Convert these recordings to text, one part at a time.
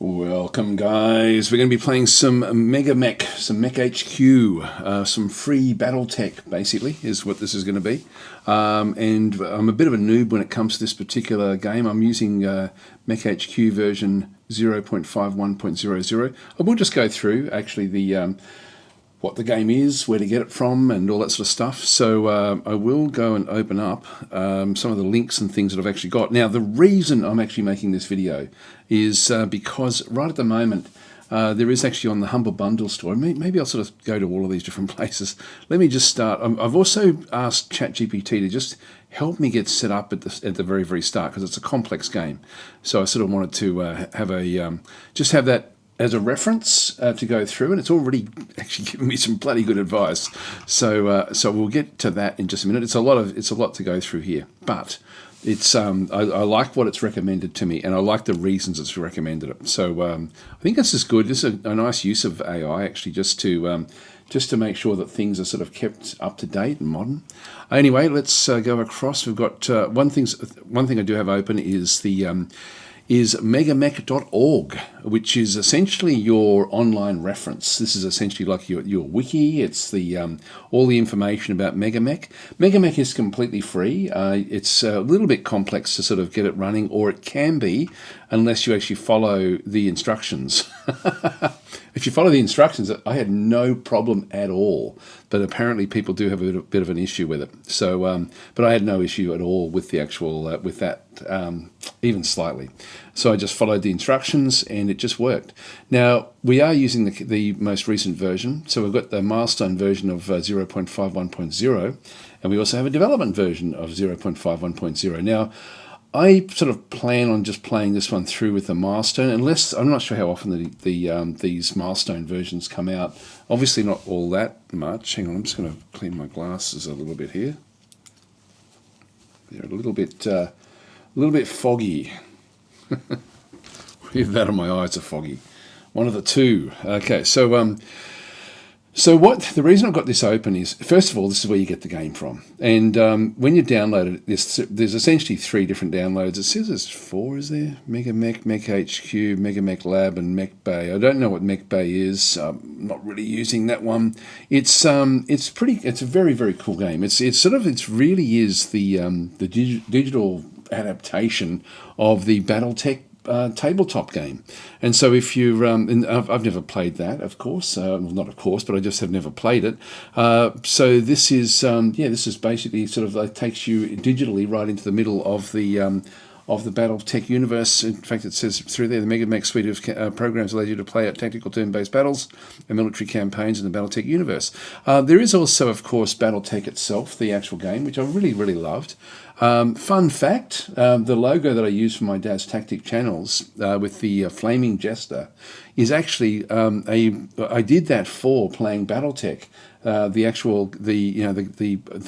Welcome guys, we're going to be playing some MegaMek, some MekHQ, some free BattleTech basically is what this is going to be. And I'm a bit of a noob when it comes to this particular game. I'm using MekHQ version 0.51.00. I will just go through actually the what the game is, where to get it from, and all that sort of stuff. So I will go and open up some of the links and things that I've actually got. Now, the reason I'm actually making this video is because right at the moment, there is actually on the Humble Bundle store, maybe I'll sort of go to all of these different places. Let me just start. I've also asked ChatGPT to just help me get set up at the very, very start, because it's a complex game. So I sort of wanted to have a, just have that as a reference to go through, and it's already actually given me some bloody good advice. So so we'll get to that in just a minute. It's a lot to go through here, but it's I like what it's recommended to me, and I like the reasons it's recommended it. So I think this is good. This is a nice use of AI actually, just to make sure that things are sort of kept up to date and modern. Anyway, let's go across. We've got one thing I do have open is the is MegaMek.org, which is essentially your online reference. This is essentially like your wiki. It's the all the information about MegaMek. MegaMek is completely free. It's a little bit complex to sort of get it running, or it can be, unless you actually follow the instructions. If you follow the instructions, I had no problem at all, but apparently people do have a bit of an issue with it. So, but I had no issue at all with the actual, with that, even slightly. So I just followed the instructions and it just worked. Now, we are using the most recent version. So we've got the milestone version of 0.51.0, and we also have a development version of 0.51.0. Now, I sort of plan on just playing this one through with the milestone, unless I'm not sure how often these milestone versions come out. Obviously not all that much. Hang on, I'm just going to clean my glasses a little bit here. They're a little bit foggy. Either that or my eyes are foggy. One of the two. Okay, so the reason I've got this open is, first of all, this is where you get the game from. And when you download it, there's essentially 3 different downloads. It says there's 4, is there? MegaMek, MekHQ, MegaMek Lab, and MekBay. I don't know what MekBay is. I'm not really using that one. It's a very, very cool game. It really is the digital adaptation of the BattleTech tabletop game. And so if you and I've never played that, of course, well, not of course, but I just have never played it. So this is this is basically sort of like takes you digitally right into the middle of the BattleTech universe. In fact, it says through there, the MegaMek suite of programs allows you to play out tactical turn-based battles and military campaigns in the BattleTech universe. There is also, of course, BattleTech itself, the actual game, which I really, really loved. Fun fact, the logo that I use for my Dad's Tactic channels with the Flaming Jester is actually I did that for playing BattleTech. The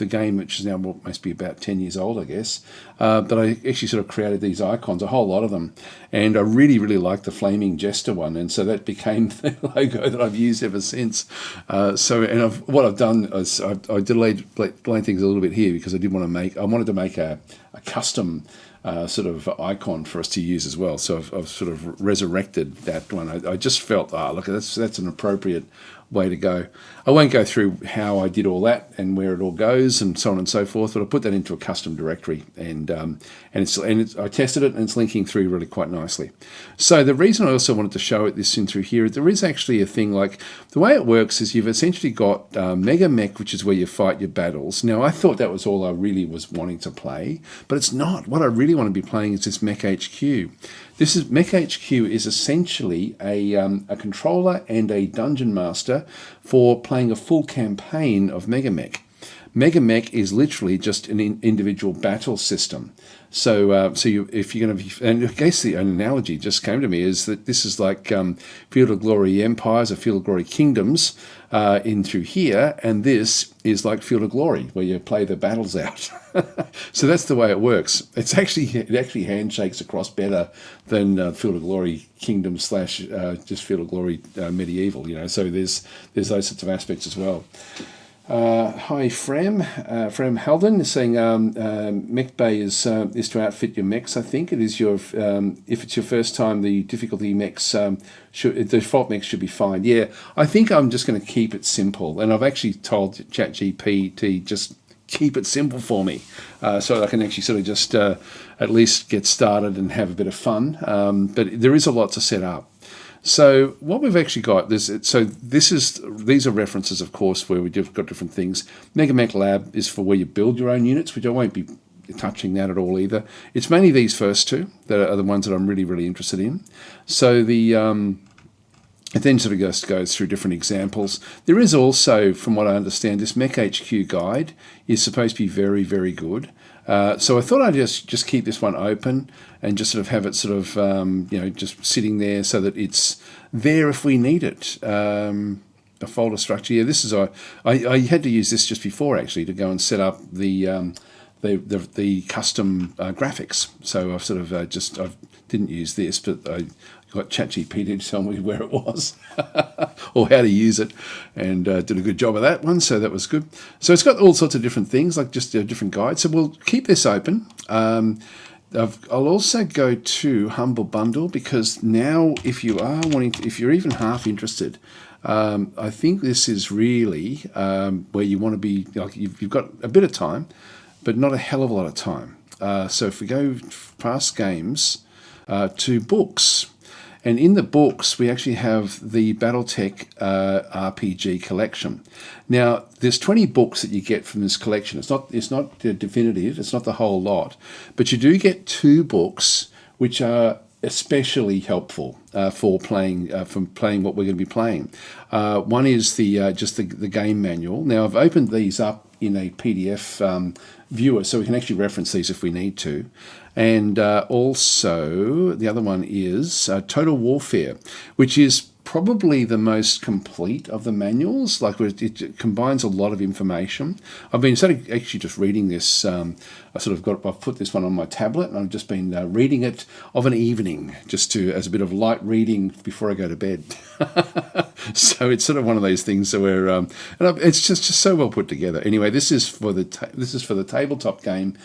game, which is now must be about 10 years old, I guess. But I actually sort of created these icons, a whole lot of them, and I really, really liked the Flaming Jester one, and so that became the logo that I've used ever since. What I've done is I delayed things a little bit here because I wanted to make a custom sort of icon for us to use as well. So I've sort of resurrected that one. I just felt, look, that's an appropriate way to go. I won't go through how I did all that and where it all goes and so on and so forth, but I put that into a custom directory, and I tested it, and it's linking through really quite nicely. So the reason I also wanted to show it this in through here, there is actually a thing like, the way it works is you've essentially got MegaMek, which is where you fight your battles. Now, I thought that was all I really was wanting to play, but it's not. What I really want to be playing is this MekHQ. MekHQ is essentially a controller and a dungeon master for playing a full campaign of MegaMek. MegaMek is literally just an individual battle system. So, if you're going to be, and I guess an analogy just came to me is that this is like Field of Glory Empires or Field of Glory Kingdoms in through here, and this is like Field of Glory where you play the battles out. So that's the way it works. It actually handshakes across better than Field of Glory Kingdom / just Field of Glory Medieval. So there's those sorts of aspects as well. Hi, Frem Halden is saying Mech Bay is to outfit your mechs. I think it is your if it's your first time, the difficulty mechs the default mechs should be fine. Yeah, I think I'm just going to keep it simple, and I've actually told ChatGPT to just keep it simple for me, so that I can actually sort of just at least get started and have a bit of fun. But there is a lot to set up. So what we've actually got these are references, of course, where we've got different things. MegaMek Lab is for where you build your own units, which I won't be touching that at all either. It's mainly these first two that are the ones that I'm really interested in. So it then sort of goes through different examples. There is also, from what I understand, this MekHQ guide is supposed to be very good. So I thought I'd just keep this one open and just sort of have it sort of just sitting there so that it's there if we need it. A folder structure. Yeah, this is I had to use this just before actually to go and set up the custom graphics. So I've sort of I didn't use this, but I got ChatGPT to tell me where it was or how to use it, and did a good job of that one, so that was good. So it's got all sorts of different things, like just different guides. So we'll keep this open. I'll also go to Humble Bundle, because now if you're even half interested, I think this is really where you want to be. Like you've got a bit of time, but not a hell of a lot of time. So if we go past games to books, and in the books we actually have the BattleTech RPG collection. Now there's 20 books that you get from this collection. It's not definitive. It's not the whole lot, but you do get 2 books which are especially helpful for playing what we're going to be playing. One is the game manual. Now I've opened these up in a PDF viewer, so we can actually reference these if we need to. And also the other one is Total Warfare, which is probably the most complete of the manuals. Like it combines a lot of information. I've been actually just reading this. I've put this one on my tablet, and I've just been reading it of an evening, just as a bit of light reading before I go to bed. So it's sort of one of those things where it's just so well put together. Anyway, this is for the tabletop game,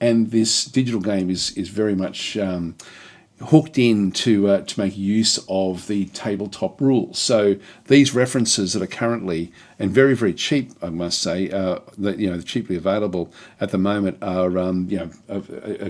and this digital game is very much hooked in to make use of the tabletop rules. So these references that are currently, and very cheap, I must say, cheaply available at the moment are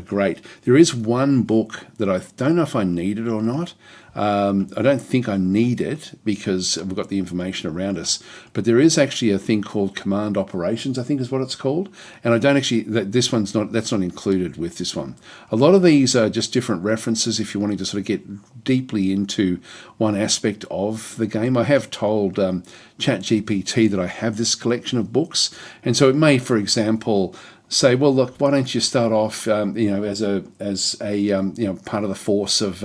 great. There is one book that I don't know if I need it or not. I don't think I need it because we've got the information around us. But there is actually a thing called Command Operations, I think is what it's called. And I don't actually, that's not included with this one. A lot of these are just different references if you're wanting to sort of get deeply into one aspect of the game. I have told ChatGPT that I have this collection of books. And so it may, for example, say, well, look, why don't you start off, as a part of the force of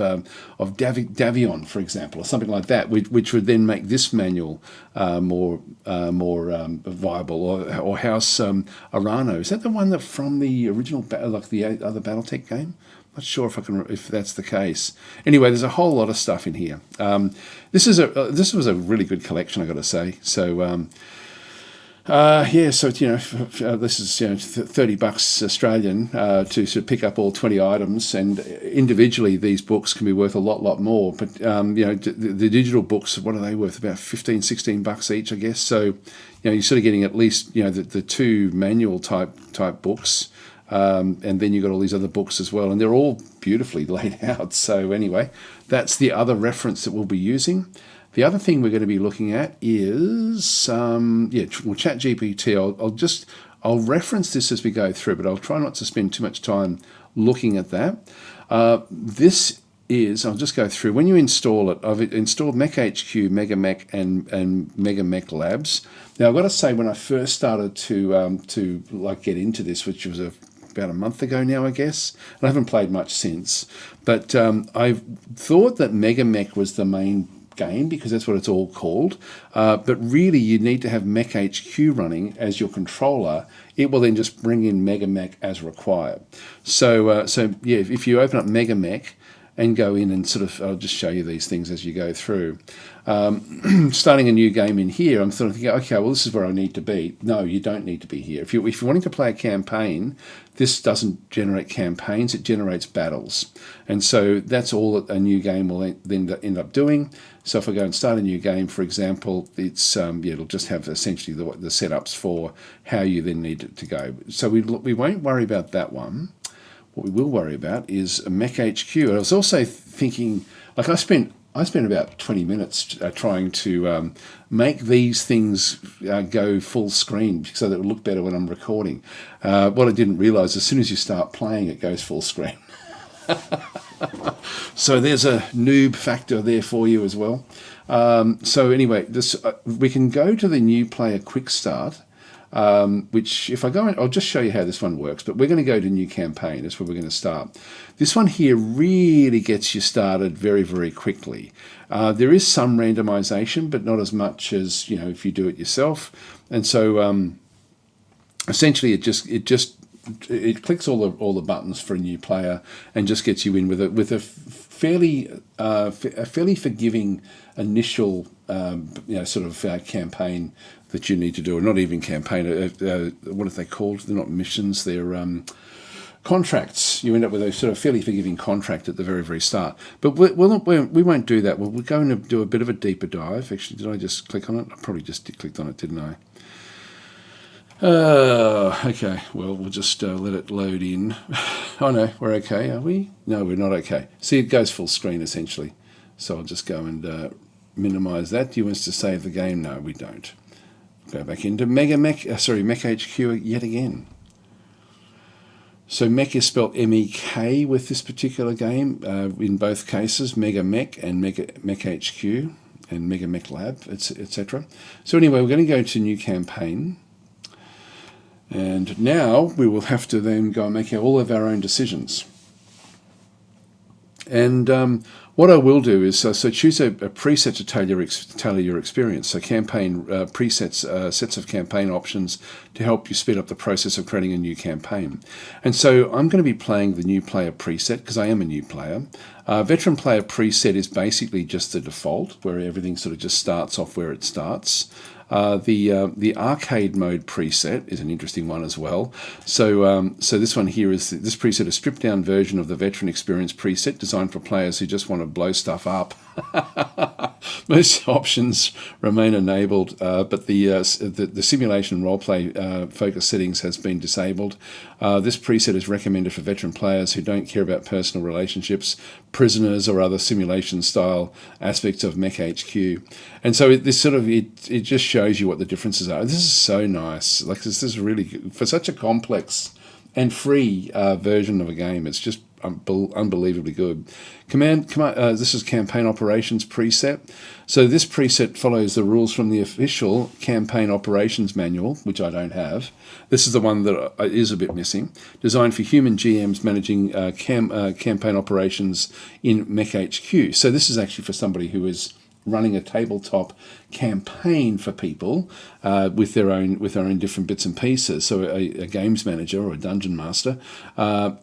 Davion, for example, or something like that, which would then make this manual more viable, or House Arano. Is that the one that from the original, like the other BattleTech game? Not sure if that's the case. Anyway, there's a whole lot of stuff in here. This was a really good collection, I got to say. So. So this is $30 Australian to sort of pick up all 20 items, and individually these books can be worth a lot more. But the digital books, what are they worth? About $15-16 each, I guess. So you're sort of getting at least the 2 manual type books, and then you've got all these other books as well, and they're all beautifully laid out. So anyway, that's the other reference that we'll be using. The other thing we're going to be looking at is, ChatGPT. I'll reference this as we go through, but I'll try not to spend too much time looking at that. This is, I'll just go through. When you install it, I've installed MekHQ, MegaMek, and MegaMek Labs. Now, I've got to say, when I first started to get into this, which was about a month ago now, I guess, and I haven't played much since, but I thought that MegaMek was the main game because that's what it's all called, but really you need to have MekHQ running as your controller. It will then just bring in MegaMek as required. So if you open up MegaMek and go in and sort of, I'll just show you these things as you go through. Starting a new game in here, I'm sort of thinking, okay, well, this is where I need to be. No, you don't need to be here. If you're wanting to play a campaign, this doesn't generate campaigns, it generates battles. And so that's all that a new game will then end up doing. So if I go and start a new game, for example, it's it'll just have essentially the setups for how you then need it to go. So we won't worry about that one. What we will worry about is a MekHQ. I was also thinking, like I spent about 20 minutes trying to make these things go full screen so that it would look better when I'm recording. What I didn't realise, as soon as you start playing, it goes full screen. So there's a noob factor there for you as well. So anyway, we can go to the new player quick start. Which if I go in, I'll just show you how this one works, but we're going to go to new campaign. That's where we're going to start. This one here really gets you started very, very quickly. There is some randomization, but not as much as, if you do it yourself. And so essentially it clicks all the buttons for a new player and just gets you in with a fairly forgiving initial campaign that you need to do, or not even campaign. What are they called? They're not missions. They're contracts. You end up with a sort of fairly forgiving contract at the very, very start. But we won't do that. We're going to do a bit of a deeper dive. Actually, did I just click on it? I probably just clicked on it, didn't I? Okay, well, we'll just let it load in. Oh no, we're okay, are we? No, we're not okay. See, it goes full screen essentially. So I'll just go and minimize that. Do you want us to save the game? No, we don't. Go back into MekHQ yet again. So Mek is spelled M-E-K with this particular game in both cases, MegaMek and MekHQ and MegaMek Lab, etc. So anyway, we're going to go to new campaign. And now we will have to then go and make all of our own decisions. And what I will do is, so choose a preset to tailor your experience. So campaign presets, sets of campaign options to help you speed up the process of creating a new campaign. And so I'm going to be playing the new player preset because I am a new player. Veteran player preset is basically just the default, where everything sort of just starts off where it starts. The arcade mode preset is an interesting one as well. So this one here is this preset, a stripped down version of the veteran experience preset designed for players who just want to blow stuff up. Most options remain enabled, but the simulation roleplay focus settings has been disabled. This preset is recommended for veteran players who don't care about personal relationships, prisoners, or other simulation style aspects of MekHQ. And so it just shows you what the differences are. This is so nice. Like this is really good. For such a complex and free version of a game. It's just unbelievably good. This is campaign operations preset. So this preset follows the rules from the official campaign operations manual, which I don't have. This is the one that is a bit missing. Designed for human GMs managing campaign operations in MekHQ. So this is actually for somebody who is running a tabletop campaign for people with their own different bits and pieces. So a games manager or a dungeon master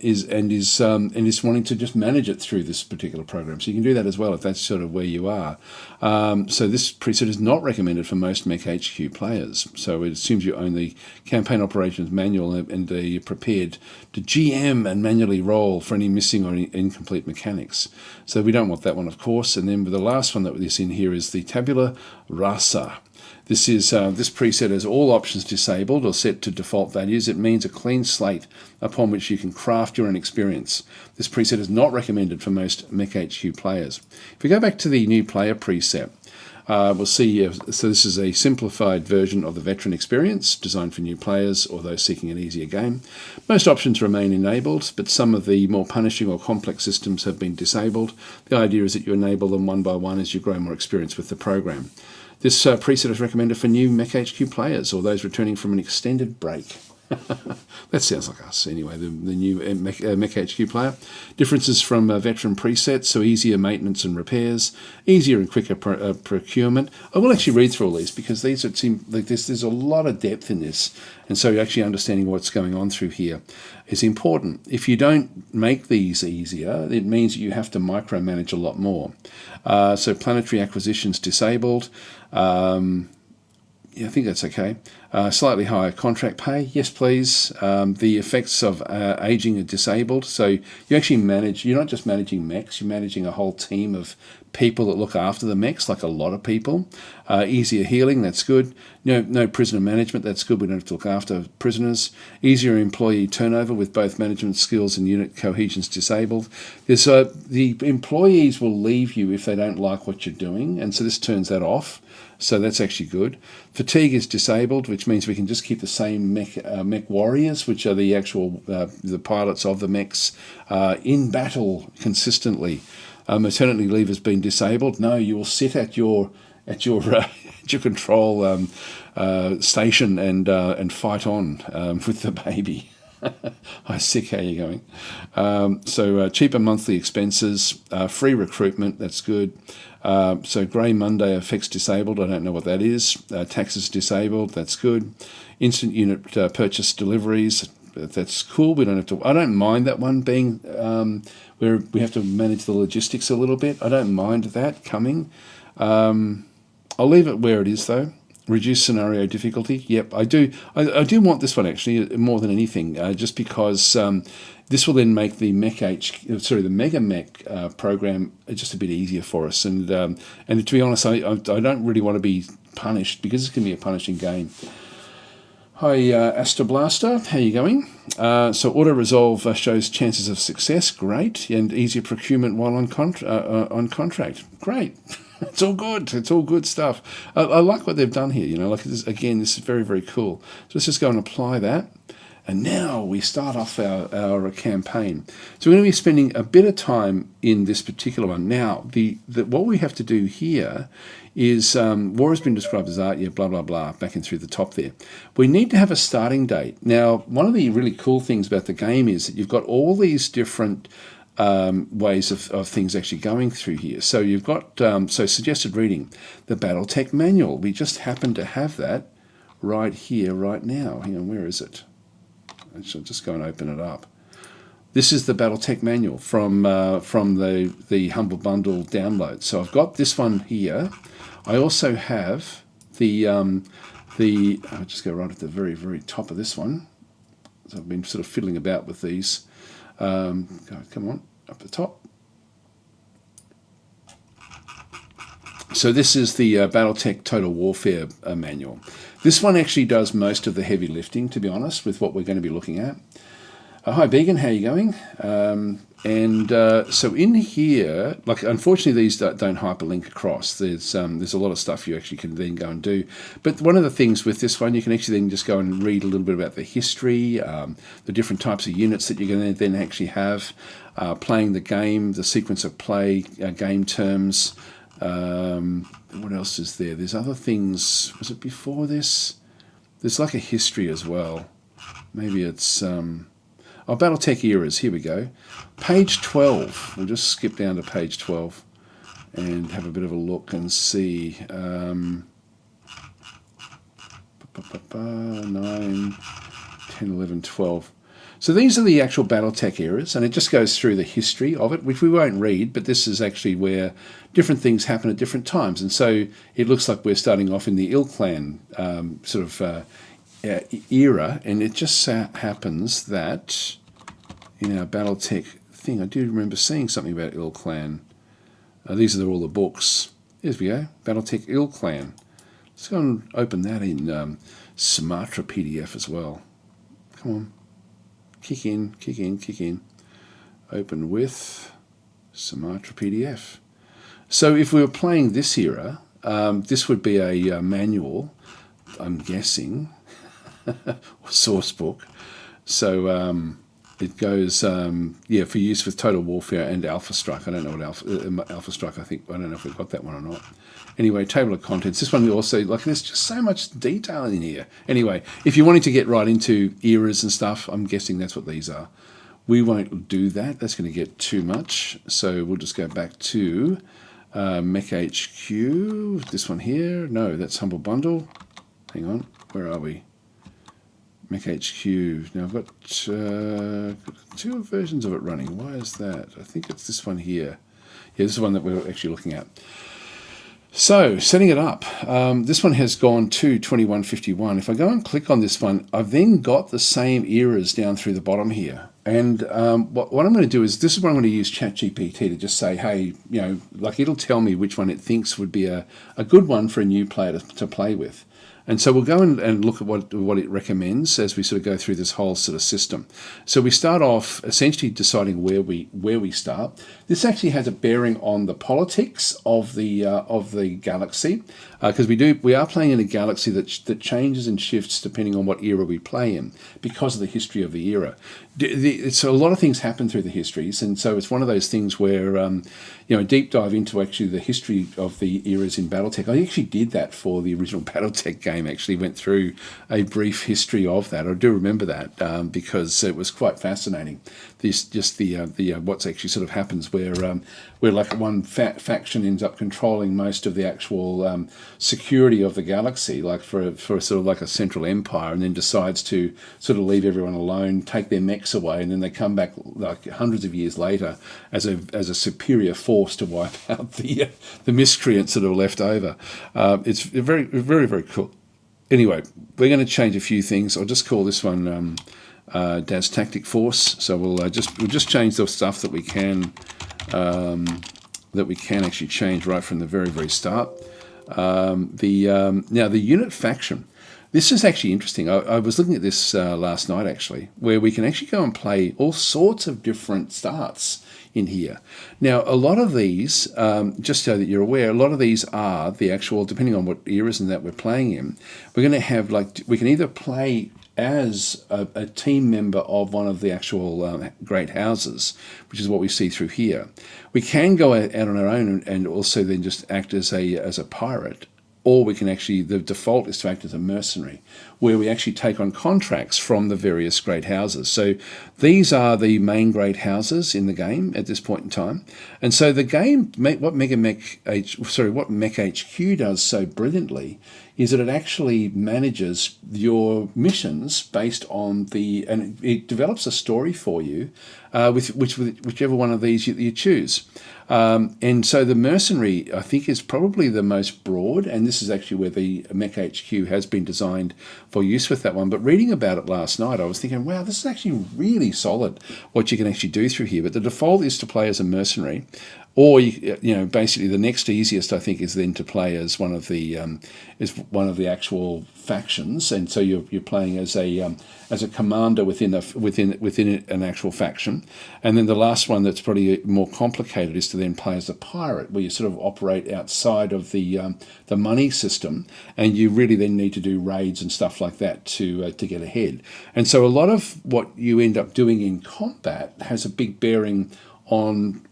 is wanting to just manage it through this particular program. So you can do that as well if that's sort of where you are. So this preset is not recommended for most MekHQ players. So it assumes you own the campaign operations manual and you're prepared to GM and manually roll for any missing or any incomplete mechanics. So we don't want that one, of course. And then the last one that is in here is the tabula rasa. This preset has all options disabled or set to default values. It means a clean slate upon which you can craft your own experience. This preset is not recommended for most MekHQ players. If we go back to the new player preset, we'll see, so this is a simplified version of the veteran experience designed for new players or those seeking an easier game. Most options remain enabled, but some of the more punishing or complex systems have been disabled. The idea is that you enable them one by one as you grow more experience with the program. This preset is recommended for new MekHQ players or those returning from an extended break. That sounds like us anyway, the new MekHQ player. Differences from veteran presets, so easier maintenance and repairs, easier and quicker procurement. I will actually read through all these because these seem like there's a lot of depth in this, and so actually understanding what's going on through here is important. If you don't make these easier, it means that you have to micromanage a lot more. So planetary acquisitions disabled. Yeah, I think that's okay. Slightly higher contract pay, yes please. The effects of aging are disabled, so you actually manage, you're not just managing mechs, you're managing a whole team of people that look after the mechs, like a lot of people. Easier healing, that's good. No prisoner management, that's good, we don't have to look after prisoners. Easier employee turnover with both management skills and unit cohesions disabled. There's the employees will leave you if they don't like what you're doing, and so this turns that off. So that's actually good. Fatigue is disabled, which means we can just keep the same mech warriors, which are the actual the pilots of the mechs, in battle consistently. Maternity leave has been disabled. No, you will sit at your at your control station and fight on with the baby. Hi, sick, how are you going? So cheaper monthly expenses, free recruitment, that's good. So Grey Monday effects disabled, I don't know what that is. Taxes disabled, that's good. Instant unit purchase deliveries, that's cool. We don't have to. I don't mind that one being where we have to manage the logistics a little bit. I don't mind that coming. I'll leave it where it is though. Reduce scenario difficulty. Yep, I do. I do want this one actually more than anything, just because this will then make the MegaMek program just a bit easier for us. And to be honest, I don't really want to be punished because it's going to be a punishing game. Hi, Astor Blaster, how are you going? So auto resolve shows chances of success, great, and easier procurement while on contract, great. It's all good. It's all good stuff. I like what they've done here. You know, like this, again, this is very, very cool. So let's just go and apply that. And now we start off our campaign. So we're going to be spending a bit of time in this particular one. Now, what we have to do here is war has been described as art, yeah, blah, blah, blah, back and through the top there. We need to have a starting date. Now, one of the really cool things about the game is that you've got all these different ways of things actually going through here. So you've got, so suggested reading, the BattleTech manual. We just happen to have that right here, right now. Hang on, where is it? I shall just go and open it up. This is the BattleTech manual from the Humble Bundle download. So I've got this one here. I also have I'll just go right at the very, very top of this one. So I've been sort of fiddling about with these. Come on, up the top. So this is the BattleTech Total Warfare manual. This one actually does most of the heavy lifting, to be honest, with what we're going to be looking at. Hi, Began, how are you going? So in here, like, unfortunately these don't hyperlink across. There's a lot of stuff you actually can then go and do. But one of the things with this one, you can actually then just go and read a little bit about the history, the different types of units that you're going to then actually have, playing the game, the sequence of play, game terms. What else is there? There's other things. Was it before this? There's like a history as well. Maybe it's... BattleTech eras, here we go. Page 12, we'll just skip down to page 12 and have a bit of a look and see. 9, 10, 11, 12. So these are the actual BattleTech eras, and it just goes through the history of it, which we won't read, but this is actually where different things happen at different times. And so it looks like we're starting off in the Il Clan era, and it just happens that in our BattleTech thing, I do remember seeing something about Il Clan. These are all the books. Here we go, BattleTech Il Clan. Let's go and open that in Sumatra PDF as well. Come on, kick in, kick in, kick in. Open with Sumatra PDF. So if we were playing this era, this would be a manual, I'm guessing, or source book. So It goes, yeah, for use with Total Warfare and Alpha Strike. I don't know what Alpha Strike, I don't know if we've got that one or not. Anyway, table of contents. This one also, like, there's just so much detail in here. Anyway, if you wanted to get right into eras and stuff, I'm guessing that's what these are. We won't do that. That's going to get too much. So we'll just go back to MekHQ. This one here. No, that's Humble Bundle. Hang on. Where are we? MekHQ. Now I've got two versions of it running. Why is that? I think it's this one here. Yeah, this is the one that we're actually looking at. So, setting it up, this one has gone to 2151. If I go and click on this one, I've then got the same eras down through the bottom here. And what I'm going to do is, this is what I'm going to use ChatGPT to just say, hey, you know, like it'll tell me which one it thinks would be a good one for a new player to play with. And so we'll go and look at what it recommends as we sort of go through this whole sort of system. So we start off essentially deciding where we start. This actually has a bearing on the politics of the galaxy, because we are playing in a galaxy that changes and shifts depending on what era we play in, because of the history of the era. It's a lot of things happen through the histories, and so it's one of those things where you know, a deep dive into actually the history of the eras in BattleTech. I actually did that for the original BattleTech game. Actually went through a brief history of that. I do remember that because it was quite fascinating. The what's actually sort of happens where like one faction ends up controlling most of the actual security of the galaxy, like for sort of like a central empire, and then decides to sort of leave everyone alone, take their mechs away, and then they come back like hundreds of years later as a superior force to wipe out the miscreants that are left over. It's very, very, very cool. Anyway, we're going to change a few things. I'll just call this one Dad's Tactic Force. So we'll just change the stuff that we can actually change right from the very, very start. Now the unit faction. This is actually interesting. I was looking at this last night actually, where we can actually go and play all sorts of different starts in here. Now, a lot of these, just so that you're aware, a lot of these are the actual, depending on what eras and that we're playing in, we're going to have, like, we can either play as a team member of one of the actual great houses, which is what we see through here. We can go out on our own and also then just act as a pirate. Or we can actually, the default is to act as a mercenary, where we actually take on contracts from the various great houses. So these are the main great houses in the game at this point in time. And so the game, what MekHQ does so brilliantly is that it actually manages your missions based on and it develops a story for you with whichever one of these you choose. And so the mercenary, I think, is probably the most broad, and this is actually where the MekHQ has been designed for use with that one. But reading about it last night, I was thinking, wow, this is actually really solid what you can actually do through here. But the default is to play as a mercenary, or you know, basically the next easiest, I think, is then to play as one of the actual factions, and so you're playing as a commander within an actual faction. And then the last one that's probably more complicated is to then play as a pirate, where you sort of operate outside of the money system, and you really then need to do raids and stuff like that to get ahead. And so a lot of what you end up doing in combat has a big bearing on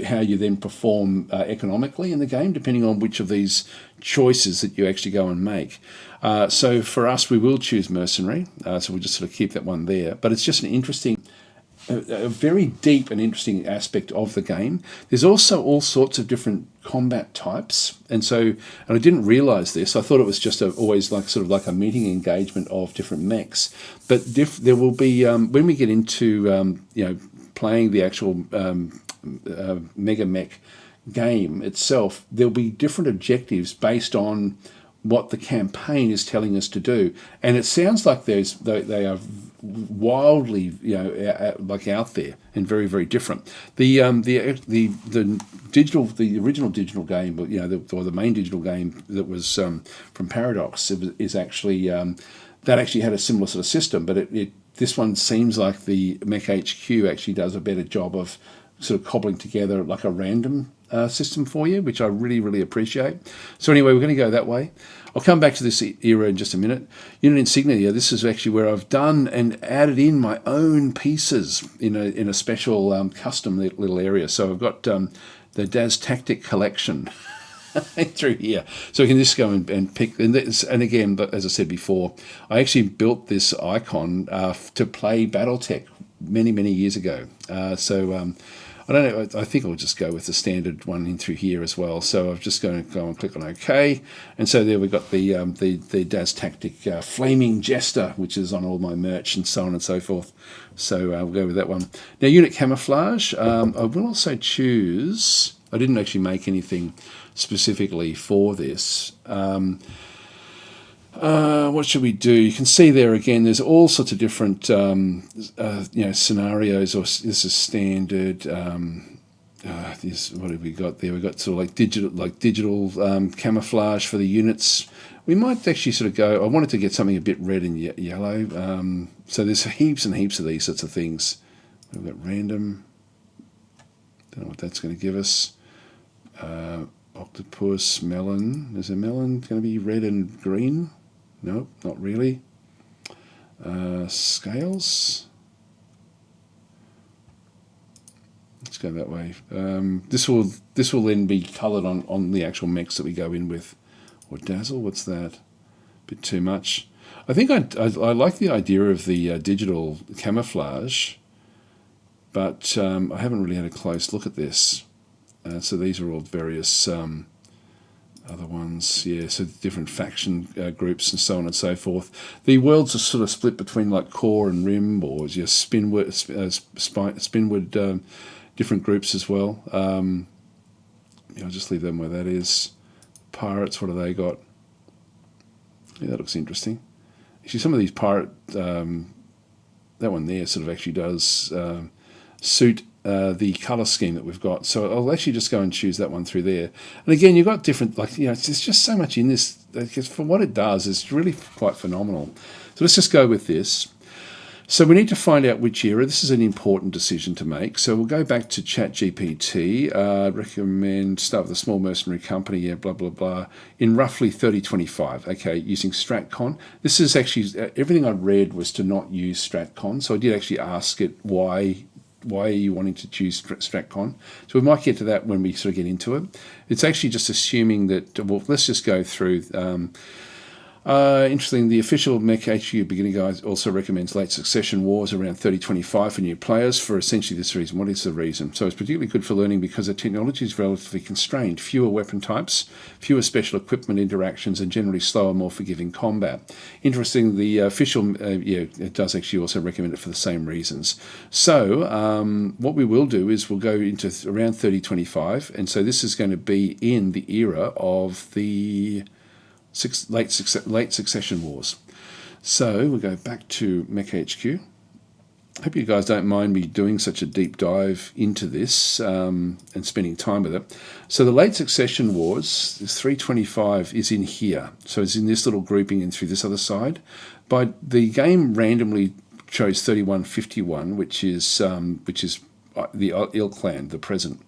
how you then perform economically in the game, depending on which of these choices that you actually go and make. So for us, we will choose mercenary, so we'll just sort of keep that one there. But it's just an interesting, a very deep and interesting aspect of the game. There's also all sorts of different combat types, and I didn't realize this. I thought it was just always like sort of like a meeting engagement of different mechs. But there will be when we get into playing the actual MegaMek game itself, there'll be different objectives based on what the campaign is telling us to do, and it sounds like they are wildly like out there and very, very different. The original digital game, or the main digital game that was from Paradox, is actually that actually had a similar sort of system, but this one seems like the MekHQ actually does a better job of sort of cobbling together like a random system for you, which I really, really appreciate. So anyway, we're going to go that way. I'll come back to this era in just a minute. Unit insignia. This is actually where I've done and added in my own pieces in a special custom little area. So I've got the DAS Tactic collection through here, so we can just go and pick. And again, as I said before, I actually built this icon to play BattleTech many years ago. I don't know, I think I'll just go with the standard one in through here as well. So I'm just going to go and click on OK. And so there we've got the DAS Tactic Flaming Jester, which is on all my merch and so on and so forth. So we'll go with that one. Now, unit camouflage, I will also choose, I didn't actually make anything specifically for this. What should we do? You can see there again, there's all sorts of different scenarios. Or this is standard. What have we got there? We've got sort of digital camouflage for the units. We might actually sort of go, I wanted to get something a bit red and yellow. So there's heaps and heaps of these sorts of things. We've got random. Don't know what that's going to give us. Octopus, melon. Is a melon going to be red and green? No, not really. Scales. Let's go that way. This will then be coloured on the actual mechs that we go in with. Or dazzle. What's that? Bit too much. I think I like the idea of the digital camouflage, but I haven't really had a close look at this. So these are all various other ones, yeah, so different faction groups and so on and so forth. The worlds are sort of split between like core and rim, or just spinward different groups as well. I'll just leave them where that is. Pirates, what have they got? Yeah, that looks interesting. Actually, some of these pirate, that one there sort of actually does suit the colour scheme that we've got. So I'll actually just go and choose that one through there. And again, you've got different, there's just so much in this. For what it does, it's really quite phenomenal. So let's just go with this. So we need to find out which era. This is an important decision to make. So we'll go back to ChatGPT. Recommend start with a small mercenary company, yeah, blah, blah, blah, in roughly 3025. Okay, using StratCon. This is actually, everything I read was to not use StratCon. So I did actually ask it why are you wanting to choose StratCon? So we might get to that when we sort of get into it. It's actually just assuming that, well, let's just go through. Interesting, the official MekHQ beginning guide also recommends late succession wars around 3025 for new players for essentially this reason. What is the reason? So it's particularly good for learning because the technology is relatively constrained, fewer weapon types, fewer special equipment interactions, and generally slower, more forgiving combat. Interesting, the official, it does actually also recommend it for the same reasons. So what we will do is we'll go into around 3025, and so this is going to be in the era of the late succession wars. So we'll go back to MekHQ. Hope you guys don't mind me doing such a deep dive into this and spending time with it. So the late succession wars, this 325 is in here. So it's in this little grouping and through this other side. But the game randomly chose 3151, which is the Il clan, the present.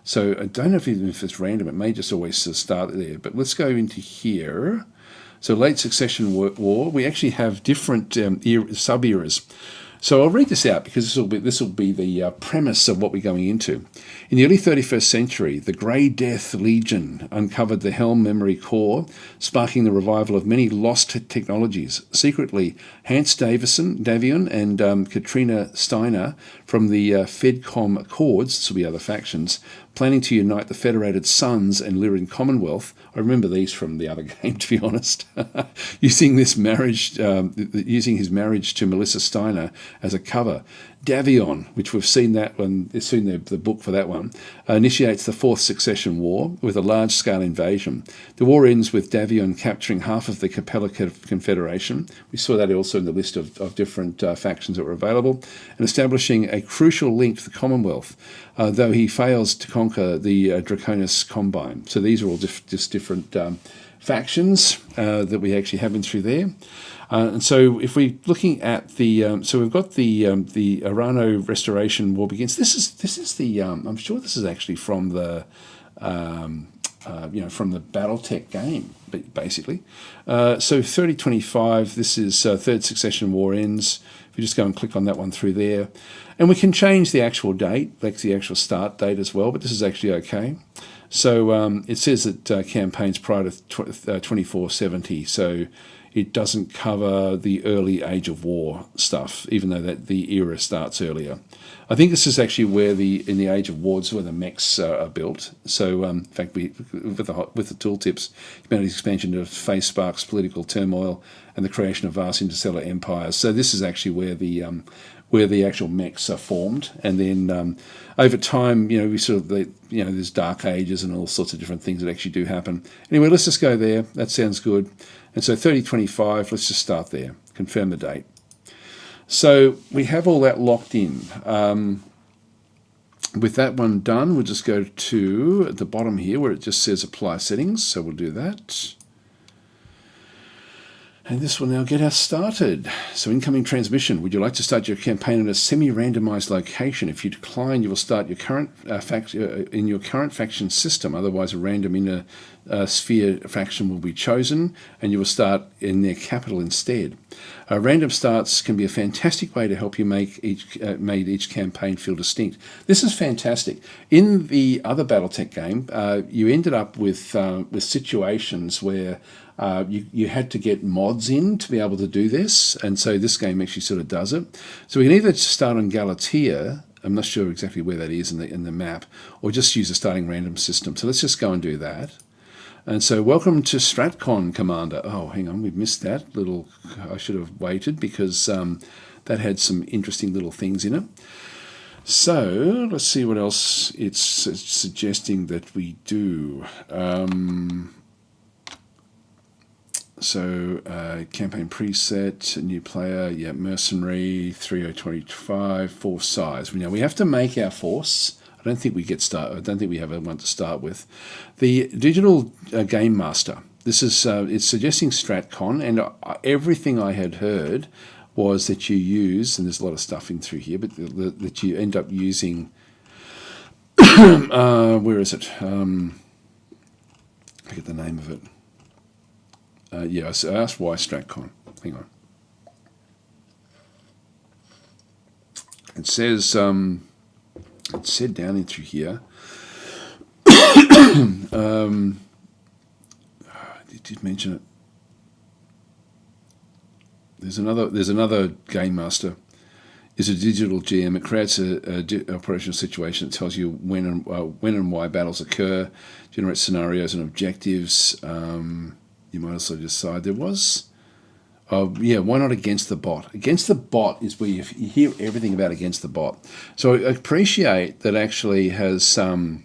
So I don't know if it's random. It may just always start there. But let's go into here. So late succession war. We actually have different sub-eras. So I'll read this out because this will be the premise of what we're going into. In the early 31st century, the Grey Death Legion uncovered the Helm memory core, sparking the revival of many lost technologies. Secretly, Hans Davion and Katrina Steiner from the Fedcom Accords, this will be other factions, planning to unite the Federated Suns and Lyran Commonwealth. I remember these from the other game, to be honest. using his marriage to Melissa Steiner as a cover. Davion, which we've seen that one, seen the book for that one, initiates the Fourth Succession War with a large-scale invasion. The war ends with Davion capturing half of the Capella Confederation. We saw that also in the list of different factions that were available, and establishing a crucial link to the Commonwealth, though he fails to conquer the Draconis Combine. So these are all just different factions that we actually have in through there. And so if we're looking at the, so we've got the Arano Restoration War Begins. This is the, I'm sure this is actually from the from the BattleTech game, basically. So 3025, this is third succession war ends. If you just go and click on that one through there. And we can change the actual date, like the actual start date as well, but this is actually okay. So it says that campaigns prior to 2470, so it doesn't cover the early Age of War stuff, even though the era starts earlier. I think this is actually where in the Age of War is where the mechs are built. So in fact, with the tooltips, humanity expansion to face sparks, political turmoil, and the creation of vast interstellar empires. So this is actually where the actual mechs are formed, and then over time, we sort of there's dark ages and all sorts of different things that actually do happen. Anyway, let's just go there. That sounds good. And so 3025, let's just start there. Confirm the date. So we have all that locked in. With that one done, we'll just go to the bottom here where it just says apply settings. So we'll do that. And this will now get us started. So incoming transmission. Would you like to start your campaign in a semi-randomized location? If you decline, you will start your current in your current faction system. Otherwise, a random inner sphere faction will be chosen, and you will start in their capital instead. Random starts can be a fantastic way to help you make each campaign feel distinct. This is fantastic. In the other BattleTech game, you ended up with situations where you had to get mods in to be able to do this, and so this game actually sort of does it. So we can either start on Galatea, I'm not sure exactly where that is in the map, or just use a starting random system. So let's just go and do that. And so welcome to StratCon, Commander. Oh, hang on, we've missed that little. I should have waited because that had some interesting little things in it. So let's see what else it's suggesting that we do. Campaign preset, new player, mercenary, 3025, force size. Now we have to make our force. I don't think we have one to start with. The digital game master. This is it's suggesting StratCon, and everything I had heard was that you use, and there's a lot of stuff in through here, but that you end up using. Where is it? I forget the name of it. I asked why StratCon. Hang on. It says, it said down in through here, it did mention it. There's another game master. Is a digital GM. It creates a operational situation that tells you when and why battles occur, generates scenarios and objectives. You might also decide there was. Why not Against the Bot? Against the Bot is where you hear everything about Against the Bot. So I appreciate that actually has, the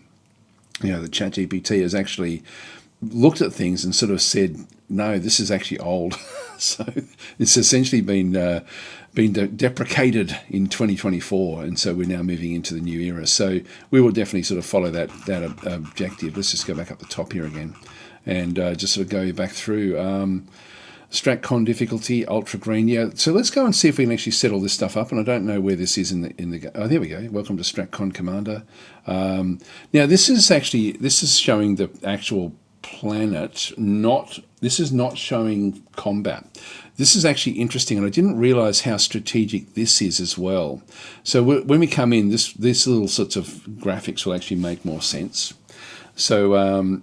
ChatGPT has actually looked at things and sort of said, no, this is actually old. So it's essentially been deprecated in 2024, and so we're now moving into the new era. So we will definitely sort of follow that objective. Let's just go back up the top here again, and just sort of go back through. StratCon difficulty, ultra green. Yeah, so let's go and see if we can actually set all this stuff up. And I don't know where this is in the. Oh, there we go. Welcome to StratCon, Commander. Now this is showing the actual planet. This is not showing combat. This is actually interesting, and I didn't realize how strategic this is as well. So when we come in, this little sorts of graphics will actually make more sense. So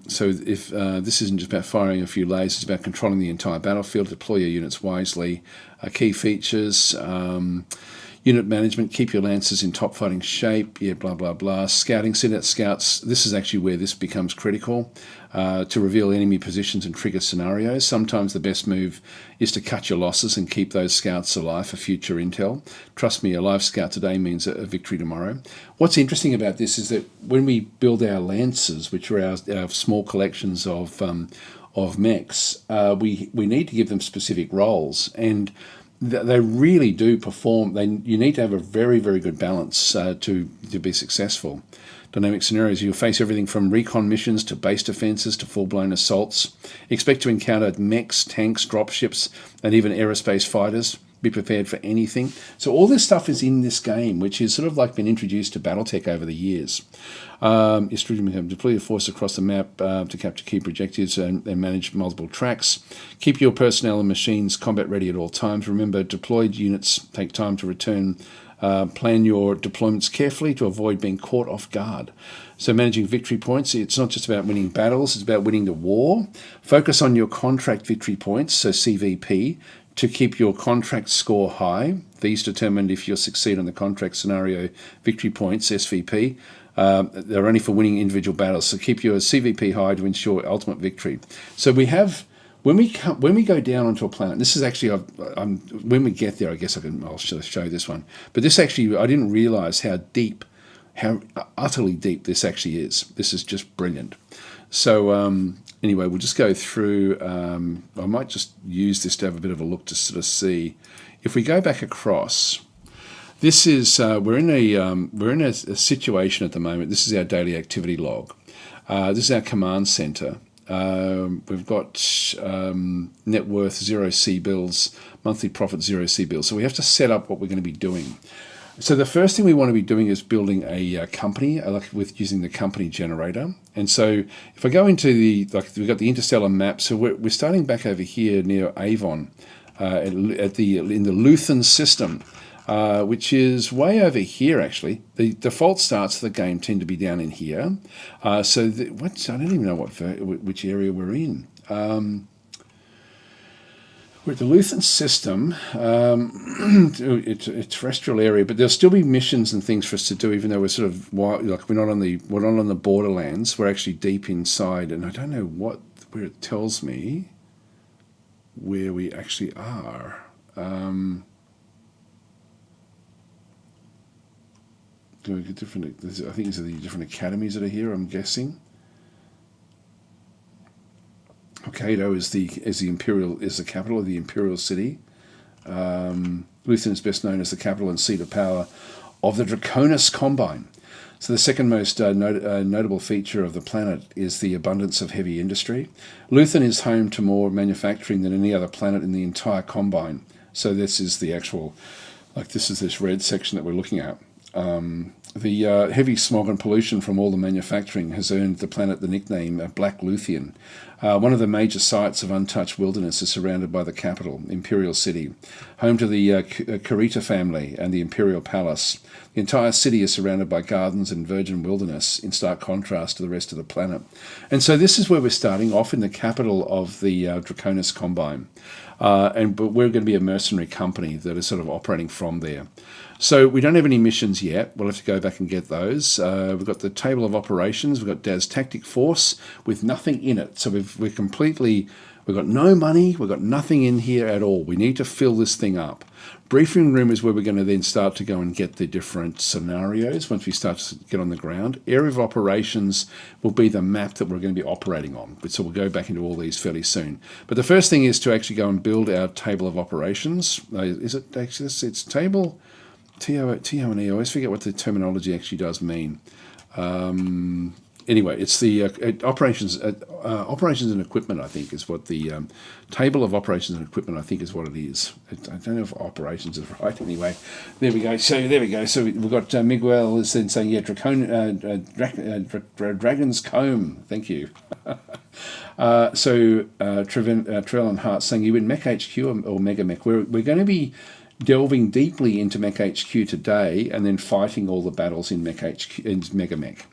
if this isn't just about firing a few lasers, it's about controlling the entire battlefield, deploy your units wisely. Key features, unit management, keep your lancers in top fighting shape, blah, blah, blah. Scouting, send out scouts. This is actually where this becomes critical, to reveal enemy positions and trigger scenarios. Sometimes the best move is to cut your losses and keep those scouts alive for future intel. Trust me, a live scout today means a victory tomorrow. What's interesting about this is that when we build our lancers, which are our small collections of mechs, we need to give them specific roles, and they really do perform. You need to have a very, very good balance to be successful. Dynamic scenarios, you'll face everything from recon missions to base defenses to full-blown assaults. Expect to encounter mechs, tanks, dropships, and even aerospace fighters. be prepared for anything. So all this stuff is in this game, which is sort of like been introduced to BattleTech over the years. Your strategy can deploy your force across the map to capture key objectives and manage multiple tracks. Keep your personnel and machines combat ready at all times. Remember, deployed units take time to return. Plan your deployments carefully to avoid being caught off guard. So managing victory points, it's not just about winning battles, it's about winning the war. Focus on your contract victory points, so CVP, to keep your contract score high. These determined if you'll succeed on the contract scenario victory points, SVP. They're only for winning individual battles, so keep your CVP high to ensure ultimate victory. So we have, when we go down onto a planet, this is actually, when we get there, I guess I'll show this one. But this actually, I didn't realize how utterly deep this actually is. This is just brilliant. So anyway, we'll just go through. I might just use this to have a bit of a look to sort of see. If we go back across, this is we're in a situation at the moment. This is our daily activity log. This is our command center. We've got net worth 0 C bills, monthly profit 0 C bills. So we have to set up what we're going to be doing. So the first thing we want to be doing is building a company with using the company generator. And so if I go into we've got the interstellar map. So we're starting back over here near Avon, in the Luthen system, which is way over here actually. The default starts of the game tend to be down in here. I don't even know which area we're in. We're at the Luthen system. It's a terrestrial area, but there'll still be missions and things for us to do, even though we're sort of we're not on the borderlands. We're actually deep inside, and I don't know where it tells me where we actually are. Do we get different? I think these are the different academies that are here. I'm guessing. Hokkaido is the capital of the Imperial City. Luthen is best known as the capital and seat of power of the Draconis Combine. So the second most notable feature of the planet is the abundance of heavy industry. Luthen is home to more manufacturing than any other planet in the entire Combine. So this is the actual, this is this red section that we're looking at. The heavy smog and pollution from all the manufacturing has earned the planet the nickname Black Luthian. One of the major sites of untouched wilderness is surrounded by the capital, Imperial City, home to the Kurita family and the Imperial Palace. The entire city is surrounded by gardens and virgin wilderness, in stark contrast to the rest of the planet. And so this is where we're starting off, in the capital of the Draconis Combine. But we're going to be a mercenary company that is sort of operating from there. So we don't have any missions yet. We'll have to go back and get those. We've got the table of operations. We've got Daz Tactic Force with nothing in it. So we've got no money. We've got nothing in here at all. We need to fill this thing up. Briefing room is where we're going to then start to go and get the different scenarios once we start to get on the ground. Area of operations will be the map that we're going to be operating on. So we'll go back into all these fairly soon. But the first thing is to actually go and build our table of operations. Is it actually, it's table... T-O-N-E, I always forget what the terminology actually does mean. Anyway, it's the operations and equipment, I think, is what the table of operations and equipment, I think, is what it is. I don't know if operations is right. Anyway, there we go. So we've got Miguel is then saying, Dragon's Comb. Thank you. Trell and Hart saying, you in MekHQ or MegaMek? We're going to be delving deeply into MekHQ today and then fighting all the battles in MekHQ and MegaMek.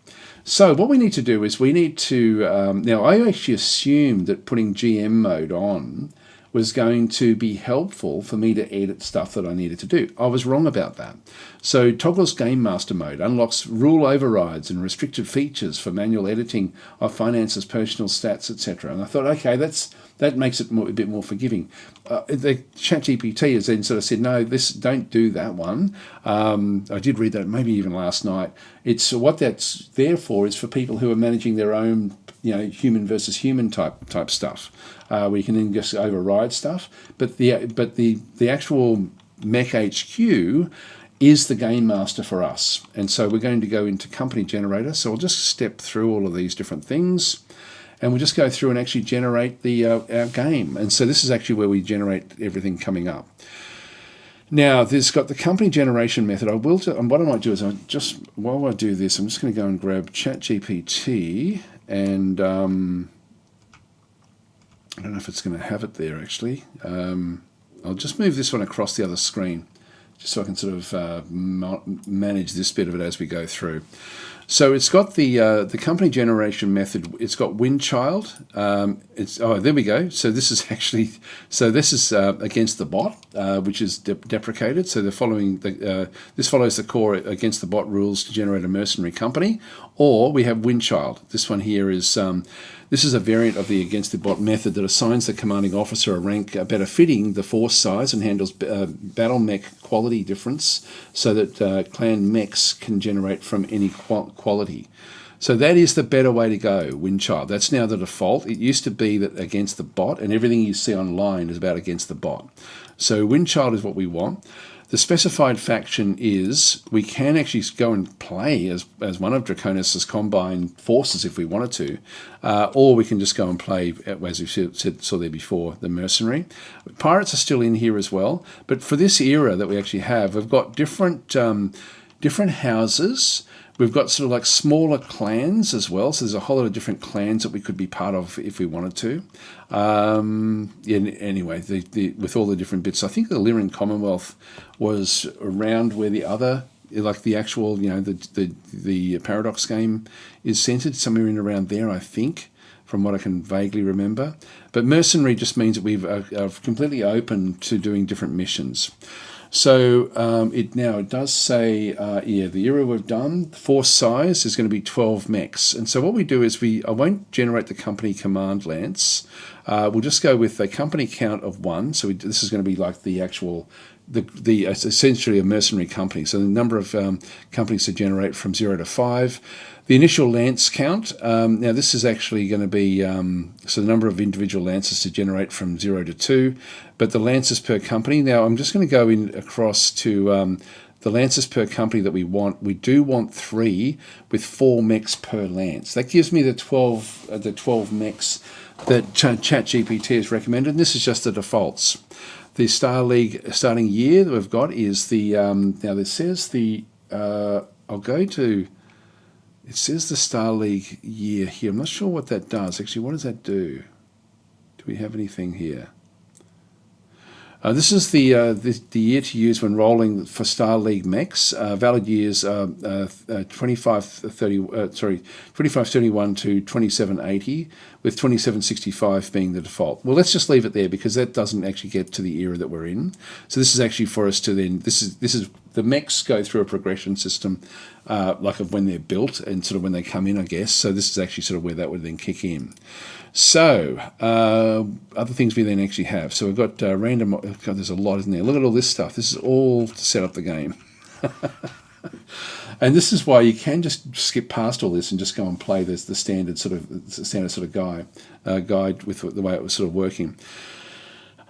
So what we need to do is we need to... now, I actually assumed that putting GM mode on was going to be helpful for me to edit stuff that I needed to do. I was wrong about that. So toggles Game Master mode unlocks rule overrides and restricted features for manual editing of finances, personal stats, etc. And I thought, okay, that makes it a bit more forgiving. The ChatGPT has then sort of said, no, don't do that one. I did read that maybe even last night. It's what that's there for is for people who are managing their own, human versus human type stuff. Where you can then just override stuff. But the actual MekHQ is the game master for us. And so we're going to go into company generator. So we'll just step through all of these different things. And we'll just go through and actually generate our game. And so this is actually where we generate everything coming up. Now, there's got the company generation method. I will. And what I might do is, while I do this, I'm just going to go and grab ChatGPT, and I don't know if it's going to have it there actually. I'll just move this one across the other screen, just so I can sort of manage this bit of it as we go through. So it's got the company generation method. It's got Windchild. There we go. So this is actually against the bot, which is deprecated. So they're following this follows the core against the bot rules to generate a mercenary company. Or we have Windchild. This one here is this is a variant of the against the bot method that assigns the commanding officer a rank better fitting the force size and handles battle mech quality difference, so that clan mechs can generate from any quality. So that is the better way to go, Windchild. That's now the default. It used to be that against the bot, and everything you see online is about against the bot. So Windchild is what we want. The specified faction is we can actually go and play as one of Draconis' combined forces if we wanted to, or we can just go and play, as we saw there before, the mercenary. Pirates are still in here as well, but for this era that we actually have, we've got different houses. We've got sort of like smaller clans as well, so there's a whole lot of different clans that we could be part of if we wanted to. Anyway, with all the different bits, I think the Lyran Commonwealth was around where the other, like the actual, the Paradox game is centered, somewhere in around there, I think, from what I can vaguely remember. But mercenary just means that we've are completely open to doing different missions. So it does say, the era we've done, the force size is going to be 12 mechs. And so what we do is I won't generate the company command lance. We'll just go with a company count of 1. So this is going to be like the actual, it's essentially a mercenary company. So the number of companies to generate from 0 to 5. The initial lance count, now this is actually going to be, so the number of individual lances to generate from 0 to 2, but the lances per company. Now I'm just going to go in across to the lances per company that we want. We do want 3 with 4 mechs per lance. That gives me the 12 mechs that ChatGPT has recommended, and this is just the defaults. The Star League starting year that we've got is the, now this says the, I'll go to, it says the Star League year here. I'm not sure what that does. Actually, what does that do? Do we have anything here? This is the year to use when rolling for Star League mechs. Valid years 2531 to 2780, with 2765 being the default. Well, let's just leave it there because that doesn't actually get to the era that we're in. So this is actually for us to then, this is the mechs go through a progression system, like of when they're built and sort of when they come in, I guess. So this is actually sort of where that would then kick in. So, other things we then actually have. So we've got random, God, there's a lot, isn't there? Look at all this stuff. This is all to set up the game. And this is why you can just skip past all this and just go and play the standard sort of guide with the way it was sort of working.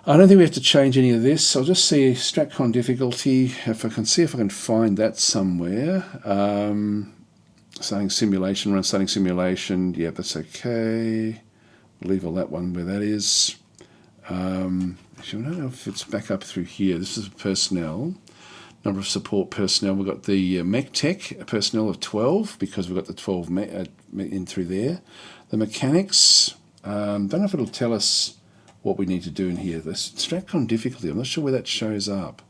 I don't think we have to change any of this. I'll just see StratCon difficulty, if I can see if I can find that somewhere. Starting simulation, run starting simulation. Yeah, that's okay. Leave all that one where that is. Actually, I don't know if it's back up through here. This is personnel. Number of support personnel. We've got the MekTech personnel of 12 because we've got the 12 in through there. The mechanics. Don't know if it'll tell us what we need to do in here. The StratCon difficulty. I'm not sure where that shows up.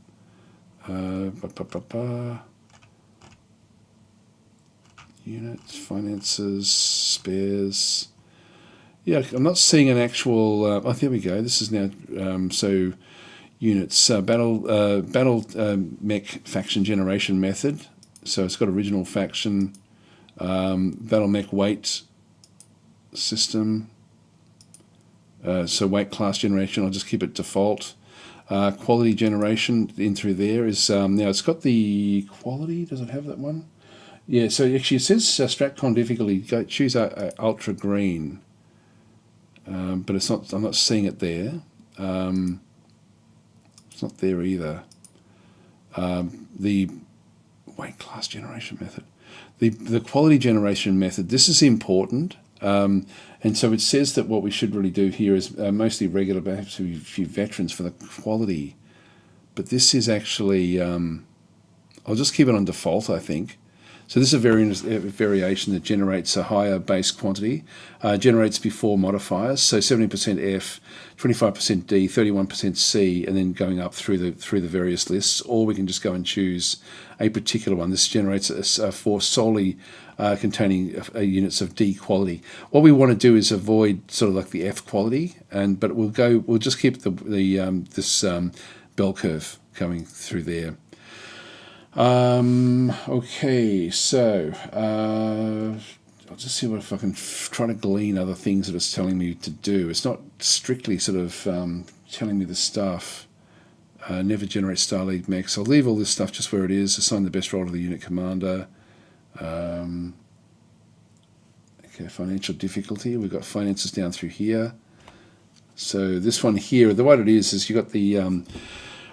Units, finances, spares. Yeah, I'm not seeing an actual. Oh, there we go. This is now so units battle mech faction generation method. So it's got original faction, battle mech weight system. So weight class generation. I'll just keep it default. Quality generation in through there is now it's got the quality. Does it have that one? Yeah. So actually it says StratCon difficulty. Choose ultra green. But it's not. I'm not seeing it there. It's not there either. The weight class generation method, the quality generation method. This is important, and so it says that what we should really do here is mostly regular, perhaps a few veterans for the quality. but this is actually, I'll just keep it on default, I think. So this is a variation that generates a higher base quantity, generates before modifiers, so 70% F, 25% D, 31% C, and then going up through the various lists. Or we can just go and choose a particular one. This generates a force solely containing units of D quality. What we want to do is avoid sort of like the F quality, but we'll just keep this bell curve coming through there. Okay, so I'll just see if I can try to glean other things that it's telling me to do. It's not strictly sort of telling me the stuff. Never generate star lead mechs. I'll leave all this stuff just where it is. Assign the best role to the unit commander. Okay, financial difficulty. We've got finances down through here. So this one here, the way it is you've got the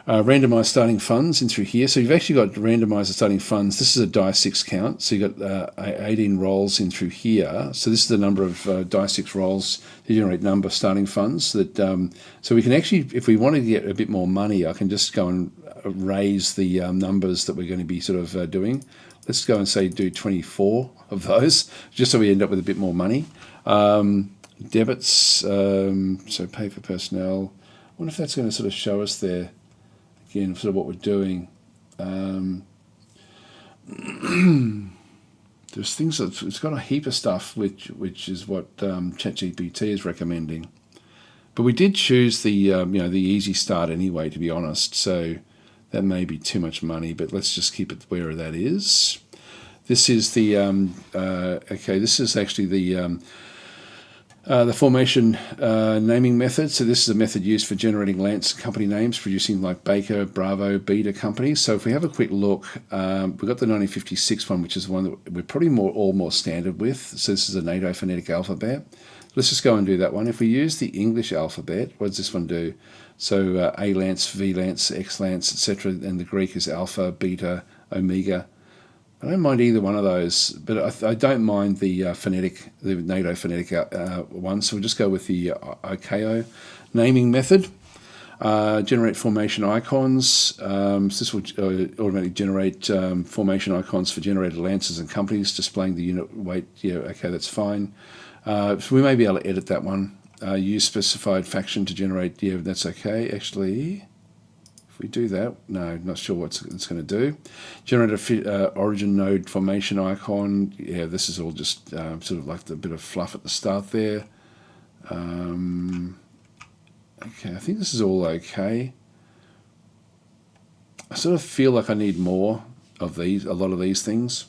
randomized starting funds in through here. So you've actually got randomized starting funds. This is a die 6 count. So you've got 18 rolls in through here. So this is the number of die 6 rolls to generate number of starting funds. So we can actually, if we want to get a bit more money, I can just go and raise the numbers that we're going to be sort of doing. Let's go and say do 24 of those, just so we end up with a bit more money. Debits, so pay for personnel. I wonder if that's going to sort of show us there. Again, sort of what we're doing. There's things that it's got a heap of stuff, which is what ChatGPT is recommending. But we did choose the the easy start anyway, to be honest. So that may be too much money, but let's just keep it where that is. This is the okay. This is actually the formation naming method. So this is a method used for generating Lance company names, producing like Baker, Bravo, Beta companies. So if we have a quick look, we've got the 1956 one, which is the one that we're probably more standard with. So this is a NATO phonetic alphabet. Let's just go and do that one. If we use the English alphabet, what does this one do? So A Lance, V Lance, X Lance, etc. And the Greek is Alpha, Beta, Omega. I don't mind either one of those, but I don't mind the NATO phonetic one. So we'll just go with the ICAO naming method. Generate formation icons. So this will automatically generate formation icons for generated lances and companies, displaying the unit weight. Yeah, okay, that's fine. So we may be able to edit that one. Use specified faction to generate. Yeah, that's okay. Actually, if we do that, no, not sure what it's going to do. Generate a origin node formation icon. Yeah, this is all just sort of like the bit of fluff at the start there. Okay, I think this is all okay. I sort of feel like I need more of these, a lot of these things.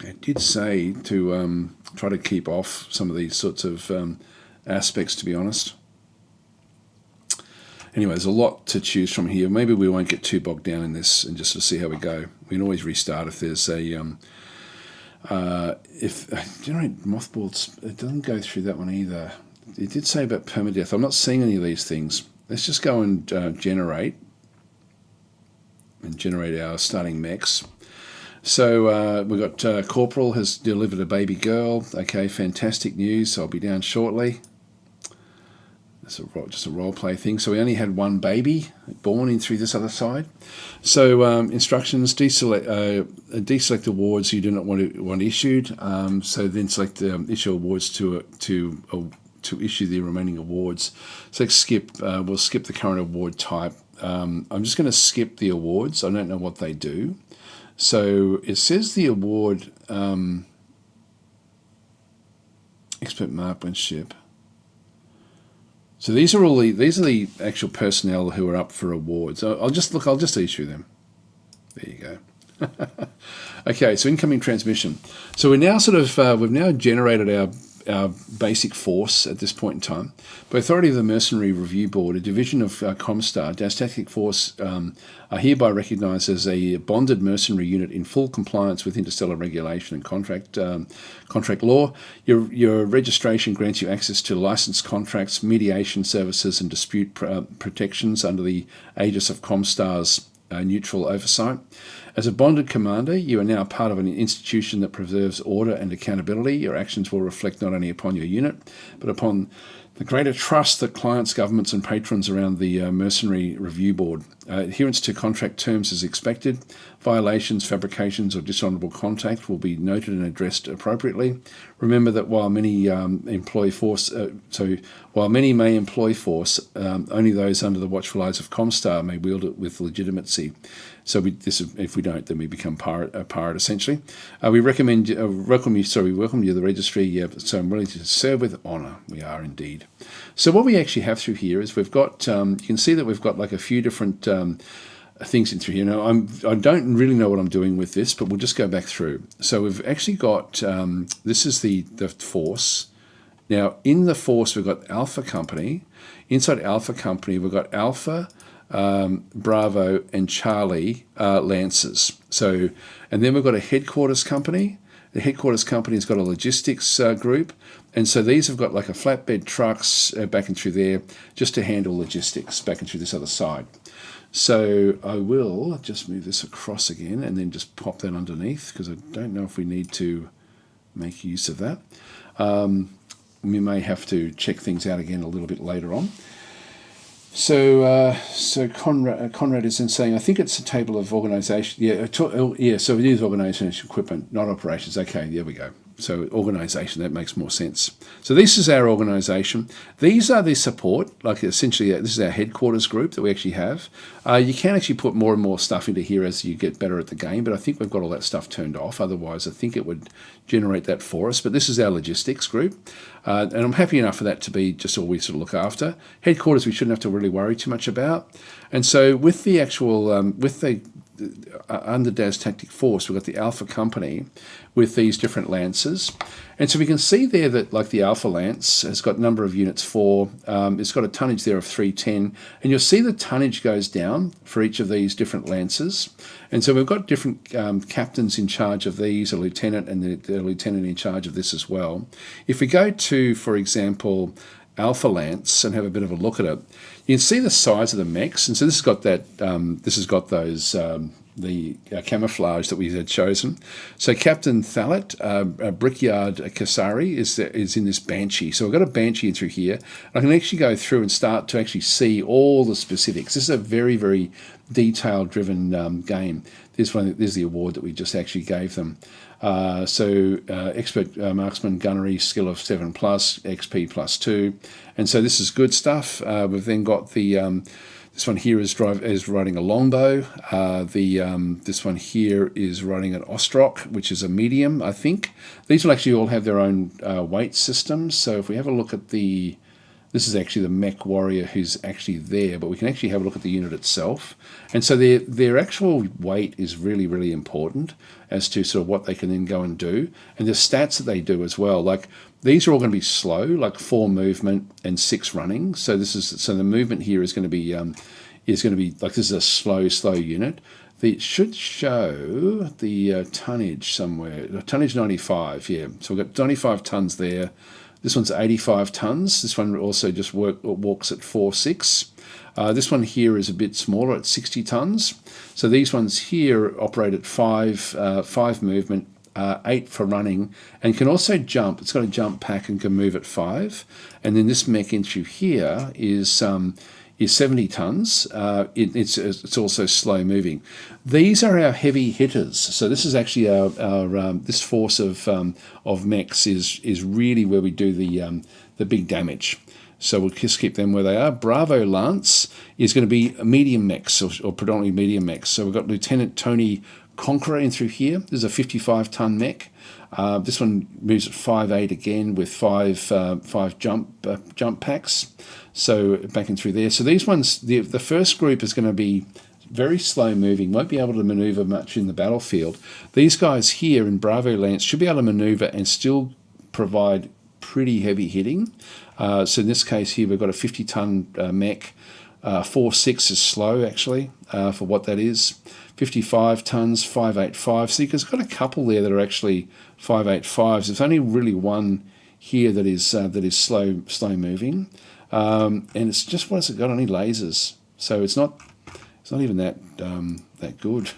I did say to try to keep off some of these sorts of aspects, to be honest. Anyway, there's a lot to choose from here. Maybe we won't get too bogged down in this and just to see how we go. We can always restart if there's a generate mothballs. It doesn't go through that one either. It did say about permadeath. I'm not seeing any of these things. Let's just go and generate our starting mechs. So we've got Corporal has delivered a baby girl. Okay, fantastic news. So I'll be down shortly. It's just a role play thing. So we only had one baby born in through this other side. So instructions: deselect awards you do not want issued. So then select issue awards to issue the remaining awards. So skip. We'll skip the current award type. I'm just going to skip the awards. I don't know what they do. So it says the award expert marksmanship. So these are the actual personnel who are up for awards. I'll just issue them. There you go. Okay, so incoming transmission. So we're now we've now generated our basic force at this point in time. By authority of the Mercenary Review Board, a division of Comstar, DAS Tactic Force are hereby recognised as a bonded mercenary unit in full compliance with interstellar regulation and contract law. Your registration grants you access to licensed contracts, mediation services and dispute protections under the aegis of Comstar's neutral oversight. As a bonded commander, you are now part of an institution that preserves order and accountability. Your actions will reflect not only upon your unit, but upon the greater trust that clients, governments, and patrons around the Mercenary Review Board. Adherence to contract terms is expected. Violations, fabrications, or dishonourable contact will be noted and addressed appropriately. Remember that while many while many may employ force, only those under the watchful eyes of Comstar may wield it with legitimacy. So if we don't, then we become a pirate essentially. We welcome you to the registry. So I'm ready to serve with honour. We are indeed. So what we actually have through here is we've got. You can see that we've got like a few different things in through here. Now I don't really know what I'm doing with this, but we'll just go back through. So we've actually got this is the force. Now in the force we've got Alpha Company. Inside Alpha Company we've got Alpha, Bravo, and Charlie Lancers. So, and then we've got a headquarters company. The headquarters company has got a logistics group, and so these have got like a flatbed trucks back and through there just to handle logistics back and through this other side. So I will just move this across again and then just pop that underneath because I don't know if we need to make use of that. We may have to check things out again a little bit later on. So Conrad is in saying, I think it's a table of organisation. Yeah, so it is organisation equipment, not operations. Okay, there we go. So organisation, that makes more sense. So this is our organisation. These are the support, like essentially this is our headquarters group that we actually have. You can actually put more and more stuff into here as you get better at the game, but I think we've got all that stuff turned off. Otherwise, I think it would generate that for us. But this is our logistics group, and I'm happy enough for that to be just all we sort of look after. Headquarters, we shouldn't have to really worry too much about. And so with the actual, under DAS Tactic Force, we've got the Alpha Company with these different lances. And so we can see there that like the Alpha Lance has got a number of units 4. It's got a tonnage there of 310. And you'll see the tonnage goes down for each of these different lances. And so we've got different captains in charge of these, a lieutenant, and the lieutenant in charge of this as well. If we go to, for example, Alpha Lance and have a bit of a look at it, you can see the size of the mechs. And so this has got that. This has got those the camouflage that we had chosen. So Captain Thalet, Brickyard Kasari is in this Banshee. So we've got a Banshee in through here. I can actually go through and start to actually see all the specifics. This is a very, very detail-driven game. There's the award that we just actually gave them. Expert marksman gunnery skill of 7+, XP +2, and so this is good stuff. We've then got the this one here is riding a longbow. This one here is riding an Ostrock, which is a medium, I think. These will actually all have their own weight systems. So if we have a look at this is actually the mech warrior who's actually there, but we can actually have a look at the unit itself. And so their actual weight is really, really important as to sort of what they can then go and do. And the stats that they do as well. Like these are all going to be slow, like 4 movement and 6 running. So the movement here is going to be like this is a slow unit. It should show the tonnage somewhere. Tonnage 95, yeah. So we've got 95 tons there. This one's 85 tons. This one also just walks at 4.6. This one here is a bit smaller at 60 tons. So these ones here operate at 5 movement, 8 for running, and can also jump. It's got a jump pack and can move at 5. And then this mech into here is 70 tons. It's also slow moving. These are our heavy hitters. So this is actually our this force of mechs is really where we do the big damage. So we'll just keep them where they are. Bravo Lance is going to be medium mechs or predominantly medium mechs. So we've got Lieutenant Tony Conqueror in through here. This is a 55-ton mech. This one moves at 5.8 again with 5 jump packs. So back in through there. So these ones, the first group is going to be very slow moving, won't be able to maneuver much in the battlefield. These guys here in Bravo Lance should be able to maneuver and still provide pretty heavy hitting. So in this case here, we've got a 50-ton mech. 4.6 is slow actually for what that is. 55 tons, 5.85. So you've got a couple there that are actually 5.85s. There's only really one here that is slow moving, and it's just, what has it got? Only lasers. So it's not even that good.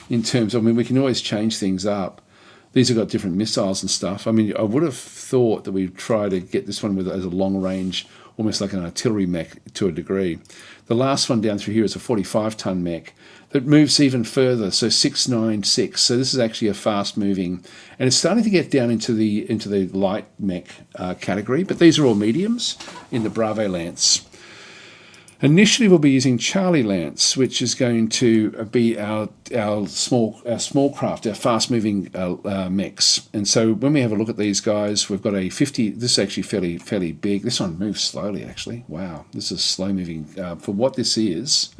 in terms of, I mean, we can always change things up. These have got different missiles and stuff. I mean, I would have thought that we'd try to get this one with as a long range, almost like an artillery mech to a degree. The last one down through here is a 45-ton mech that moves even further, so 696. So this is actually a fast-moving, and it's starting to get down into the light mech category. But these are all mediums in the Bravo Lance. Initially, we'll be using Charlie Lance, which is going to be our small craft, our fast-moving mechs. And so when we have a look at these guys, we've got a 50. This is actually fairly big. This one moves slowly, actually. Wow, this is slow-moving for what this is.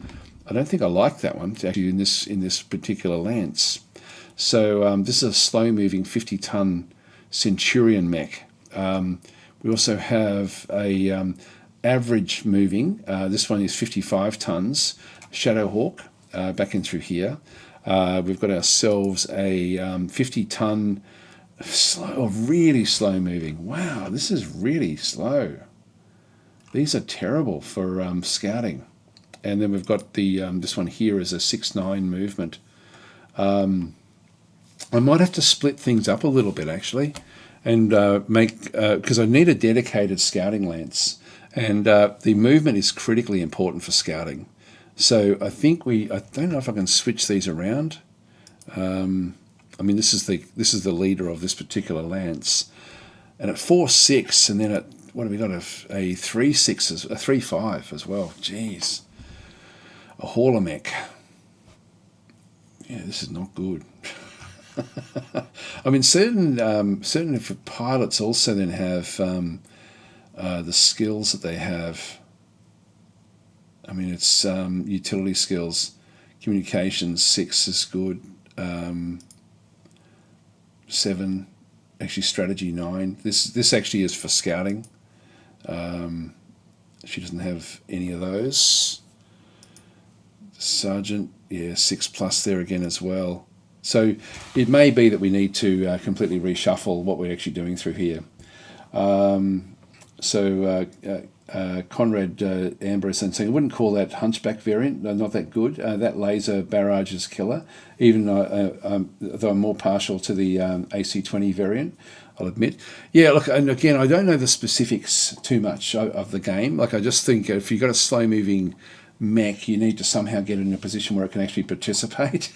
I don't think I like that one actually in this particular Lance. So this is a slow-moving 50-ton Centurion mech. We also have a average moving. This one is 55 tons. Shadowhawk back in through here. We've got ourselves a 50-ton really slow moving. Wow, this is really slow. These are terrible for scouting. And then we've got the this one here is a 6.9 movement. I might have to split things up a little bit actually, and make because I need a dedicated scouting lance. And the movement is critically important for scouting. So I think I don't know if I can switch these around. I mean, this is the leader of this particular lance, and at 4.6, and then at what have we got? A 3.6, a 3.5 as well. Jeez, a hauler mech. Yeah, this is not good. I mean, certain for pilots also then have. The skills that they have, I mean, it's utility skills. Communications 6 is good. 7, actually strategy 9. This actually is for scouting. She doesn't have any of those. Sergeant, yeah, 6+ there again as well. So it may be that we need to completely reshuffle what we're actually doing through here. So Conrad Amber is saying, I wouldn't call that Hunchback variant, not that good. That laser barrage is killer, even though I'm more partial to the AC-20 variant, I'll admit. Yeah, look, and again, I don't know the specifics too much of the game. Like, I just think if you've got a slow-moving mech, you need to somehow get it in a position where it can actually participate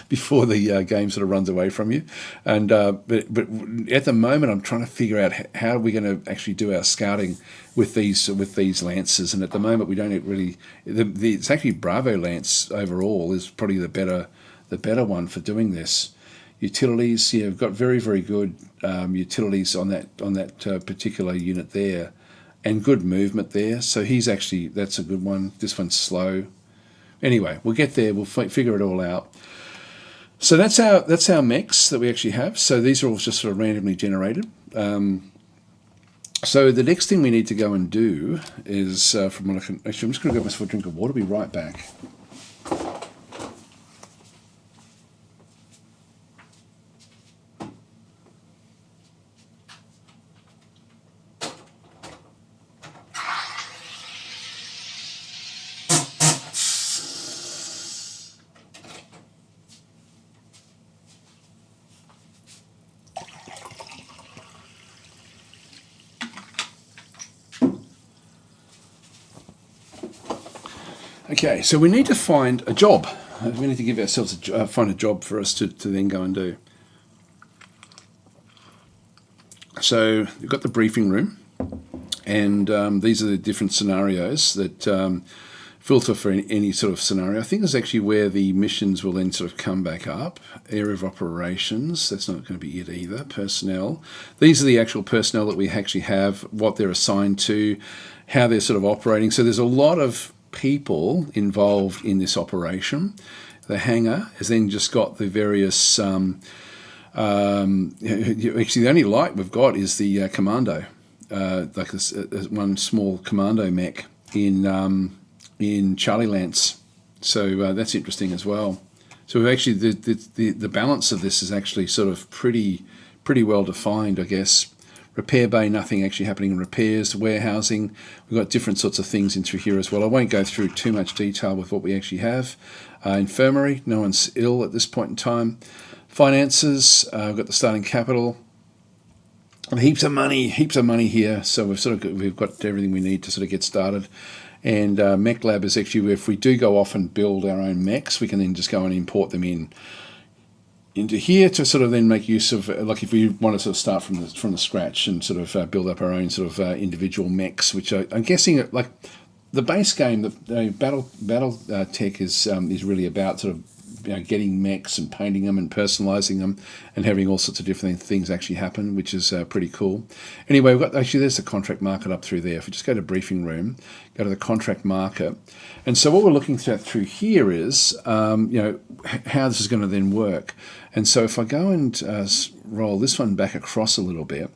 before the game sort of runs away from you. And but at the moment, I'm trying to figure out how are we going to actually do our scouting with these lances. And at the moment, we don't really. It's actually Bravo Lance overall is probably the better one for doing this. Utilities, yeah, we've got very good utilities on that particular unit there. And good movement there. So that's a good one. This one's slow. Anyway, we'll get there. We'll figure it all out. So that's our mechs that we actually have. So these are all just sort of randomly generated. So the next thing we need to go and do is from what I can. Actually, I'm just going to go myself a drink of water. Be right back. Okay, so we need to find a job. We need to give ourselves find a job for us to then go and do. So we've got the briefing room, and these are the different scenarios that filter for any sort of scenario. I think that's actually where the missions will then sort of come back up. Area of operations, that's not going to be it either. Personnel. These are the actual personnel that we actually have, what they're assigned to, how they're sort of operating. So there's a lot of people involved in this operation. The hangar has then just got the various actually the only light we've got is the commando, like this one small commando mech in Charlie Lance. So that's interesting as well. So we've actually the balance of this is actually sort of pretty well defined, I guess. Repair bay, nothing actually happening in repairs. Warehousing, we've got different sorts of things in through here as well. I won't go through too much detail with what we actually have. Infirmary, no one's ill at this point in time. Finances, we've got the starting capital. Heaps of money here. So we've got everything we need to sort of get started. And Mech Lab is actually, if we do go off and build our own mechs, we can then just go and import them into here to sort of then make use of, like if we want to sort of start from the scratch and sort of build up our own sort of individual mechs, which I'm guessing like the base game, the BattleTech is really about sort of getting mechs and painting them and personalizing them and having all sorts of different things actually happen, which is pretty cool. Anyway, we've got actually there's the contract market up through there. If we just go to briefing room, go to the contract market, and so what we're looking at through here is how this is going to then work. And so if I go and roll this one back across a little bit,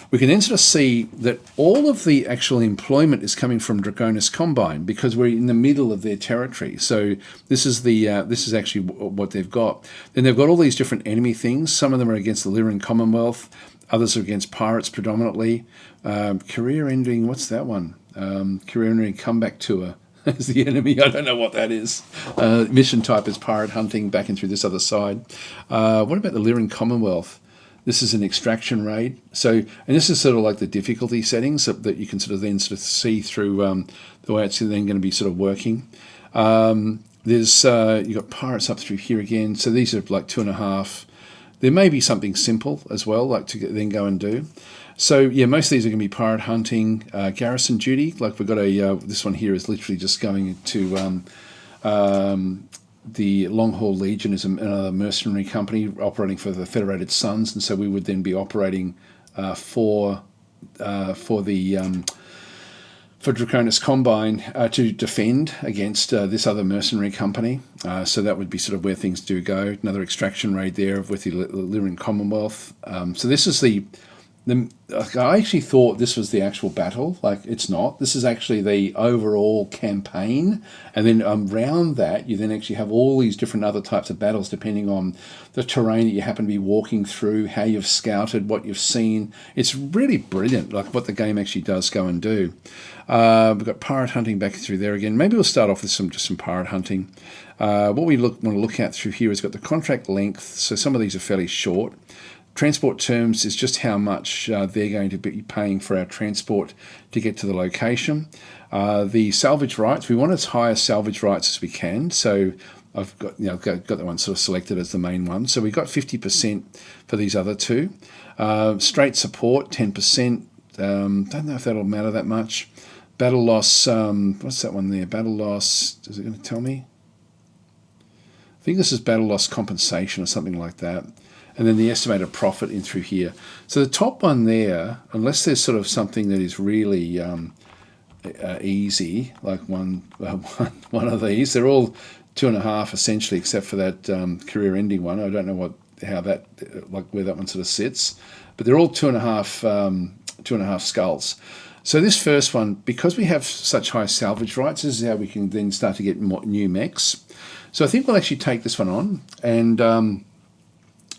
we can then sort of see that all of the actual employment is coming from Draconis Combine because we're in the middle of their territory. So this is actually what they've got. Then they've got all these different enemy things. Some of them are against the Lyran Commonwealth. Others are against pirates predominantly. Career-ending, what's that one? Career-ending comeback tour is the enemy. I don't know what that is. Mission type is pirate hunting back in through this other side. What about the Lyran Commonwealth? This is an extraction raid. So, and this is sort of like the difficulty settings that you can sort of then sort of see through the way it's then going to be sort of working. There's you've got pirates up through here again. So these are like 2.5. There may be something simple as well, like to then go and do. So yeah, most of these are going to be pirate hunting, garrison duty. Like we've got this one here is literally just going to the Long Haul Legion is another mercenary company operating for the Federated Suns, and so we would then be operating for Draconis Combine to defend against this other mercenary company. So that would be sort of where things do go. Another extraction raid there with the Lyran Commonwealth. So this is I actually thought this was the actual battle. Like, it's not. This is actually the overall campaign. And then around that, you then actually have all these different other types of battles depending on the terrain that you happen to be walking through, how you've scouted, what you've seen. It's really brilliant, like what the game actually does go and do. We've got pirate hunting back through there again. Maybe we'll start off with just some pirate hunting. What we want to look at through here is got the contract length. So some of these are fairly short. Transport terms is just how much they're going to be paying for our transport to get to the location. The salvage rights, we want as high as salvage rights as we can. So I've got got that one sort of selected as the main one. So we've got 50% for these other two. Straight support, 10%. Don't know if that'll matter that much. Battle loss, what's that one there? Battle loss, is it going to tell me? I think this is battle loss compensation or something like that. And then the estimated profit in through here. So the top one there, unless there's sort of something that is really easy, like one of these, they're all 2.5 essentially, except for that career-ending one. I don't know where that one sort of sits, but they're all 2.5 skulls. So this first one, because we have such high salvage rights, this is how we can then start to get more new mechs. So I think we'll actually take this one on, and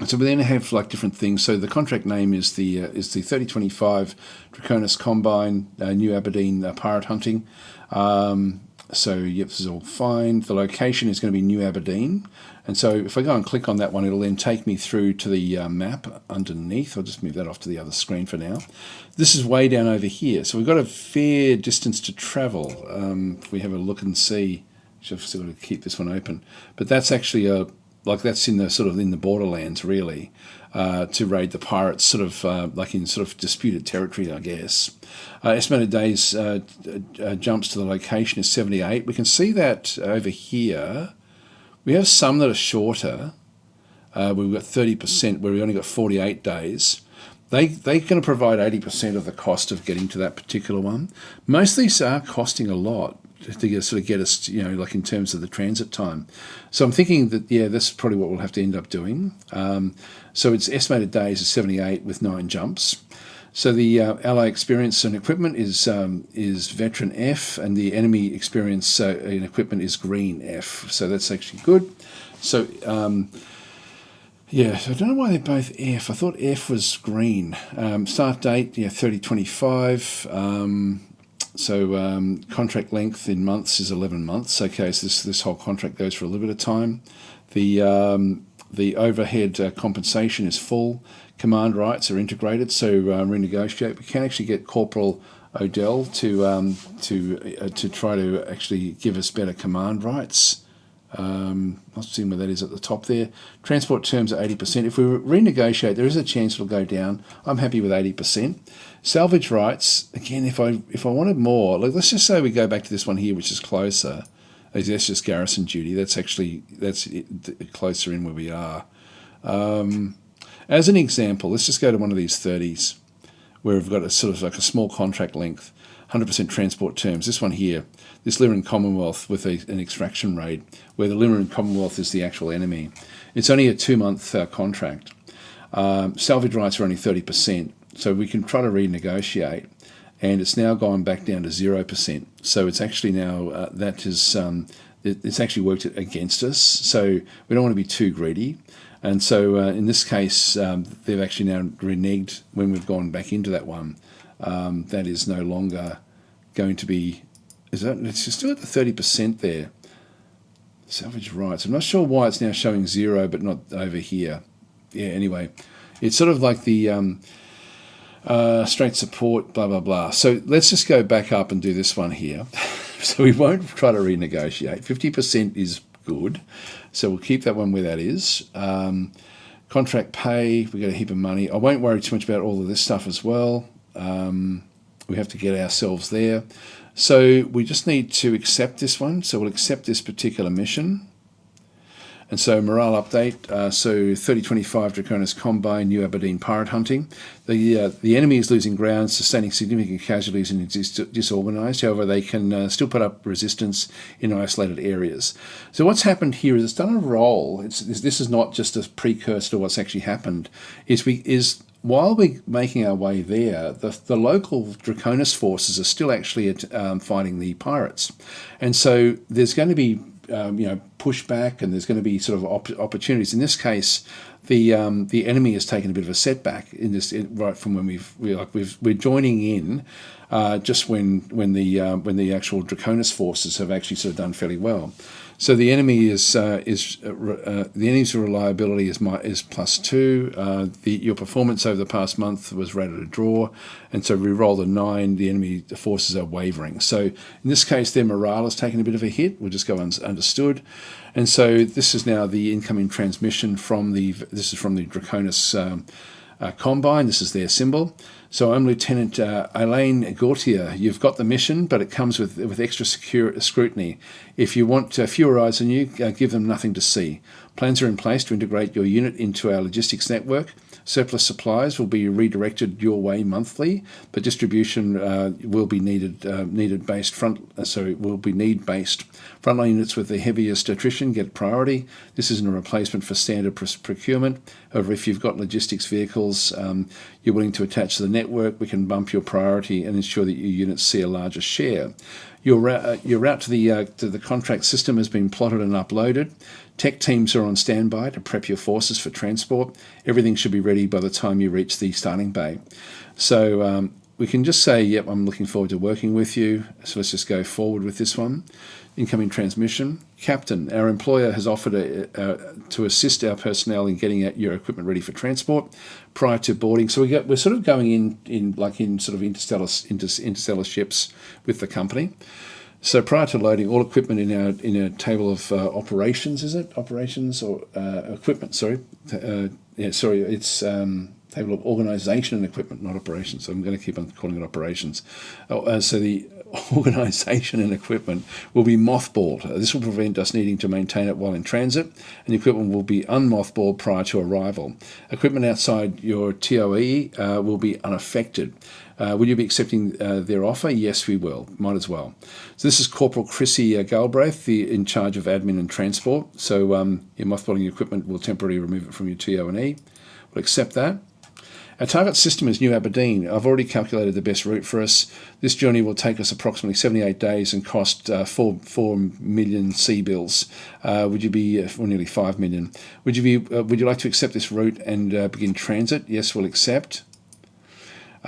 so we then have like different things. So the contract name is the 3025 Draconis Combine, New Aberdeen pirate hunting. So yep, this is all fine. The location is going to be New Aberdeen, and so if I go and click on that one, it'll then take me through to the map underneath. I'll just move that off to the other screen for now. This is way down over here, so we've got a fair distance to travel. If we have a look and see, I've still got to keep this one open, but that's actually that's in the borderlands really, to raid the pirates, sort of like in sort of disputed territory, I guess. Estimated days jumps to the location is 78. We can see that over here. We have some that are shorter. We've got 30% where we've only got 48 days. They're going to provide 80% of the cost of getting to that particular one. Most of these are costing a lot to sort of get us, like in terms of the transit time. So I'm thinking that, yeah, this is probably what we'll have to end up doing. So its estimated days is 78 with 9 jumps. So the ally experience and equipment is veteran F, and the enemy experience and equipment is green F. So that's actually good. So Yeah, so I don't know why they're both F. I thought F was green. Start date, yeah, 3025. Contract length in months is 11 months. Okay, so this whole contract goes for a little bit of time. The overhead compensation is full. Command rights are integrated, so renegotiate. We can actually get Corporal Odell to try to actually give us better command rights. Not seeing where that is at the top there. Transport terms are 80%. If we renegotiate, there is a chance it'll go down. I'm happy with 80%. Salvage rights, again, if I wanted more, like let's just say we go back to this one here, which is closer. That's just garrison duty. That's closer in where we are. As an example, let's just go to one of these 30s where we've got a sort of like a small contract length, 100% transport terms. This one here, this Lyran Commonwealth with an extraction raid, where the Lyran Commonwealth is the actual enemy. It's only a 2-month contract. Salvage rights are only 30%, so we can try to renegotiate, and it's now gone back down to 0%. So it's actually now it's actually worked against us. So we don't want to be too greedy. And so in this case, they've actually now reneged when we've gone back into that one. That is no longer going to be... It's still at the 30% there. Salvage rights. I'm not sure why it's now showing 0, but not over here. Yeah, anyway. It's sort of like the straight support, blah, blah, blah. So let's just go back up and do this one here. So we won't try to renegotiate. 50% is good. So we'll keep that one where that is. Contract pay, we got a heap of money. I won't worry too much about all of this stuff as well. We have to get ourselves there. So we just need to accept this one. So we'll accept this particular mission. And so morale update, so 3025 Draconis Combine, New Aberdeen pirate hunting. The enemy is losing ground, sustaining significant casualties and is disorganised. However, they can still put up resistance in isolated areas. So what's happened here is it's done a roll. This is not just a precursor to what's actually happened. While we're making our way there, the local Draconis forces are still actually fighting the pirates. And so there's going to be pushback, and there's going to be sort of opportunities. In this case, the enemy has taken a bit of a setback in this right from when we're joining in just when the actual Draconis forces have actually sort of done fairly well. So the enemy the enemy's reliability is +2. Your performance over the past month was rated a draw, and so we rolled a 9. The forces are wavering. So in this case, their morale has taken a bit of a hit. We'll just go understood. And so this is now the incoming transmission from the Draconis Combine. This is their symbol. So I'm Lieutenant Elaine Gautier. You've got the mission, but it comes with extra scrutiny. If you want fewer eyes on you, give them nothing to see. Plans are in place to integrate your unit into our logistics network. Surplus supplies will be redirected your way monthly, but distribution will be need-based. Frontline units with the heaviest attrition get priority. This isn't a replacement for standard procurement. However, if you've got logistics vehicles you're willing to attach to the network, we can bump your priority and ensure that your units see a larger share. Your route to the contract system has been plotted and uploaded. Tech teams are on standby to prep your forces for transport. Everything should be ready by the time you reach the starting bay. So we can just say, yep, I'm looking forward to working with you. So let's just go forward with this one. Incoming transmission. Captain, our employer has offered to assist our personnel in getting your equipment ready for transport prior to boarding. So we're sort of going in sort of interstellar ships with the company. So prior to loading, all equipment in our table of operations, is it? Operations or equipment, sorry. It's table of organisation and equipment, not operations. So I'm going to keep on calling it operations. So the organisation and equipment will be mothballed. This will prevent us needing to maintain it while in transit, and the equipment will be unmothballed prior to arrival. Equipment outside your TOE will be unaffected. Will you be accepting their offer? Yes, we will. Might as well. So this is Corporal Chrissy Galbraith, in charge of admin and transport. So your mothballing equipment will temporarily remove it from your TO&E. We'll accept that. Our target system is New Aberdeen. I've already calculated the best route for us. This journey will take us approximately 78 days and cost 4 million C-bills. Would you be, or nearly 5 million? Would you like to accept this route and begin transit? Yes, we'll accept.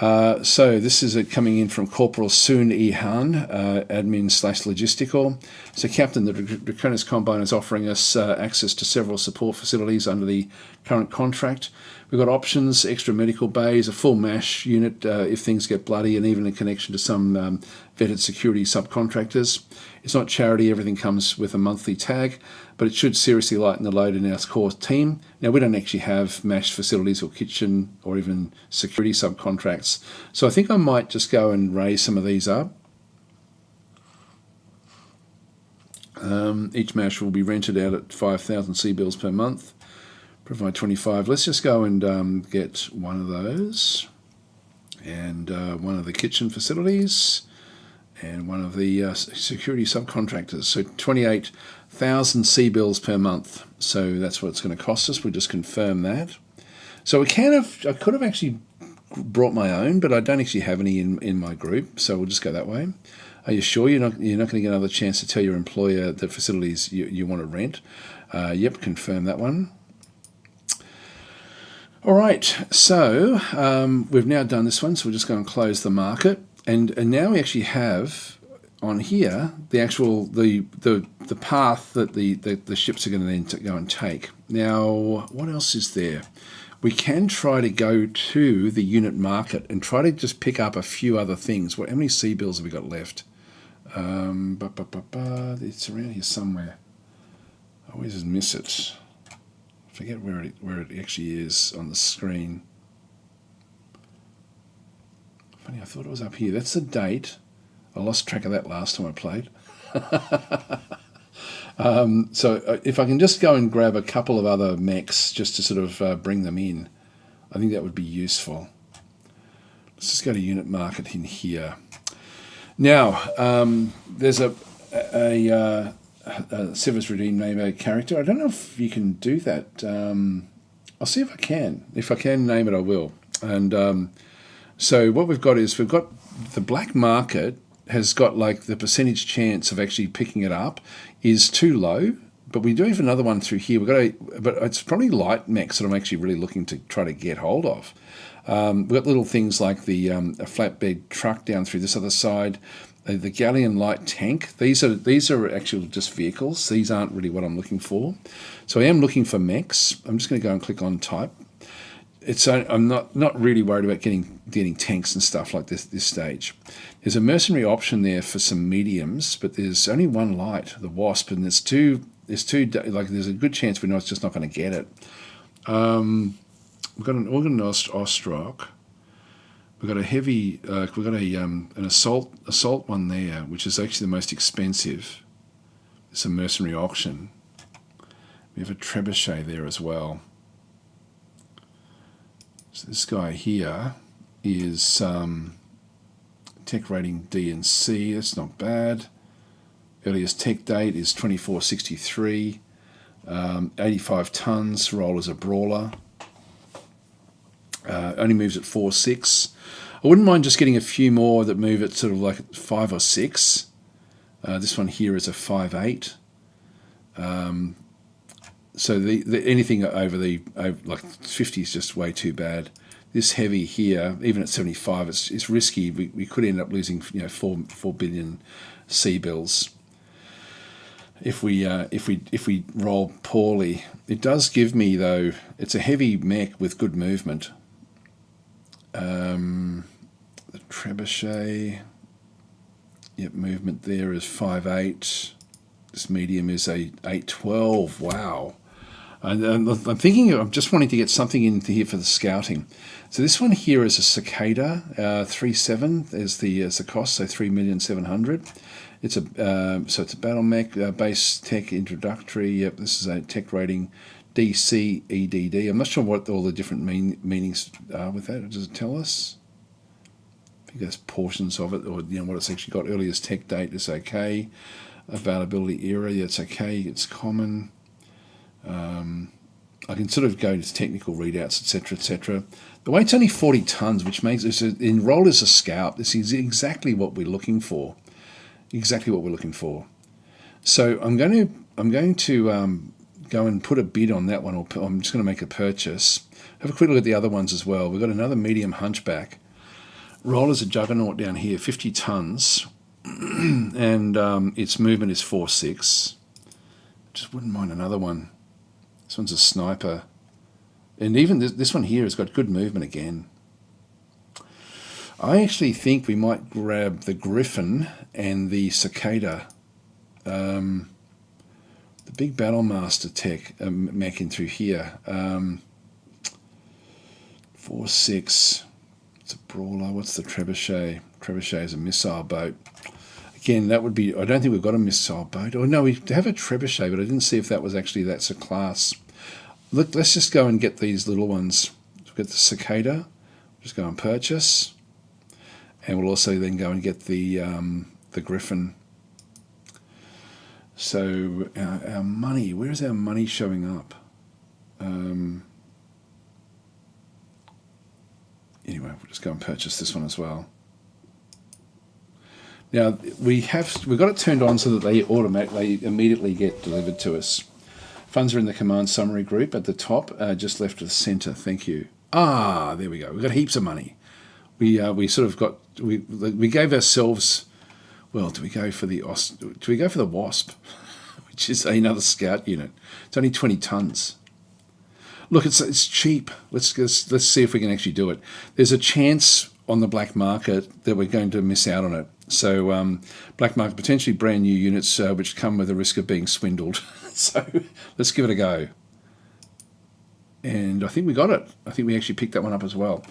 So this is coming in from Corporal Soon E. Han, admin/logistical. So Captain, the Draconis Combine is offering us access to several support facilities under the current contract. We've got options, extra medical bays, a full MASH unit if things get bloody, and even a connection to some vetted security subcontractors. It's not charity, everything comes with a monthly tag, but it should seriously lighten the load in our core team. Now, we don't actually have MASH facilities or kitchen or even security subcontracts. So I think I might just go and raise some of these up. Each MASH will be rented out at 5,000 C-bills per month. Provide 25. Let's just go and get one of those, and one of the kitchen facilities, and one of the security subcontractors. So 28,000 C-bills per month. So that's what it's going to cost us. We'll just confirm that. So I could have actually brought my own, but I don't actually have any in my group. So we'll just go that way. Are you sure you're not going to get another chance to tell your employer the facilities you want to rent? Yep, confirm that one. All right, so we've now done this one, so we'll just go and close the market, and now we actually have on here the actual the path that the ships are going to then go and take. Now, what else is there? We can try to go to the unit market and try to just pick up a few other things. How many C-bills have we got left? It's around here somewhere. I always miss it. Forget where it actually is on the screen. Funny, I thought it was up here. That's the date. I lost track of that last time I played. So if I can just go and grab a couple of other mechs just to sort of bring them in, I think that would be useful. Let's just go to unit market in here. Now, there's a Service Redeem name a character. I don't know if you can do that. I'll see if I can. If I can name it, I will. And so what we've got is the black market has got like the percentage chance of actually picking it up is too low. But we do have another one through here. But it's probably light mechs that I'm actually really looking to try to get hold of. We've got little things like a flatbed truck down through this other side. The Galleon light tank. These are actual just vehicles. These aren't really what I'm looking for. So I am looking for mechs. I'm just going to go and click on type. I'm not really worried about getting tanks and stuff like this stage. There's a mercenary option there for some mediums, but there's only one light, the Wasp, and there's a good chance we're just not going to get it. We've got an organized Ostrock. We've got a heavy. We've got an assault one there, which is actually the most expensive. It's a mercenary auction. We have a trebuchet there as well. So this guy here is tech rating D and C. That's not bad. Earliest tech date is 2463. 85 tons. Roll as a brawler. Only moves at 4.6. I wouldn't mind just getting a few more that move at sort of like 5 or 6. This one here is a 5.8. So anything over like 50 is just way too bad. This heavy here, even at 75, it's risky. We could end up losing 4 billion C-bills if we roll poorly. It does give me though. It's a heavy mech with good movement. The trebuchet, yep, movement there is 5.8. This medium is a 8.12. Wow. And I'm thinking, I'm just wanting to get something into here for the scouting. So this one here is a Cicada, 3.7 is the cost, so 3,700,000. It's so it's a battle mech, base tech introductory. Yep, this is a tech rating DC EDD. I'm not sure what all the different meanings are with that. Does it tell us? I think that's portions of it, or what it's actually got. Earliest tech date is okay. Availability era, yeah, it's okay. It's common. I can sort of go to technical readouts, etc., etc. The weight's only 40 tons, which makes this enrolled as a scalp. This is exactly what we're looking for. Exactly what we're looking for. So I'm going to go and put a bid on that one, or I'm just going to make a purchase. Have a quick look at the other ones as well. We've got another medium hunchback. Roll as a juggernaut down here, 50 tons, and its movement is 4.6. Just wouldn't mind another one. This one's a sniper. And even this one here has got good movement again. I actually think we might grab the Griffin and the Cicada. The big Battlemaster tech mech in through here. 4.6. It's a brawler. What's the Trebuchet? Trebuchet is a missile boat. Again, that would be... I don't think we've got a missile boat. Oh, no, we have a Trebuchet, but I didn't see if that was actually... That's a class. Look, let's just go and get these little ones. We'll get the Cicada. Just go and purchase. And we'll also then go and get the Griffin. So our money, where is our money showing up? Anyway, we'll just go and purchase this one as well. Now we've got it turned on so that they immediately get delivered to us. Funds are in the command summary group at the top, just left of the center. Thank you. Ah, there we go. We've got heaps of money. We sort of got we gave ourselves. Well, do we go for the Wasp, which is another scout unit? It's only 20 tons. Look, it's cheap. Let's see if we can actually do it. There's a chance on the black market that we're going to miss out on it. So black market, potentially brand new units which come with the risk of being swindled. So let's give it a go. And I think we got it. I think we actually picked that one up as well.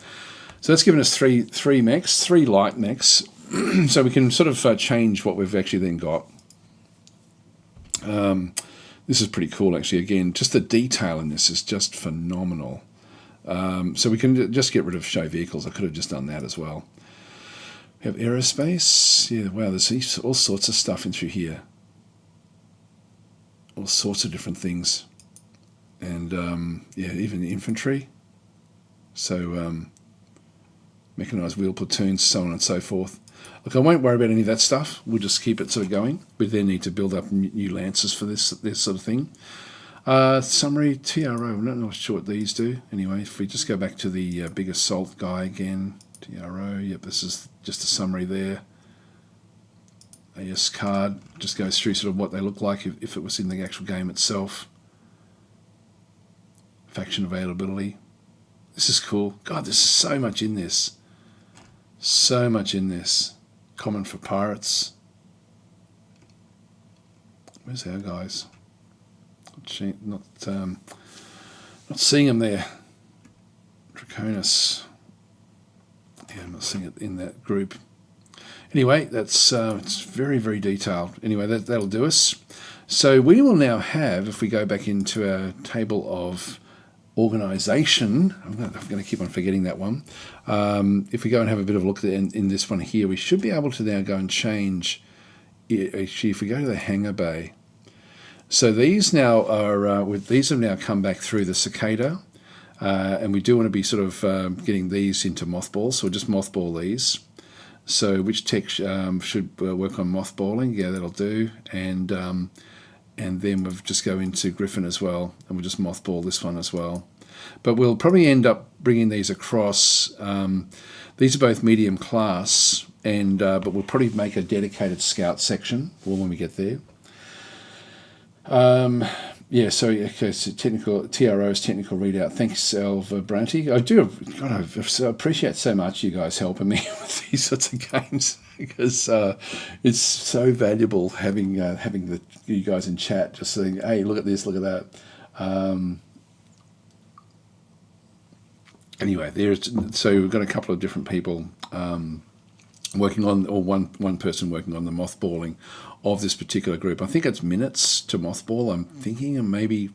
So that's given us three mechs, 3 light mechs. So we can sort of change what we've actually then got. This is pretty cool, actually. Again, just the detail in this is just phenomenal. So we can just get rid of show vehicles. I could have just done that as well. We have aerospace. Yeah, wow, there's all sorts of stuff in through here. All sorts of different things. And, yeah, even infantry. So, mechanized wheel platoons, so on and so forth. Look, I won't worry about any of that stuff. We'll just keep it sort of going. We then need to build up new lances for this sort of thing. Summary, TRO, I'm not sure what these do. Anyway, if we just go back to the big assault guy again, TRO, yep, this is just a summary there. AS card just goes through sort of what they look like if it was in the actual game itself. Faction availability. This is cool. God, there's so much in this. So much in this. Common for pirates. Where's our guys? Not seeing them there. Draconis. Yeah, I'm not seeing it in that group. Anyway, that's it's very, very detailed. Anyway, that'll do us. So we will now have, if we go back into our table of organisation, I'm going to keep on forgetting that one. If we go and have a bit of a look in this one here, we should be able to now go and change. Actually, if we go to the hangar bay, so these now are these have now come back through the Cicada, and we do want to be sort of getting these into mothballs. So we'll just mothball these. So which tech should work on mothballing? Yeah, that'll do. And then we'll just go into Griffin as well, and we'll just mothball this one as well. But we'll probably end up bringing these across. These are both medium class, and but we'll probably make a dedicated scout section when we get there. Yeah, so okay, so technical TRO's technical readout. Thanks, Elva Branty. I appreciate so much you guys helping me with these sorts of games because it's so valuable having you guys in chat just saying, hey, look at this, look at that. Anyway, so we've got a couple of different people working on, or one person working on the mothballing of this particular group. I think it's minutes to mothball. I'm thinking, and maybe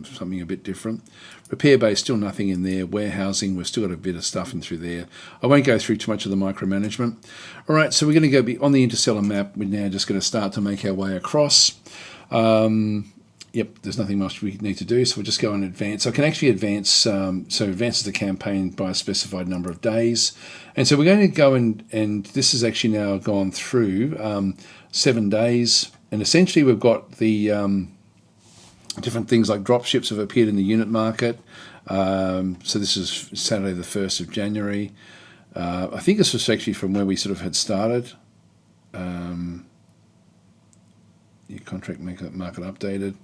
something a bit different. Repair bay, still nothing in there. Warehousing, we've still got a bit of stuff in through there. I won't go through too much of the micromanagement. All right, so we're going to go on the interstellar map. We're now just going to start to make our way across. Yep, there's nothing much we need to do, so we'll just go and advance. I can actually advance, so advances the campaign by a specified number of days. And so we're going to go and this has actually now gone through 7 days. And essentially we've got the different things like dropships have appeared in the unit market. So this is Saturday the 1st of January. I think this was actually from where we sort of had started. Your contract market updated.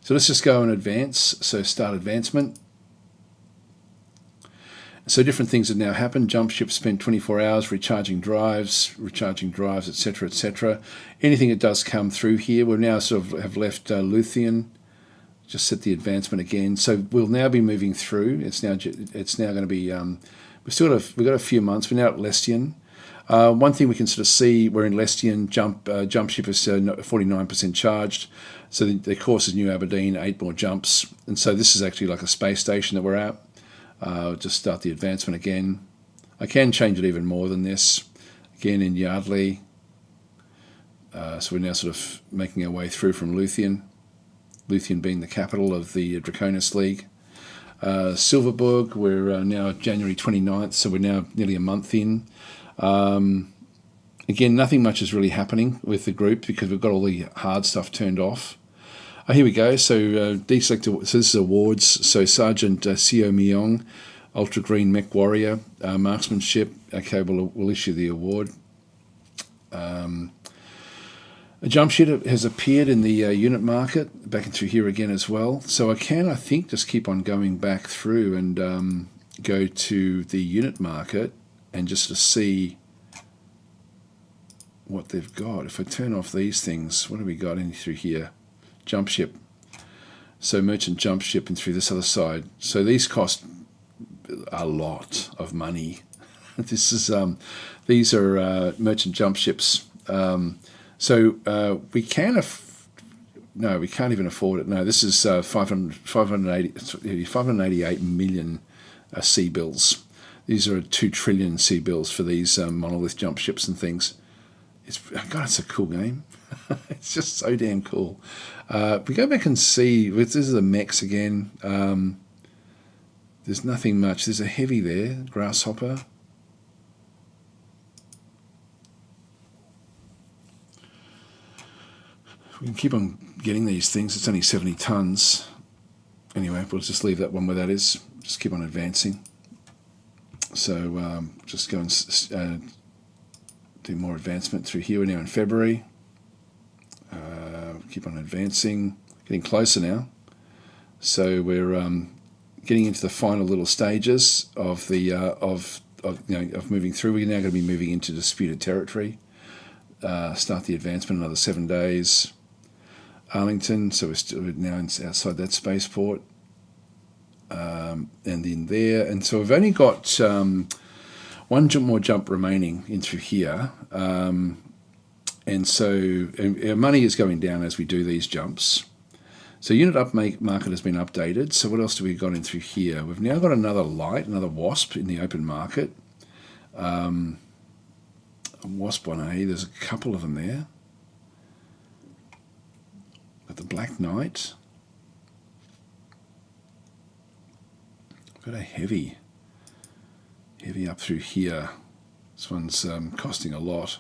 So let's just go and advance. So start advancement. So different things have now happened. Jump ship spent 24 hours recharging drives, etc., etc. Anything that does come through here, we've now sort of have left Luthien. Just set the advancement again. So we'll now be moving through. It's now going to be. We've got a few months. We're now at Lestian. One thing we can sort of see, we're in Lestian, jump ship is 49% charged. So the course is New Aberdeen, 8 more jumps. And so this is actually like a space station that we're at. Just start the advancement again. I can change it even more than this. Again in Yardley. So we're now sort of making our way through from Luthien. Luthien being the capital of the Draconis League. Silverburg, we're now January 29th, so we're now nearly a month in. Again, nothing much is really happening with the group because we've got all the hard stuff turned off. Here we go. So deselect. So this is awards. So Sergeant Seo Myong, Ultra Green Mech Warrior, marksmanship. Okay, we'll issue the award. A jump ship has appeared in the unit market, back through here again as well. So I think, just keep on going back through and go to the unit market and just to see what they've got. If I turn off these things, what have we got in through here? Jump ship. So merchant jump ship and through this other side. So these cost a lot of money. These are merchant jump ships. We can no, we can't even afford it. No, this is 588 million sea bills. These are 2 trillion sea bills for these monolith jump ships and things. God, it's a cool game. It's just so damn cool. We go back and see. This is the mechs again. There's nothing much. There's a heavy there, Grasshopper. We can keep on getting these things. It's only 70 tons. Anyway, we'll just leave that one where that is. Just keep on advancing. So just go and do more advancement through here. We're now in February. Keep on advancing. Getting closer now. So we're getting into the final little stages of the of moving through. We're now going to be moving into disputed territory. Start the advancement another 7 days. Arlington, so we're now outside that spaceport, and in there, and so we've only got one more jump remaining in through here, and so our money is going down as we do these jumps. So unit market has been updated. So what else do we got in through here? We've now got another light, another wasp in the open market. A wasp on A. There's a couple of them there. Got the Black Knight. Got a heavy up through here. This one's costing a lot.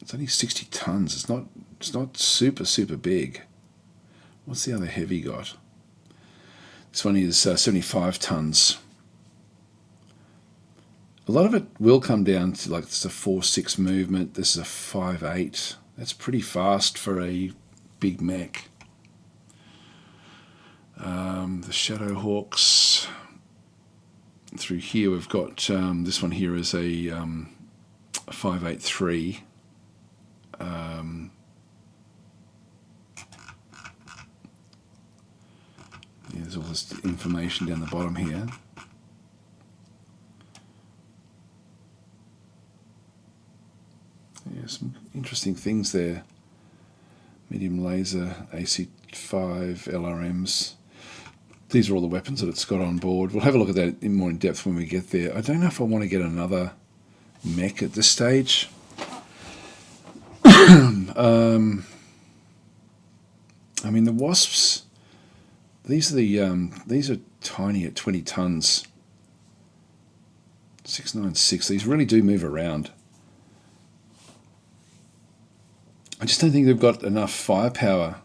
It's only 60 tons. It's not super big. What's the other heavy got? This one is 75 tons. A lot of it will come down to like this is a 4-6 movement. This is a 5-8. That's pretty fast for a big mech. The Shadow Hawks. Through here we've got this one here is a 583. There's all this information down the bottom here. Yeah, some interesting things there. Medium laser, AC5, LRMs. These are all the weapons that it's got on board. We'll have a look at that in more in depth when we get there. I don't know if I want to get another mech at this stage. I mean, the wasps, these are tiny at 20 tons. 696. These really do move around. I just don't think they've got enough firepower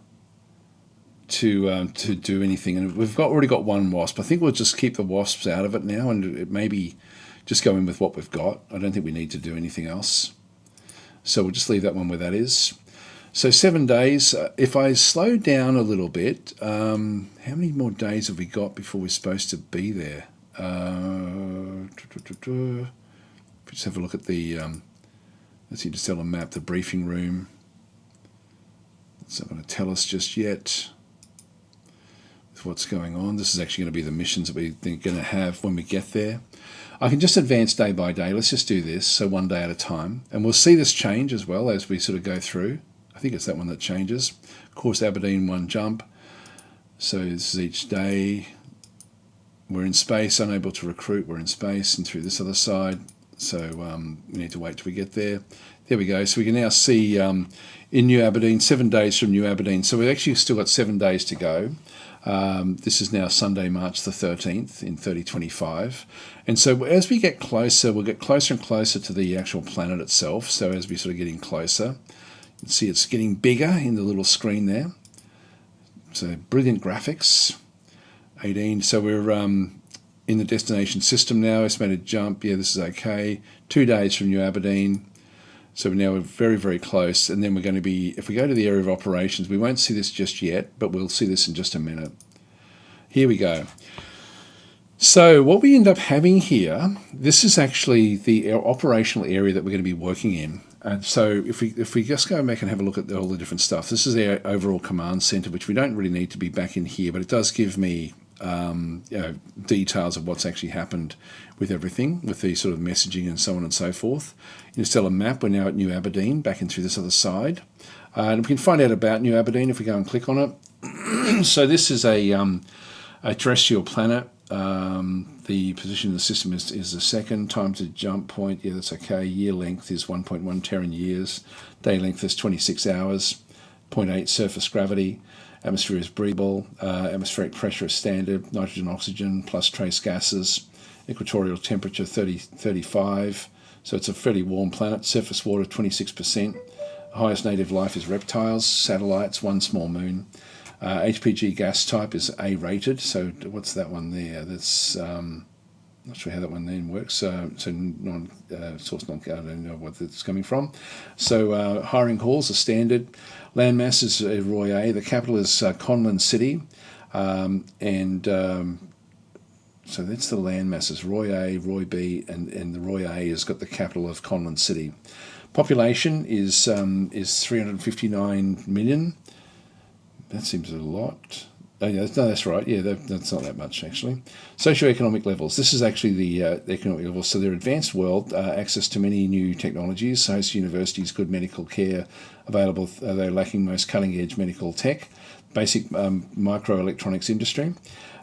to do anything. And we've already got one wasp. I think we'll just keep the wasps out of it now, and maybe just go in with what we've got. I don't think we need to do anything else. So we'll just leave that one where that is. So 7 days. If I slow down a little bit, how many more days have we got before we're supposed to be there? Just have a look at the, let's see, just tell a map, the briefing room. It's not going to tell us just yet with what's going on. This is actually going to be the missions that we're going to have when we get there. I can just advance day by day. Let's just do this, so 1 day at a time. And we'll see this change as well as we sort of go through. I think it's that one that changes. Of course, Aberdeen, 1 jump. So this is each day. We're in space, unable to recruit. We're in space and through this other side. So we need to wait till we get there. There we go. So we can now see in New Aberdeen, 7 days from New Aberdeen. So we've actually still got 7 days to go. This is now Sunday, March the 13th in 3025. And so as we get closer, we'll get closer and closer to the actual planet itself. So as we sort of getting closer, you can see it's getting bigger in the little screen there. So brilliant graphics. 18. So we're in the destination system now. Estimated jump. Yeah, this is okay. 2 days from New Aberdeen. So now we're very, very close. And then we're going to be, if we go to the area of operations, we won't see this just yet, but we'll see this in just a minute. Here we go. So what we end up having here, this is actually the operational area that we're going to be working in. And so if we just go back and have a look at all the different stuff, this is our overall command center, which we don't really need to be back in here, but it does give me details of what's actually happened with everything, with the sort of messaging and so on and so forth. Instead of map, we're now at New Aberdeen, back in through this other side. And we can find out about New Aberdeen if we go and click on it. So this is a terrestrial planet. The position of the system is the second. Time to jump point, yeah, that's okay. Year length is 1.1 Terran years. Day length is 26 hours. 0.8 surface gravity. Atmosphere is breathable. Atmospheric pressure is standard. Nitrogen, oxygen, plus trace gases. Equatorial temperature 35. So it's a fairly warm planet. Surface water 26%. Highest native life is reptiles, satellites, 1 small moon. HPG gas type is A rated. So what's that one there? That's not sure how that one then works. So source non, I don't know what it's coming from. So hiring halls are standard. Landmass is Roy A. The capital is Conlin City, so that's the land masses. Roy A, Roy B, and the Roy A has got the capital of Conlin City. Population is 359 million. That seems a lot. Oh, yeah, no, that's right. Yeah, that's not that much, actually. Socioeconomic levels. This is actually the economic levels. So they're advanced world, access to many new technologies, host universities, good medical care available. They're lacking most cutting-edge medical tech, basic microelectronics industry.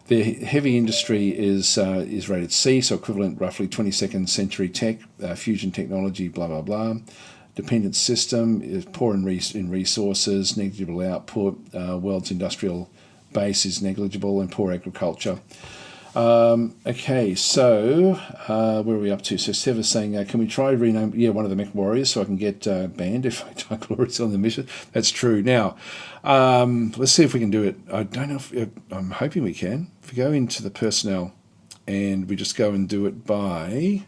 The heavy industry is rated C, so equivalent roughly 22nd century tech, fusion technology, blah, blah, blah. Dependent system is poor in resources, negligible output, world's industrial base is negligible, and poor agriculture. Okay, so where are we up to? So Seva's saying, can we try rename one of the Mech Warriors so I can get banned if I type Glorious on the mission? That's true. Now, let's see if we can do it. I don't know if, I'm hoping we can. If we go into the personnel and we just go and do it by...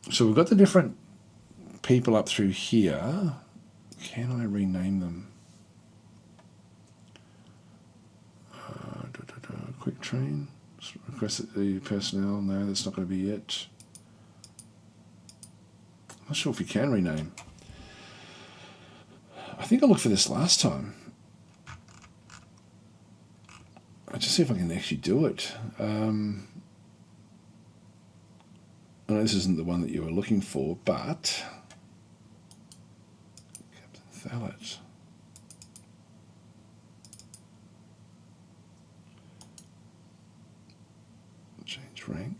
so we've got the different people up through here. Can I rename them? Quick train. Request the personnel. No, that's not going to be it. I'm not sure if we can rename. I think I looked for this last time. I'll just see if I can actually do it. I know this isn't the one that you were looking for, but Captain Thalet. Change rank.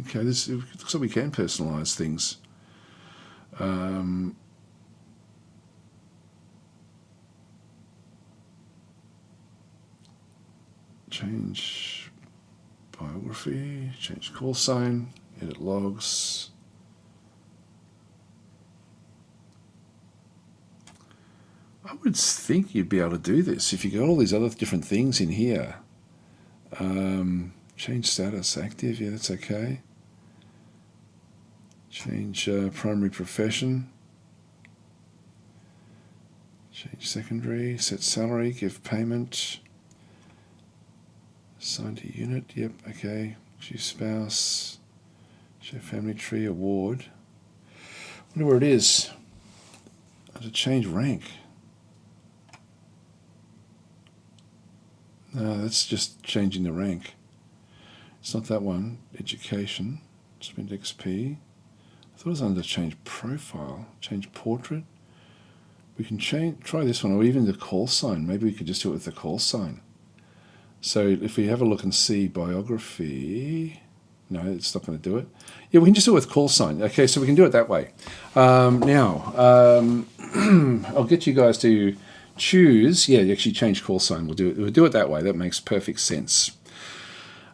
Okay, it looks like we can personalise things. change biography, change call sign, edit logs. I would think you'd be able to do this if you got all these other different things in here. Change status active, yeah, that's okay. Change primary profession. Change secondary, set salary, give payment. Assign to unit, yep, okay. Choose spouse. Show family tree, award. Wonder where it is. To change rank. No, that's just changing the rank. It's not that one. Education. Spend XP. I thought it was under change profile. Change portrait. We can try this one, or even the call sign. Maybe we could just do it with the call sign. So if we have a look and see biography, no, it's not going to do it. Yeah, we can just do it with call sign. Okay, so we can do it that way. Now, I'll get you guys to choose. Yeah, actually change call sign. We'll do it that way. That makes perfect sense.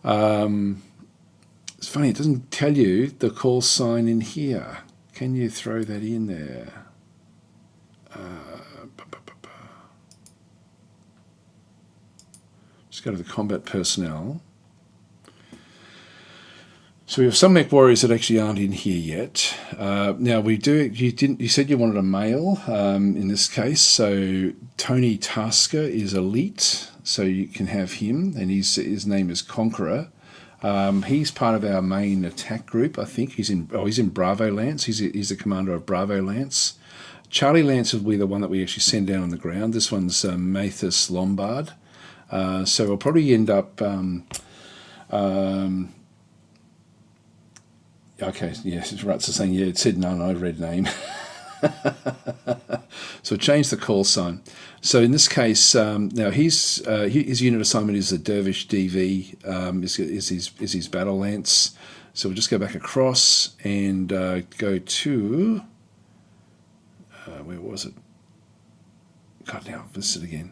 It's funny, it doesn't tell you the call sign in here. Can you throw that in there? Just go to the combat personnel. So we have some mech warriors that actually aren't in here yet. Now we do. You said you wanted a male in this case. So Tony Tasker is elite, so you can have him, and his name is Conqueror. He's part of our main attack group. I think he's in Bravo Lance. He's the commander of Bravo Lance. Charlie Lance will be the one that we actually send down on the ground. This one's Mathis Lombard. So we'll probably end up. Okay, yes, it's right. So saying, yeah, it said no, I read name. So change the call sign. So in this case, now his unit assignment is the Dervish DV, is his battle lance. So we'll just go back across and go to, where was it? God, now I've missed it again.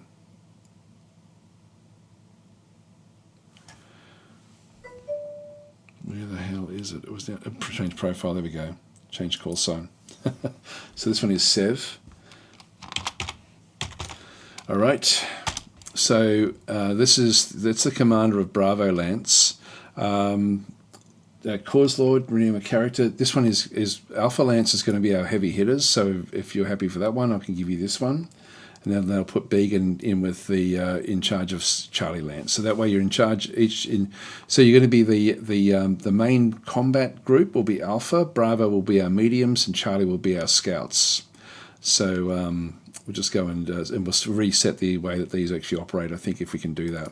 Where the hell is it? It was down. Change profile. There we go. Change call sign. So this one is Sev. All right. So that's the commander of Bravo Lance. Cause Lord, rename a character. This one is Alpha Lance is going to be our heavy hitters. So if you're happy for that one, I can give you this one. And then they'll put Began in with the in charge of Charlie Lance. So that way you're in charge So you're going to be the main combat group will be Alpha, Bravo will be our mediums, and Charlie will be our scouts. So we'll just go and we'll reset the way that these actually operate. I think if we can do that.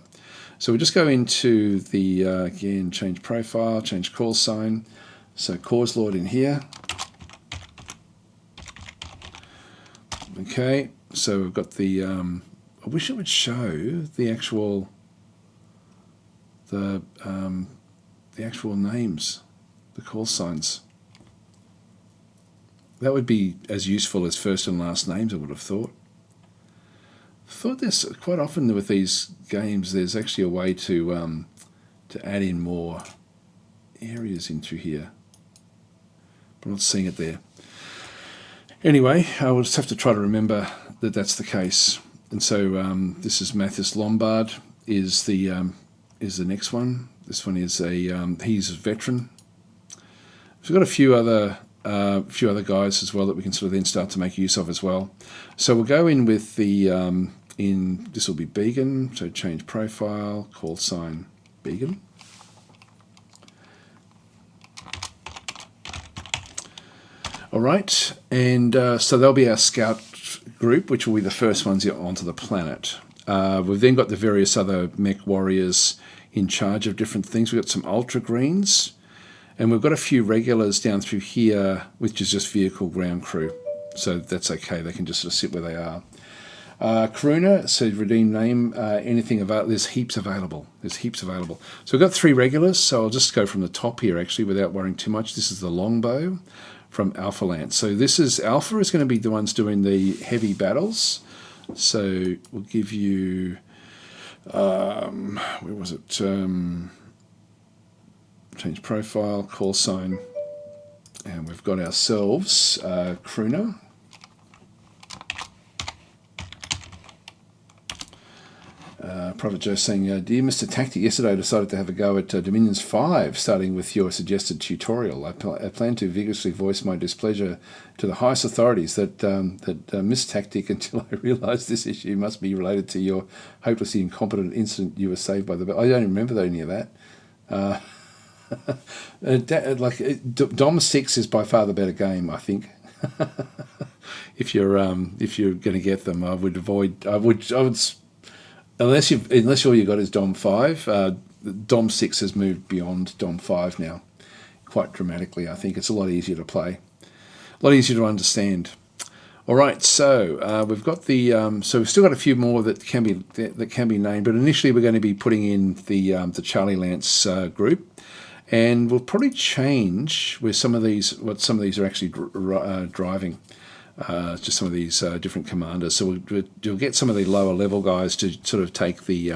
So we'll just go into the again change profile, change call sign. So Cause Lord in here. Okay. So we've got the, I wish it would show the actual names, the call signs. That would be as useful as first and last names, I would have thought. I thought there's quite often with these games, there's actually a way to add in more areas into here. But I'm not seeing it there. Anyway, I will just have to try to remember that that's the case. And so this is Mathis Lombard is the next one. This one is he's a veteran. We've got a few other guys as well that we can sort of then start to make use of as well. So we'll go in with the this will be Began. So change profile, call sign Began. All right, and so they'll be our scout group, which will be the first ones onto the planet. We've then got the various other mech warriors in charge of different things. We've got some ultra greens, and we've got a few regulars down through here, which is just vehicle ground crew. So that's okay. They can just sort of sit where they are. Karuna, so redeem name, anything about, there's heaps available. So we've got 3 regulars, so I'll just go from the top here actually without worrying too much. This is the longbow from Alpha Lance. So this is Alpha is going to be the ones doing the heavy battles. So we'll give you Where was it? Change profile, call sign, and we've got ourselves Crooner. Prophet Joe saying, dear Mr. Tactic, yesterday I decided to have a go at Dominions 5, starting with your suggested tutorial. I plan to vigorously voice my displeasure to the highest authorities that Miss Tactic until I realise this issue must be related to your hopelessly incompetent incident you were saved by the... I don't remember any of that. Dom 6 is by far the better game, I think. If you're going to get them, I would avoid... I would Unless all you got is Dom 5, Dom 6 has moved beyond Dom 5 now, quite dramatically. I think it's a lot easier to play, a lot easier to understand. All right, so we've got the so we've still got a few more that can be named, but initially we're going to be putting in the Charlie Lance group, and we'll probably change where some of these are actually driving. Just some of these different commanders. So we'll get some of the lower level guys to sort of take the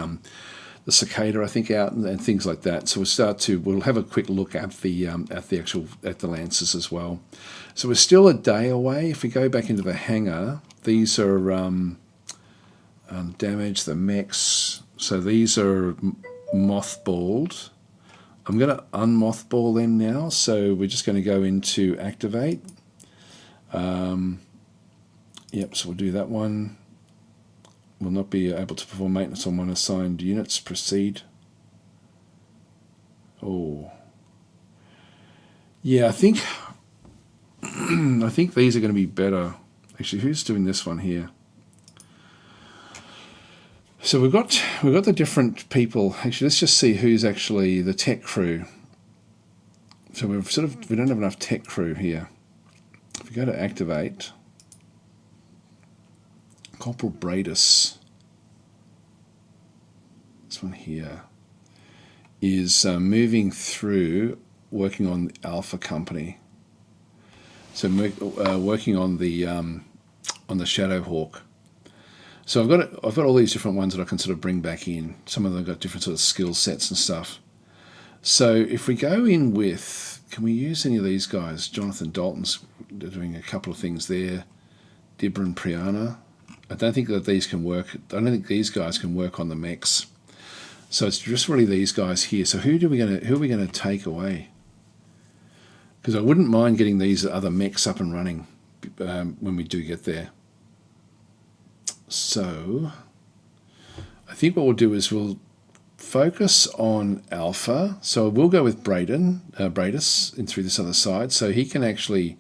cicada, I think, out and things like that. So we'll have a quick look at the lances as well. So we're still a day away. If we go back into the hangar, these are damage, the mechs. So these are mothballed. I'm going to unmothball them now. So we're just going to go into activate. Yep, so we'll do that one. Will not be able to perform maintenance on one assigned units. Proceed. Oh. Yeah, I think I think these are going to be better. Actually, who's doing this one here? So we've got the different people. Actually, let's just see who's actually the tech crew. So we don't have enough tech crew here. If we go to activate, Corporal Bradus, this one here, is moving through, working on the Alpha Company. So working on the Shadowhawk. So I've got all these different ones that I can sort of bring back in. Some of them have got different sort of skill sets and stuff. So if we go in with, can we use any of these guys? Jonathan Dalton's doing a couple of things there. Dibra and Priana. I don't think that these can work. I don't think these guys can work on the mechs. So it's just really these guys here. So who are we going to take away? Because I wouldn't mind getting these other mechs up and running when we do get there. So I think what we'll do is we'll focus on Alpha. So we'll go with Bradus in through this other side, so he can actually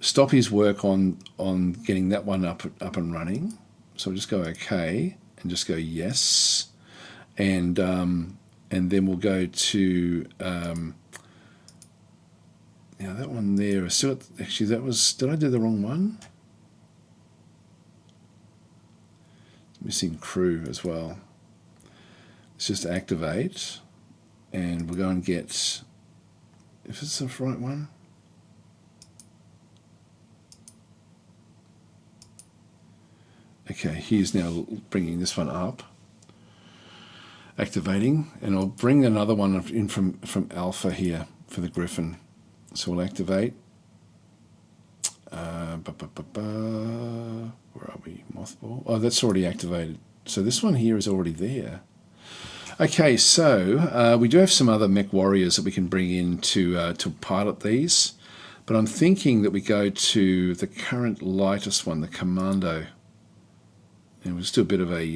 stop his work on getting that one up and running. So we'll just go OK and just go yes, and then we'll go to now that one there. Actually, that was, did I do the wrong one? Missing crew as well. Let's just activate, and we'll go and get, if it's the right one. Okay, he's now bringing this one up, activating, and I'll bring another one in from Alpha here for the Griffin. So we'll activate. Where are we? Mothball. Oh, that's already activated. So this one here is already there. Okay, so we do have some other mech warriors that we can bring in to pilot these, but I'm thinking that we go to the current lightest one, the Commando, and we'll just do a bit of a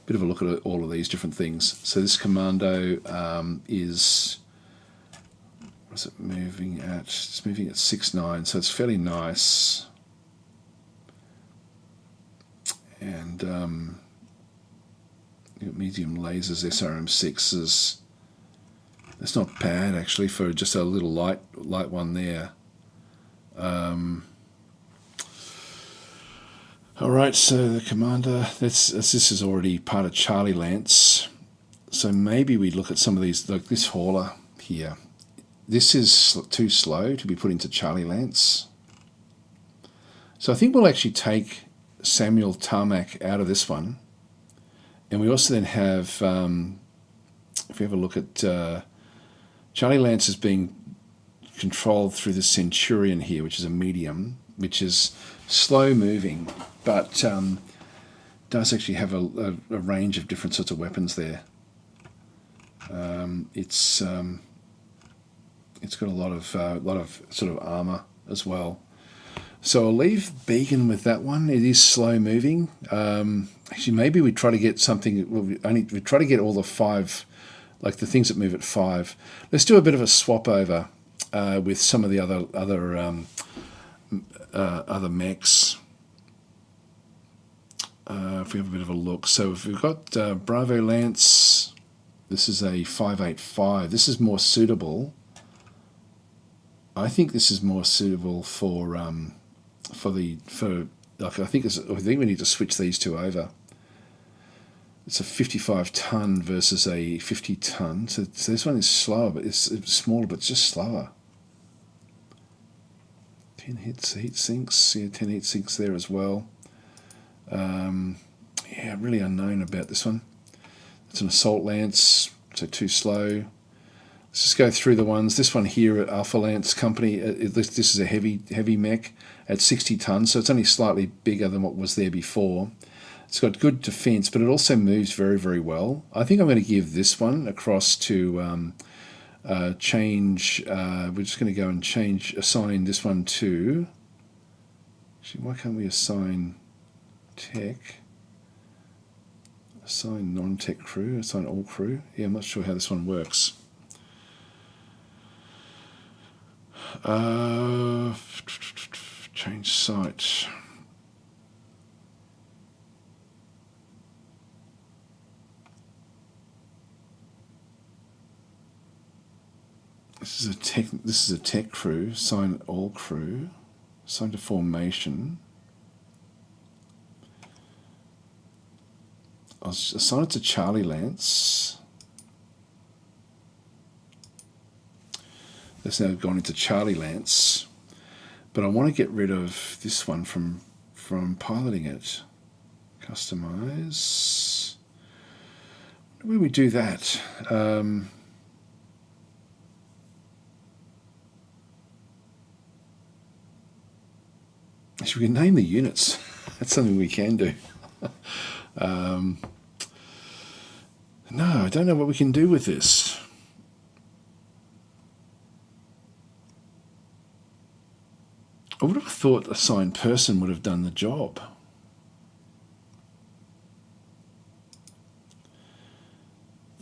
look at all of these different things. So this Commando is, what's it moving at? It's moving at 6.9, so it's fairly nice. And medium lasers, SRM6s. That's not bad actually for just a little light one there. All right, so the Commander. This is already part of Charlie Lance. So maybe we look at some of these, like this hauler here. This is too slow to be put into Charlie Lance. So I think we'll actually take Samuel Tarmac out of this one, And we also then have, if we have a look at Charlie Lance is being controlled through the Centurion here, which is a medium, which is slow moving, but does actually have a range of different sorts of weapons there. It's got a lot of sort of armor as well. So I'll leave Beacon with that one. It is slow moving. Actually, maybe we try to get something. We try to get all the 5, like the things that move at 5. Let's do a bit of a swap over with some of the other mechs. If we have a bit of a look, so if we've got Bravo Lance, this is a 585. This is more suitable. I think this is more suitable for like I think we need to switch these two over. It's a 55 ton versus a 50 ton. So this one is slower, but it's smaller, but it's just slower. 10 heat sinks. Yeah, 10 heat sinks there as well. Yeah, really unknown about this one. It's an assault lance, so too slow. Let's just go through the ones. This one here at Alpha Lance Company, this is a heavy mech at 60 tons, so it's only slightly bigger than what was there before. It's got good defense, but it also moves very, very well. I think I'm going to give this one across to change. We're just going to go and assign this one to. Actually, why can't we assign tech? Assign non-tech crew. Assign all crew. Yeah, I'm not sure how this one works. Change site. This is a tech crew. Assign all crew. Assign to formation. I'll assign it to Charlie Lance. That's now gone into Charlie Lance, but I want to get rid of this one from piloting it. Customize. Where do we do that? Actually, we can name the units. That's something we can do. No, I don't know what we can do with this. I would have thought assigned person would have done the job.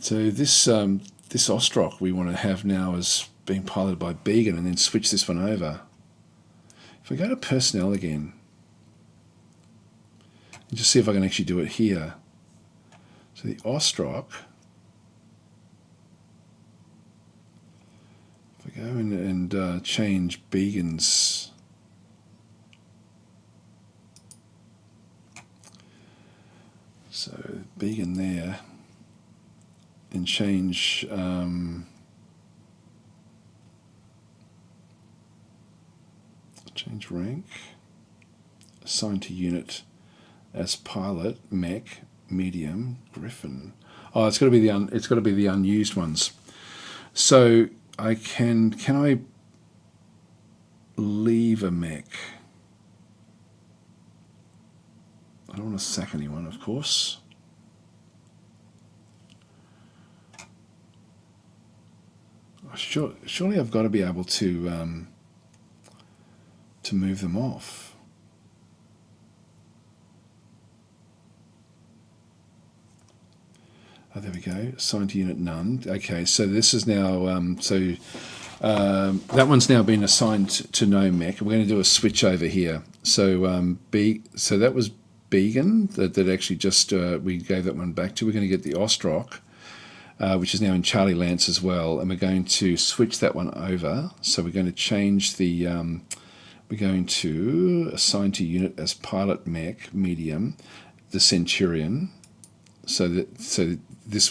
So this Ostrock we want to have now as being piloted by Began, and then switch this one over. If we go to personnel again, and just see if I can actually do it here. So the Ostrock, if I go in and change Began's. So Began there, and change change rank, assign to unit as pilot, mech, medium, Griffin. Oh, it's got to be the unused ones. So can I leave a mech? I don't want to sack anyone, of course. Surely I've got to be able to move them off. Oh, there we go. Assign to unit none. Okay, so this is now that one's now been assigned to no mech. We're going to do a switch over here. So so that was Began that actually just we gave that one back to. We're going to get the Ostrock, which is now in Charlie Lance as well, and we're going to switch that one over. So we're going to change the we're going to assign to unit as pilot, mech, medium, the Centurion. So this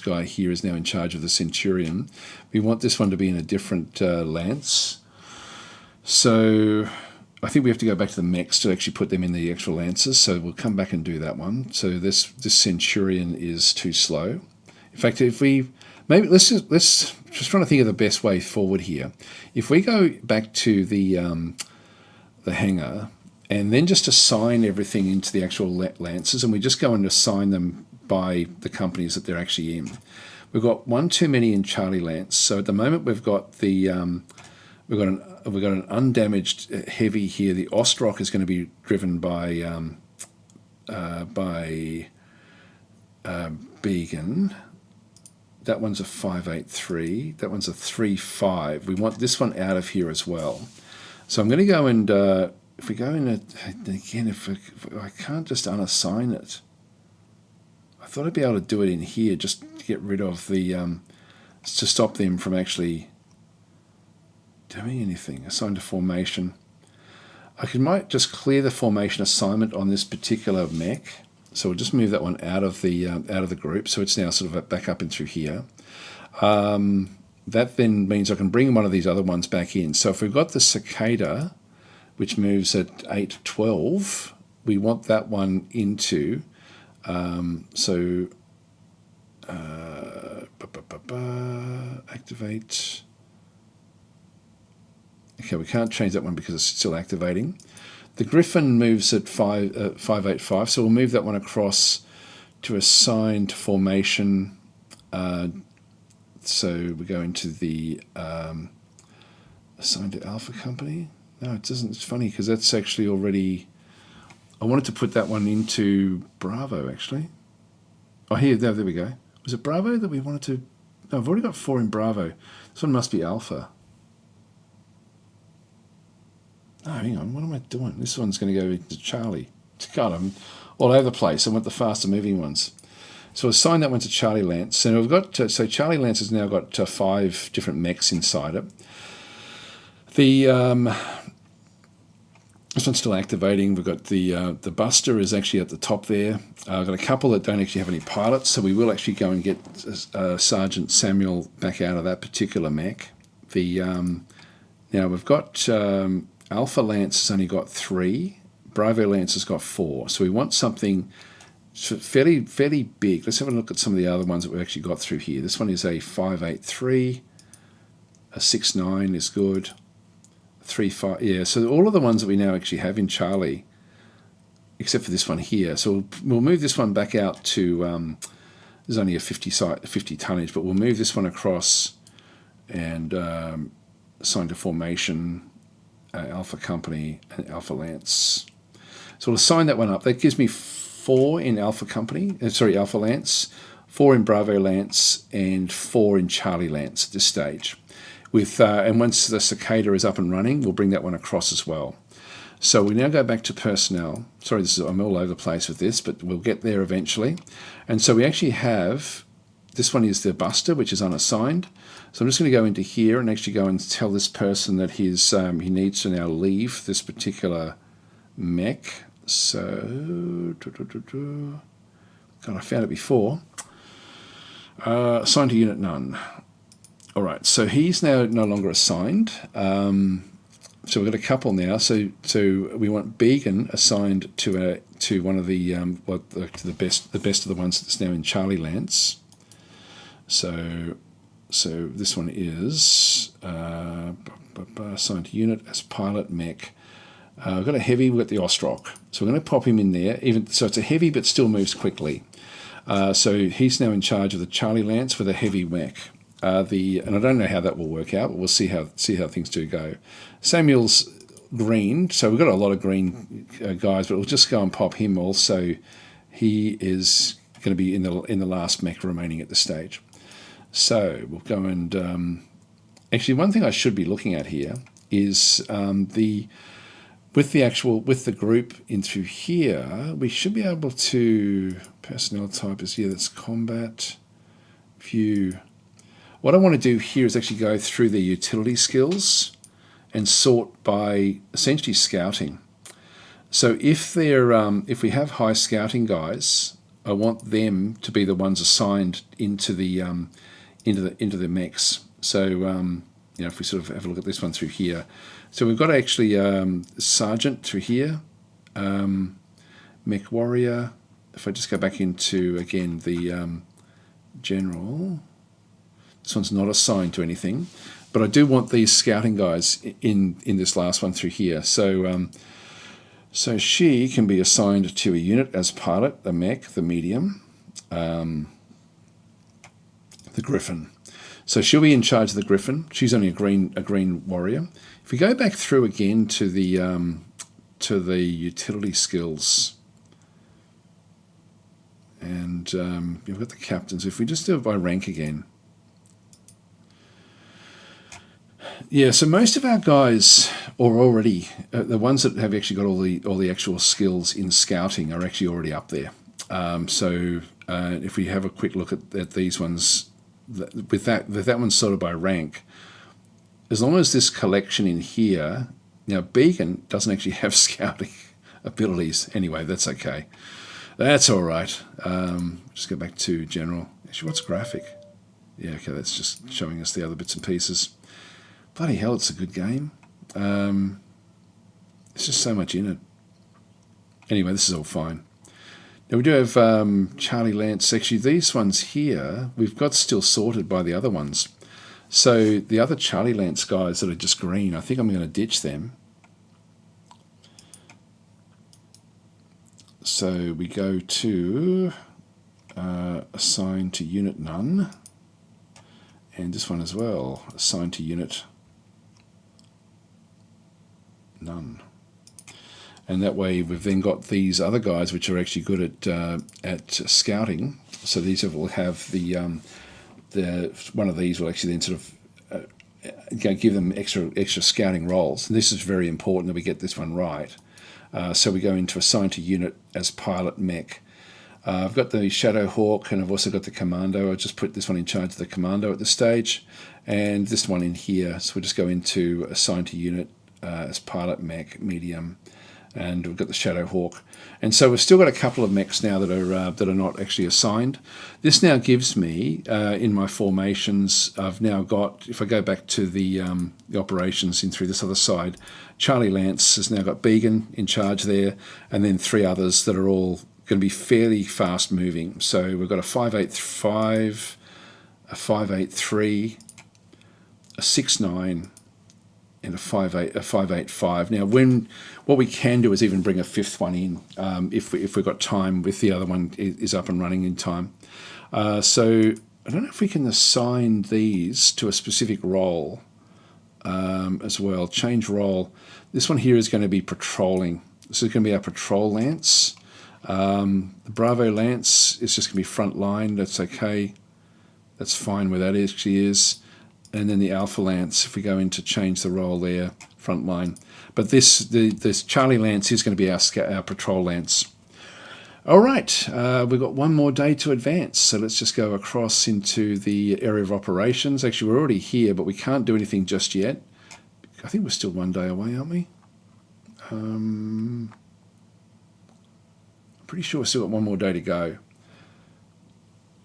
guy here is now in charge of the Centurion. We want this one to be in a different lance. So I think we have to go back to the mechs to actually put them in the actual lancers, so we'll come back and do that one. So this Centurion is too slow. In fact, if we maybe let's just trying to think of the best way forward here. If we go back to the hangar and then just assign everything into the actual lancers, and we just go and assign them by the companies that they're actually in. We've got one too many in Charlie Lance, so at the moment we've got the we've got an undamaged heavy here. The Ostrock is going to be driven by Began. That one's a 583. That one's a 35. We want this one out of here as well. So I'm going to go and if we go in again, if I can't just unassign it. I thought I'd be able to do it in here just to get rid of the to stop them from actually doing anything. Assign to formation. Might just clear the formation assignment on this particular mech. So we'll just move that one out of the group. So it's now sort of back up and through here. That then means I can bring one of these other ones back in. So if we've got the Cicada, which moves at 812, we want that one into. Activate. Okay, we can't change that one because it's still activating. The Griffin moves at 585, so we'll move that one across to assign to formation. So we go into the assign to Alpha Company. No, it doesn't. It's funny because that's actually already. I wanted to put that one into Bravo actually. Oh, there we go. Was it Bravo that we wanted to? No, I've already got 4 in Bravo. This one must be Alpha. Oh, hang on, what am I doing? This one's going to go into Charlie. God, I'm all over the place. I want the faster moving ones. So I'll assign that one to Charlie Lance. And we've got, so Charlie Lance has now got 5 different mechs inside it. This one's still activating. We've got the Buster is actually at the top there. I've got a couple that don't actually have any pilots, so we will actually go and get Sergeant Samuel back out of that particular mech. Now we've got Alpha Lance has only got 3. Bravo Lance has got 4. So we want something fairly big. Let's have a look at some of the other ones that we've actually got through here. This one is a 583. A 69 is good. 3-5, yeah. So all of the ones that we now actually have in Charlie, except for this one here. So we'll move this one back out to. There's only a 50 tonnage, but we'll move this one across and assign to formation, Alpha Company and Alpha Lance. So we'll assign that one up. That gives me 4 in Alpha Company. Alpha Lance, 4 in Bravo Lance, and 4 in Charlie Lance at this stage. And once the Cicada is up and running, we'll bring that one across as well. So we now go back to personnel. Sorry, I'm all over the place with this, but we'll get there eventually. And so we actually have, this one is the Buster, which is unassigned. So I'm just going to go into here and actually go and tell this person that he needs to now leave this particular mech. So, God, I found it before. Assigned to unit none. All right, so he's now no longer assigned. So we've got a couple now. So we want Began assigned to one of the the best of the ones that's now in Charlie Lance. So this one is assigned to unit as pilot mech. We've got a heavy. We've got the Ostrock. So we're going to pop him in there. So it's a heavy, but still moves quickly. So he's now in charge of the Charlie Lance with a heavy mech. And I don't know how that will work out, but we'll see how things do go. Samuel's green, so we've got a lot of green guys, but we'll just go and pop him also. He is going to be in the last mech remaining at this stage. So we'll go and actually one thing I should be looking at here is with the group in through here, we should be able to personnel type is that's combat view. What I want to do here is actually go through the utility skills and sort by essentially scouting. So if we have high scouting guys, I want them to be the ones assigned into the mechs. So if we sort of have a look at this one through here. So we've got actually Sergeant through here, Mech Warrior. If I just go back into, again, the General, this one's not assigned to anything, but I do want these scouting guys in this last one through here. So so she can be assigned to a unit as pilot, the mech, the medium, the Griffin. So she'll be in charge of the Griffin. She's only a green warrior. If we go back through again to the utility skills, and you've got the captains. If we just do it by rank again, yeah. So most of our guys are already the ones that have actually got all the actual skills in scouting are actually already up there. So if we have a quick look at these ones. With that one sorted by rank, as long as this collection in here, now Beacon doesn't actually have scouting abilities anyway, that's okay. That's all right. Just go back to general. Actually, what's graphic? Yeah, okay, that's just showing us the other bits and pieces. Bloody hell, it's a good game. There's just so much in it. Anyway, this is all fine. Now we do have Charlie Lance. Actually, these ones here, we've got still sorted by the other ones. So the other Charlie Lance guys that are just green, I think I'm going to ditch them. So we go to assign to unit none. And this one as well, assign to unit none. And that way we've then got these other guys which are actually good at scouting. So these will have the one of these will actually then sort of give them extra scouting roles. And this is very important that we get this one right. So we go into assign to unit as pilot mech. I've got the Shadow Hawk and I've also got the Commando. I'll just put this one in charge of the Commando at this stage. And this one in here. So we'll just go into assign to unit as pilot mech medium. And we've got the Shadow Hawk. And so we've still got a couple of mechs now that are not actually assigned. This now gives me, in my formations, I've now got, if I go back to the operations in through this other side, Charlie Lance has now got Began in charge there, and then 3 others that are all going to be fairly fast moving. So we've got a 585, a 583, a 69, and a 585. Now, what we can do is even bring a 5th one in if we've got time, if the other one is up and running in time. So I don't know if we can assign these to a specific role as well. Change role. This one here is going to be patrolling. This is going to be our patrol lance. The Bravo lance is just going to be front line. That's okay. That's fine where that actually is. And then the Alpha Lance, if we go in to change the role there, front line. But this Charlie Lance is going to be our patrol lance. All right, we've got one more day to advance. So let's just go across into the area of operations. Actually, we're already here, but we can't do anything just yet. I think we're still one day away, aren't we? I'm pretty sure we've still got one more day to go.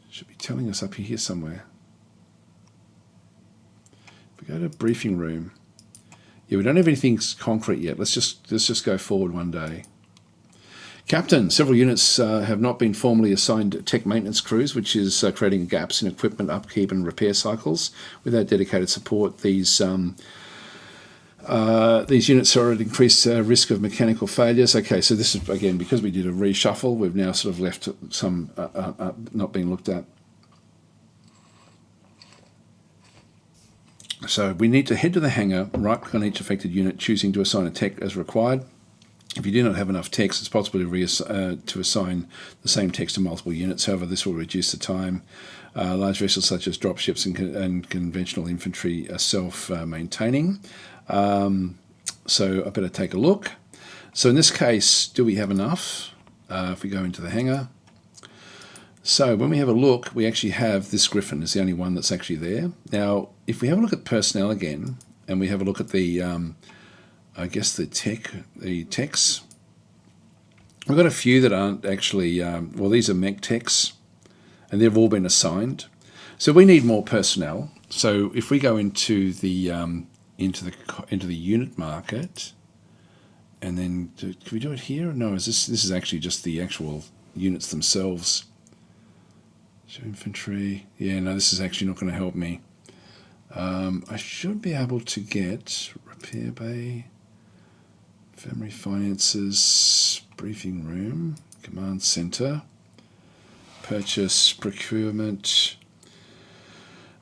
Should be telling us up here somewhere. Go to briefing room. Yeah, we don't have anything concrete yet. Let's just go forward one day. Captain, several units have not been formally assigned tech maintenance crews, which is creating gaps in equipment upkeep and repair cycles. Without dedicated support, these units are at increased risk of mechanical failures. Okay, so this is, again, because we did a reshuffle, we've now sort of left some not being looked at. So we need to head to the hangar, right-click on each affected unit, choosing to assign a tech as required. If you do not have enough techs, it's possible to assign the same techs to multiple units. However, this will reduce the time. Large vessels such as dropships and conventional infantry are self-maintaining. So I better take a look. So in this case, do we have enough? If we go into the hangar. So when we have a look, we actually have this Griffin is the only one that's actually there. Now, if we have a look at personnel again, and we have a look at the, I guess the techs, we've got a few that aren't actually, well, these are mech techs, and they've all been assigned. So we need more personnel. So if we go into the unit market, and then can we do it here? No, this is actually just the actual units themselves. Show infantry. Yeah, no, this is actually not going to help me. I should be able to get repair bay, family finances, briefing room, command center, purchase, procurement.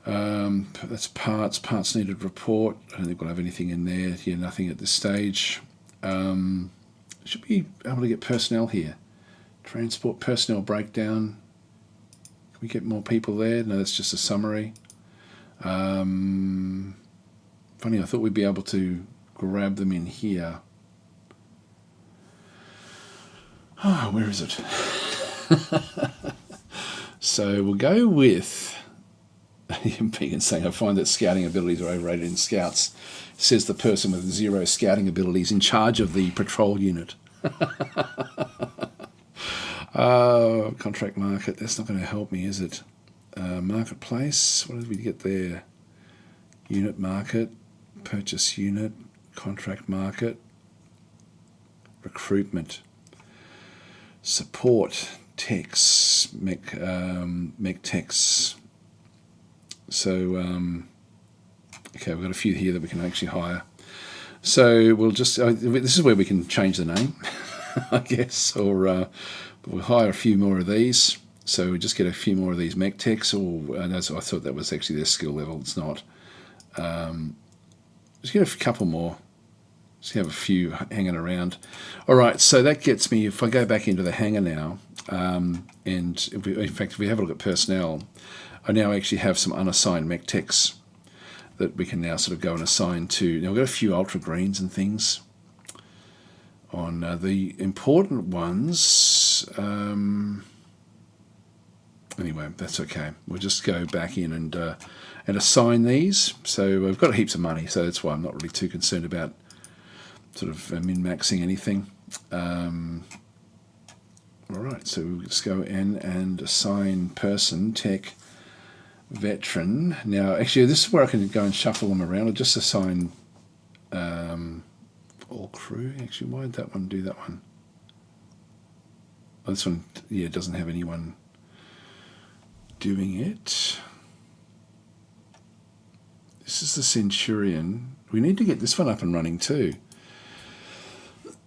That's parts needed report. I don't think we'll have anything in there. Yeah, nothing at this stage. Should be able to get personnel here. Transport personnel breakdown. Can we get more people there? No, that's just a summary. Funny, I thought we'd be able to grab them in here. Oh, where is it? So we'll go with Beacon saying, I find that scouting abilities are overrated in scouts, says the person with 0 scouting abilities in charge of the patrol unit. Contract market, that's not going to help me, is it? Marketplace, what did we get there? Unit market, purchase unit, contract market, recruitment, support, techs, mech techs. So, okay, we've got a few here that we can actually hire. So we'll just, this is where we can change the name, I guess, or we'll hire a few more of these. So we just get a few more of these mech techs, or I thought that was actually their skill level. It's not. Just get a couple more. Just have a few hanging around. All right, so that gets me, if I go back into the hangar now, and in fact, if we have a look at personnel, I now actually have some unassigned mech techs that we can now sort of go and assign to. Now we've got a few ultra greens and things on the important ones. Anyway, that's okay. We'll just go back in and assign these. So we've got heaps of money, so that's why I'm not really too concerned about sort of min-maxing anything. All right, so we'll just go in and assign person, tech, veteran. Now, actually, this is where I can go and shuffle them around. I'll just assign all crew. Actually, why did that one do that one? Oh, this one, yeah, doesn't have anyone doing it. This is the Centurion. We need to get this one up and running too.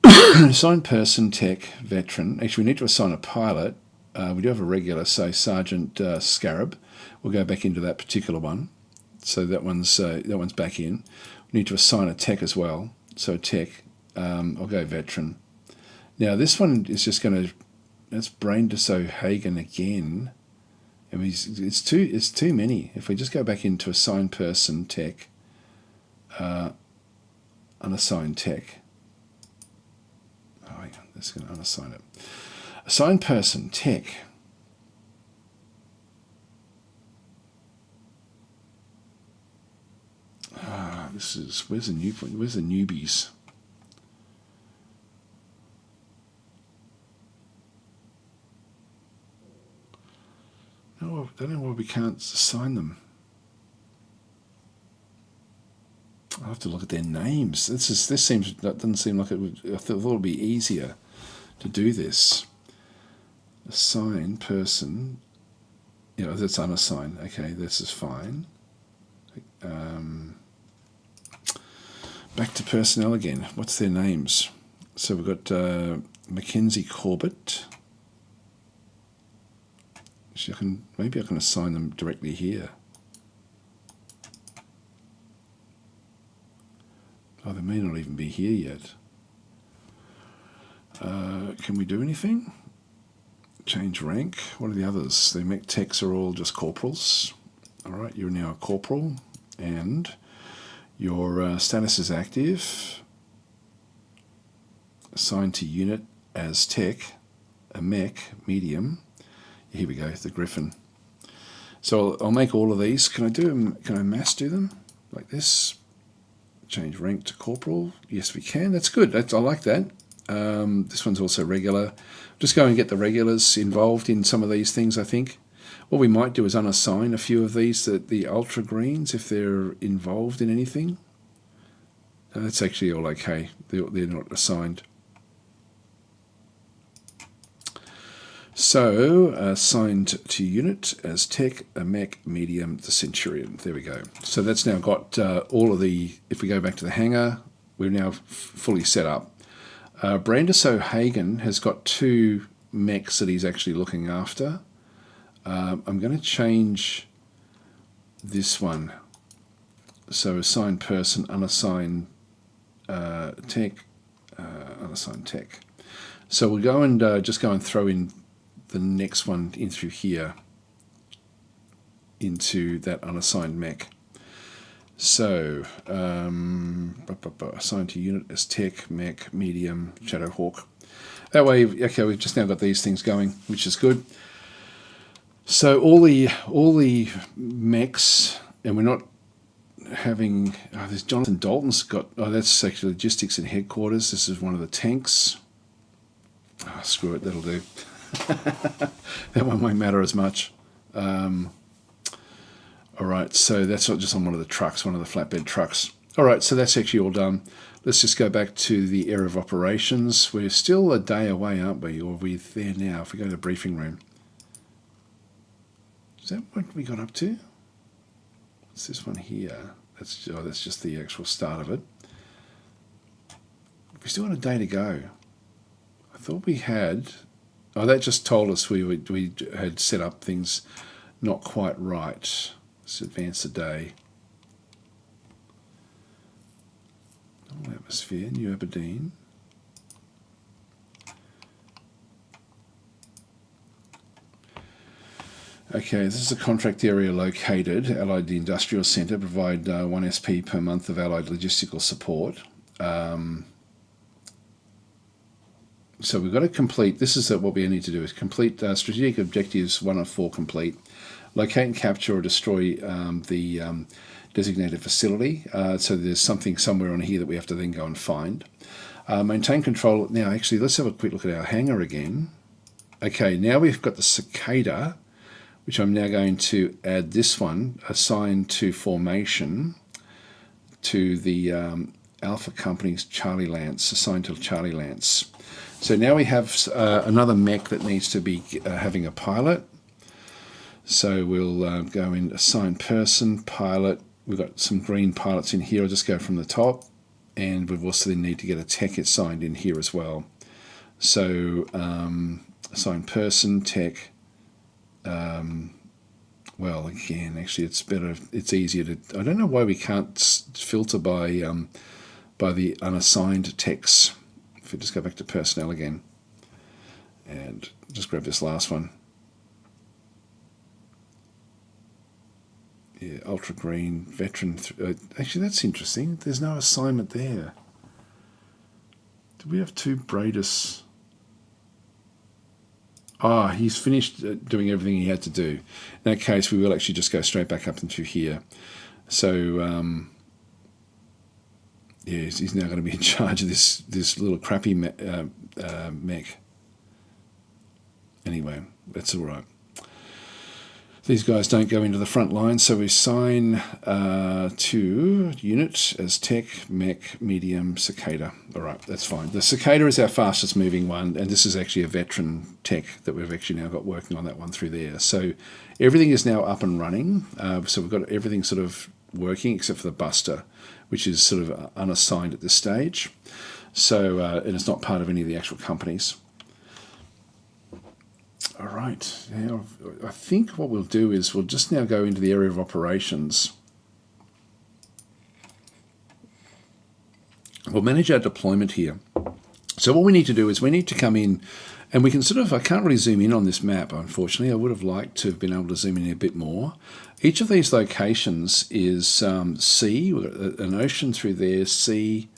Assign person, tech, veteran. Actually, we need to assign a pilot. We do have a regular, say Sergeant Scarab. We'll go back into that particular one. So that one's back in. We need to assign a tech as well. So tech, I'll go veteran. Now this one is just going to, that's Brain Deso Hagen again. I mean, it's too many. If we just go back into assign person, tech, unassigned tech. Oh, hang on, that's going to unassign it. Assign person, tech. This is, where's the newbies? No, I don't know why we can't assign them. I'll have to look at their names. That doesn't seem like it would. I thought it would be easier to do this. Assign person. You know, that's unassigned. Okay, this is fine. Back to personnel again. What's their names? So we've got Mackenzie Corbett. Maybe I can assign them directly here. Oh, they may not even be here yet. Can we do anything? Change rank. What are the others? The mech techs are all just corporals. All right, you're now a corporal, and your status is active. Assigned to unit as tech, a mech, medium. Here we go, the Griffin. So I'll make all of these. Can I do them? Can I mass do them like this? Change rank to corporal. Yes, we can. That's good. I like that. This one's also regular. Just go and get the regulars involved in some of these things, I think. What we might do is unassign a few of these, the ultra greens, if they're involved in anything. That's actually all okay. They're not assigned. So, assigned to unit as tech, a mech, medium, the Centurion. There we go. So that's now got all of the, if we go back to the hangar, we're now fully set up. Brandis O'Hagan has got 2 mechs that he's actually looking after. I'm going to change this one. So assigned person, unassigned tech, unassigned tech. So we'll go and just go and throw in the next one in through here into that unassigned mech. So assigned to unit as tech, mech, medium, Shadowhawk. That way, okay, we've just now got these things going, which is good. So all the mechs, and we're not having. Oh, there's Jonathan Dalton's got. Oh, that's actually logistics and headquarters. This is one of the tanks. Oh, screw it, that'll do. That one won't matter as much. All right, so that's not just on one of the trucks, one of the flatbed trucks. All right, so that's actually all done. Let's just go back to the area of operations. We're still a day away, aren't we? Or we're there now. If we go to the briefing room. Is that what we got up to? What's this one here? That's just the actual start of it. We still got a day to go. I thought we had. Oh, that just told us we had set up things not quite right. Let's advance the day. Normal atmosphere, New Aberdeen. Okay, this is a contract area located. Allied the Industrial Centre provide 1 SP per month of Allied logistical support. So we've got to complete, this is what we need to do, is complete strategic objectives 1 of 4 complete. Locate and capture or destroy the designated facility. So there's something somewhere on here that we have to then go and find. Maintain control. Now actually let's have a quick look at our hangar again. Okay, now we've got the Cicada, which I'm now going to add this one, assigned to formation to the Alpha Company's Charlie Lance, assigned to Charlie Lance. So now we have another mech that needs to be having a pilot. So we'll go in assign person, pilot. We've got some green pilots in here. I'll just go from the top. And we've also then need to get a tech assigned in here as well. So assign person, tech. Well, again, actually it's better, it's easier to, I don't know why we can't filter by the unassigned techs. If we just go back to personnel again and just grab this last one. Yeah, ultra green, veteran. Actually, that's interesting. There's no assignment there. Do we have 2 Bradis? Ah, he's finished doing everything he had to do. In that case, we will actually just go straight back up into here. So, yeah, he's now going to be in charge of this little crappy mech. Anyway, that's all right. These guys don't go into the front line, so we assign to unit as tech, mech, medium, Cicada. All right, that's fine. The Cicada is our fastest moving one, and this is actually a veteran tech that we've actually now got working on that one through there. So everything is now up and running. So we've got everything sort of working except for the Buster, which is sort of unassigned at this stage. So, and it's not part of any of the actual companies. All right, now I think what we'll do is we'll just now go into the area of operations. We'll manage our deployment here. So what we need to do is we need to come in, and we can sort of, I can't really zoom in on this map, unfortunately. I would have liked to have been able to zoom in a bit more. Each of these locations is sea, we've got an ocean through there, sea,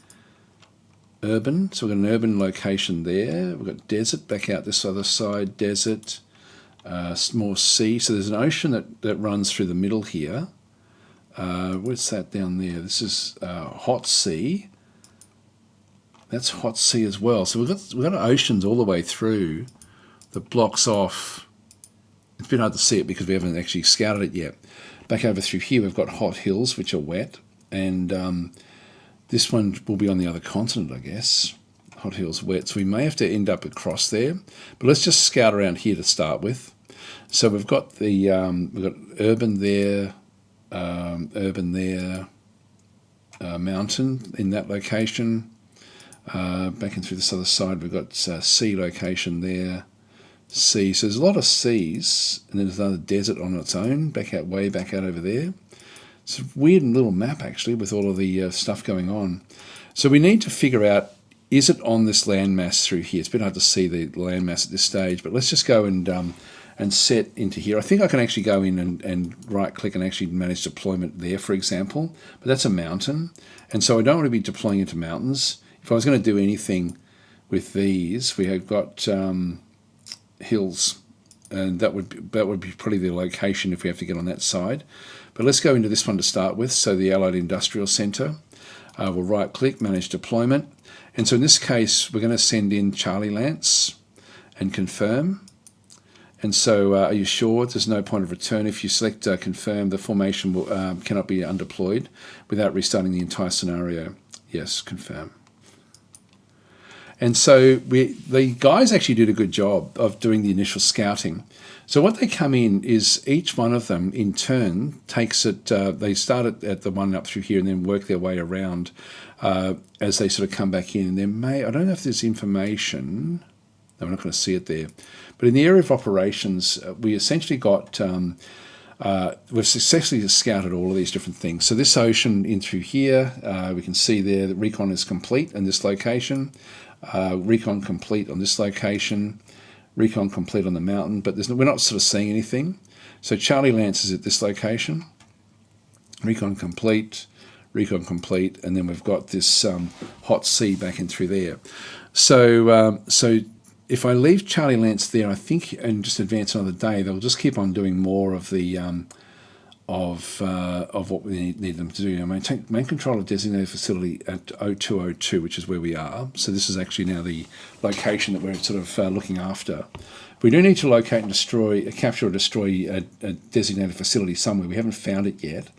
urban, so we've got an urban location there. We've got desert back out this other side, desert, more sea. So there's an ocean that runs through the middle here. What's that down there? This is hot sea. That's hot sea as well. So we've got oceans all the way through that blocks off It's a bit hard to see it because we haven't actually scouted it yet. Back over through here, we've got hot hills, which are wet, and this one will be on the other continent, I guess. Hot hills wet, so we may have to end up across there. But let's just scout around here to start with. So we've got the we've got urban there, mountain in that location. Back in through this other side, we've got sea location there. Sea, so there's a lot of seas, and then there's another desert on its own, way back out over there. It's a weird little map actually with all of the stuff going on. So we need to figure out, is it on this landmass through here? It's a bit hard to see the landmass at this stage, but let's just go and set into here. I think I can actually go in and right click and actually manage deployment there, for example, but that's a mountain, and so I don't want to be deploying into mountains. If I was going to do anything with these, we have got hills, and that would be probably the location if we have to get on that side. But let's go into this one to start with. So the Allied Industrial Centre, we'll right click, manage deployment, and so in this case we're going to send in Charlie Lance and confirm. And so are you sure there's no point of return? If you select confirm, the formation will, cannot be undeployed without restarting the entire scenario. Yes, confirm. And so the guys actually did a good job of doing the initial scouting. So what they come in is each one of them in turn takes it, they start at the one up through here and then work their way around as they sort of come back in. And there I don't know if there's information, no, we're not going to see it there. But in the area of operations, we essentially got, we've successfully scouted all of these different things. So this ocean in through here, we can see there that recon is complete in this location. Recon complete on this location, recon complete on the mountain, but we're not sort of seeing anything. So Charlie Lance is at this location, recon complete, and then we've got this hot sea back in through there. So so if I leave Charlie Lance there, I think, and just advance another day, they'll just keep on doing more of the of what we need them to do. I maintain main control of designated facility at 0202, which is where we are. So this is actually now the location that we're sort of looking after. We do need to locate and destroy, capture or destroy a designated facility somewhere. We haven't found it yet.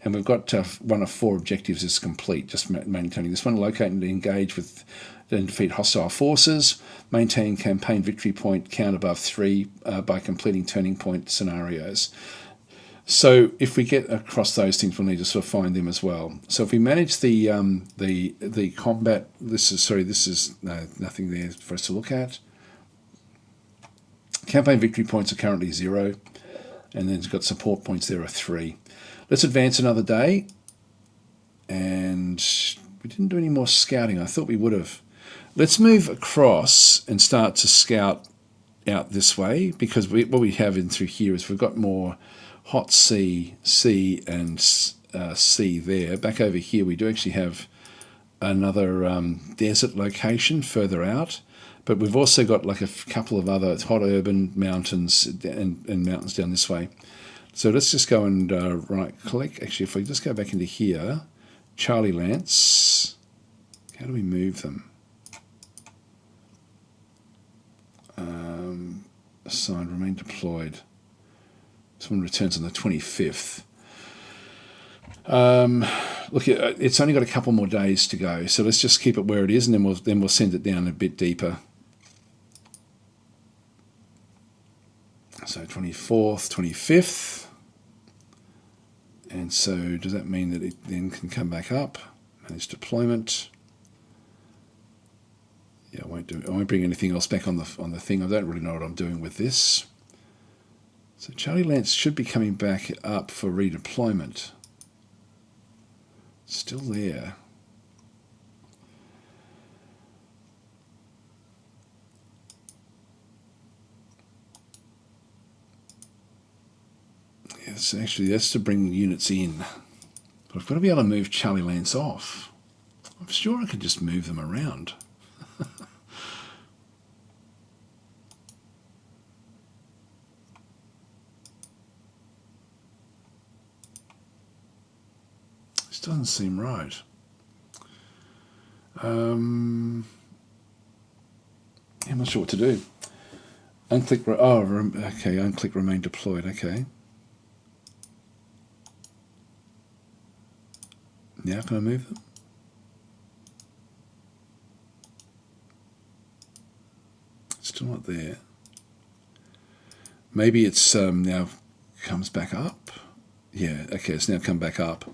And we've got one of 4 objectives is complete, just maintaining this one. Locate and engage with and defeat hostile forces. Maintain campaign victory point count above 3 by completing turning point scenarios. So if we get across those things, we'll need to sort of find them as well. So if we manage the combat, this is nothing there for us to look at. Campaign victory points are currently 0, and then it's got support points there are 3. Let's advance another day, and we didn't do any more scouting. I thought we would have. Let's move across and start to scout out this way, because what we have in through here is we've got more hot sea, and sea there. Back over here we do actually have another desert location further out, but we've also got like a couple of other hot urban mountains and mountains down this way. So let's just go and right click. Actually, if we just go back into here, Charlie Lance, how do we move them? Assigned, remain deployed. This one returns on the 25th. Look, it's only got a couple more days to go, so let's just keep it where it is, and then we'll send it down a bit deeper. So 24th, 25th, and so does that mean that it then can come back up? Manage deployment. Yeah, I won't bring anything else back on the thing. I don't really know what I'm doing with this. So Charlie Lance should be coming back up for redeployment. Still there. Yes, actually that's to bring units in. But I've got to be able to move Charlie Lance off. I'm sure I could just move them around. This doesn't seem right. I'm not sure what to do. Unclick, okay, unclick remain deployed, okay. Now can I move them? Still not there. Maybe it's now comes back up. Yeah, okay, it's now come back up.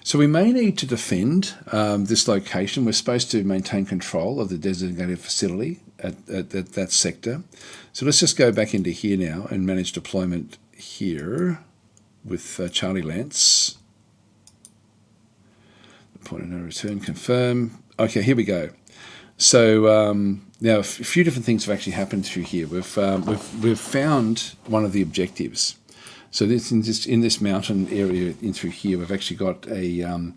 So we may need to defend this location. We're supposed to maintain control of the designated facility at that sector. So let's just go back into here now and manage deployment here with Charlie Lance. Point of no return, confirm. Okay, here we go. So now a few different things have actually happened through here. We've found one of the objectives. So this in this mountain area in through here, we've actually got a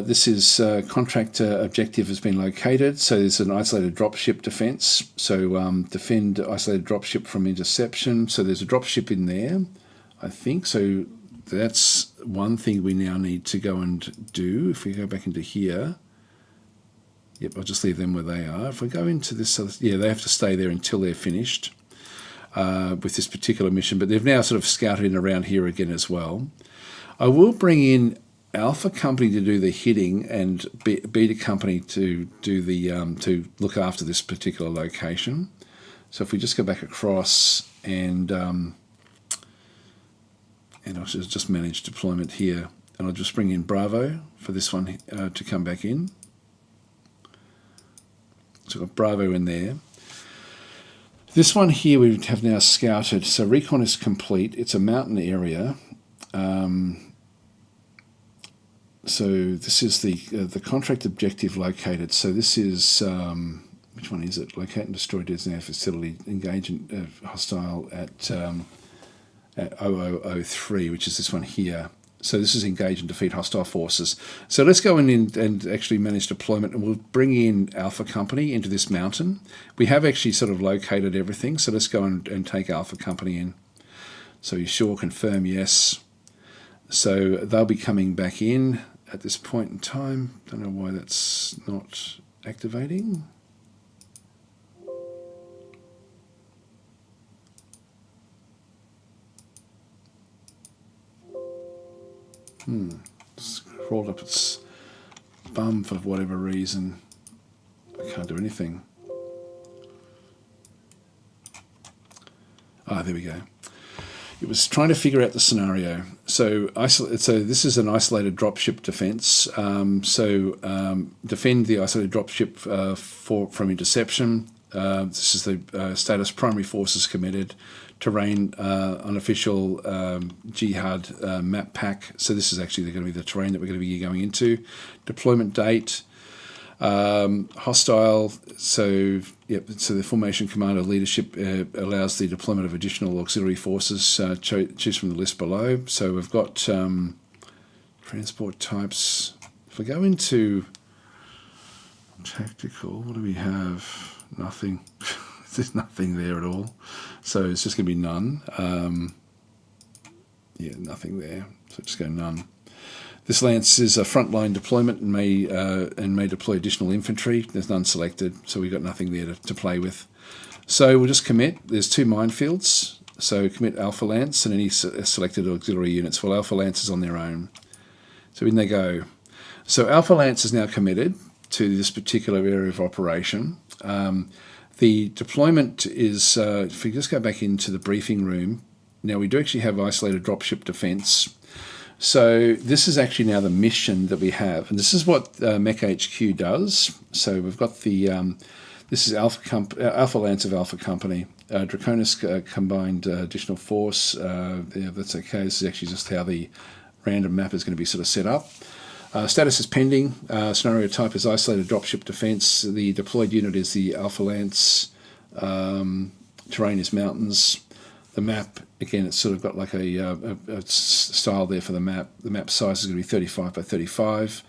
this is contractor objective has been located. So there's an isolated dropship defense. So defend isolated dropship from interception. So there's a dropship in there, I think. So that's one thing we now need to go and do. If we go back into here, yep, I'll just leave them where they are. If we go into this, yeah, they have to stay there until they're finished with this particular mission. But they've now sort of scouted in around here again as well. I will bring in Alpha Company to do the hitting and Beta Company to do the to look after this particular location. So if we just go back across and I'll just manage deployment here, and I'll just bring in Bravo for this one to come back in. So I've got Bravo in there. This one here we have now scouted. So recon is complete. It's a mountain area. So this is the contract objective located. So this is which one is it? Locate and destroy designated facility. Engage in hostile at 0003, which is this one here. So this is engage and defeat hostile forces. So let's go in and actually manage deployment, and we'll bring in Alpha Company into this mountain. We have actually sort of located everything, so let's go and take Alpha Company in. So you sure, confirm, yes. So they'll be coming back in at this point in time. Don't know why that's not activating. It's crawled up its bum for whatever reason. I can't do anything. Ah, there we go. It was trying to figure out the scenario. So this is an isolated dropship defense. Defend the isolated dropship from interception. This is the status: primary forces committed. Terrain, unofficial jihad map pack. So this is actually going to be the terrain that we're going to be going into. Deployment date, hostile. So yep. So the formation commander leadership allows the deployment of additional auxiliary forces. Choose from the list below. So we've got transport types. If we go into tactical, what do we have? Nothing. There's nothing there at all, so it's just going to be none. Yeah, nothing there, so just go none. This Lance is a frontline deployment and may deploy additional infantry. There's none selected, so we've got nothing there to play with. So we'll just commit. There's 2 minefields, so commit Alpha Lance and any selected auxiliary units. Well, Alpha Lance is on their own, so in they go. So Alpha Lance is now committed to this particular area of operation. The deployment is, if we just go back into the briefing room, now we do actually have isolated dropship defense. So this is actually now the mission that we have, and this is what MekHQ does. So we've got the, this is Alpha Lance of Alpha Company. Draconis combined additional force. Yeah, that's okay. This is actually just how the random map is going to be sort of set up. Status is pending. Scenario type is isolated dropship defense. The deployed unit is the Alpha Lance. Terrain is mountains. The map, again, it's sort of got like a style there for the map. The map size is going to be 35 by 35.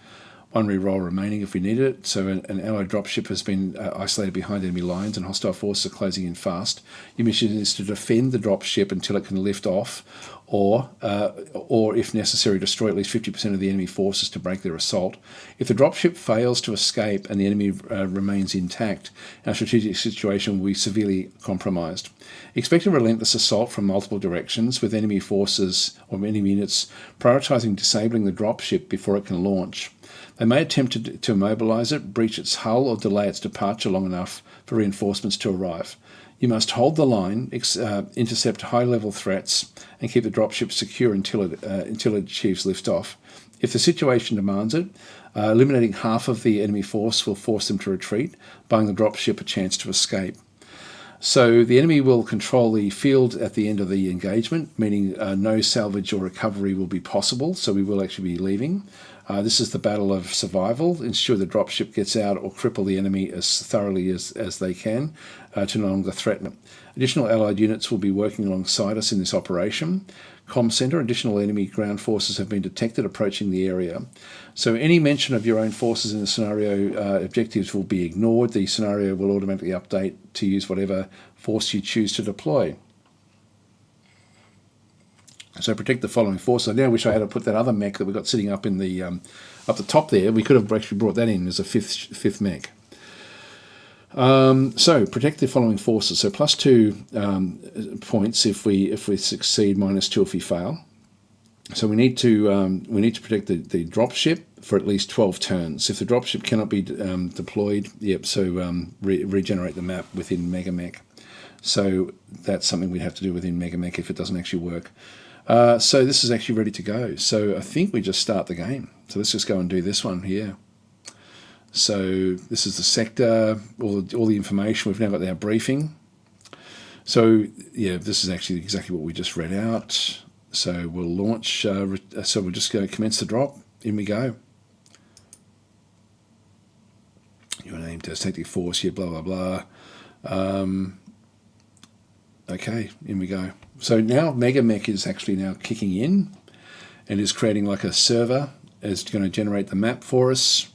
one reroll remaining if we need it. So an allied dropship has been isolated behind enemy lines and hostile forces are closing in fast. Your mission is to defend the dropship until it can lift off, or if necessary, destroy at least 50% of the enemy forces to break their assault. If the dropship fails to escape and the enemy remains intact, our strategic situation will be severely compromised. Expect a relentless assault from multiple directions, with enemy forces or enemy units prioritising disabling the dropship before it can launch. They may attempt to immobilise it, breach its hull, or delay its departure long enough for reinforcements to arrive. You must hold the line, intercept high-level threats, and keep the dropship secure until it achieves liftoff. If the situation demands it, eliminating half of the enemy force will force them to retreat, buying the dropship a chance to escape. So the enemy will control the field at the end of the engagement, meaning no salvage or recovery will be possible, so we will actually be leaving. This is the battle of survival. Ensure the dropship gets out or cripple the enemy as thoroughly as they can to no longer threaten it. Additional allied units will be working alongside us in this operation. Comm Centre, additional enemy ground forces have been detected approaching the area. So any mention of your own forces in the scenario objectives will be ignored. The scenario will automatically update to use whatever force you choose to deploy. So protect the following forces. I now wish I had put that other mech that we got sitting up in the up the top there. We could have actually brought that in as a fifth mech. So protect the following forces. So +2 points if we succeed, -2 if we fail. So we need to protect the dropship for at least 12 turns. If the dropship cannot be deployed, regenerate the map within MegaMek. So that's something we have to do within MegaMek if it doesn't actually work. So this is actually ready to go. So I think we just start the game. So let's just go and do this one here. So this is the sector, all the information. We've now got our briefing. So yeah, this is actually exactly what we just read out. So we'll launch, so we'll just go commence the drop. In we go. Your name, tactic force here, blah, blah, blah. Okay, in we go. So now MegaMek is actually now kicking in and is creating like a server. It's going to generate the map for us.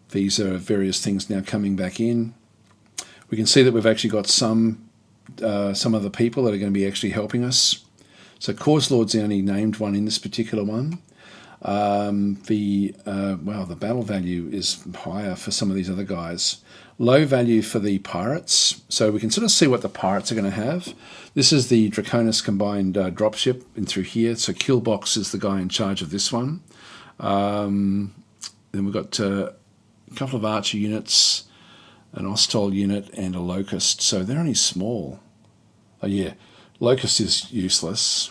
These are various things now coming back in. We can see that we've actually got some other people that are going to be actually helping us. So Cause Lord's the only named one in this particular one. The battle value is higher for some of these other guys. Low value for the pirates. So we can sort of see what the pirates are going to have. This is the Draconis combined dropship in through here. So Killbox is the guy in charge of this one. Then we've got a couple of archer units, an Ostol unit, and a Locust. So they're only small. Oh yeah, Locust is useless.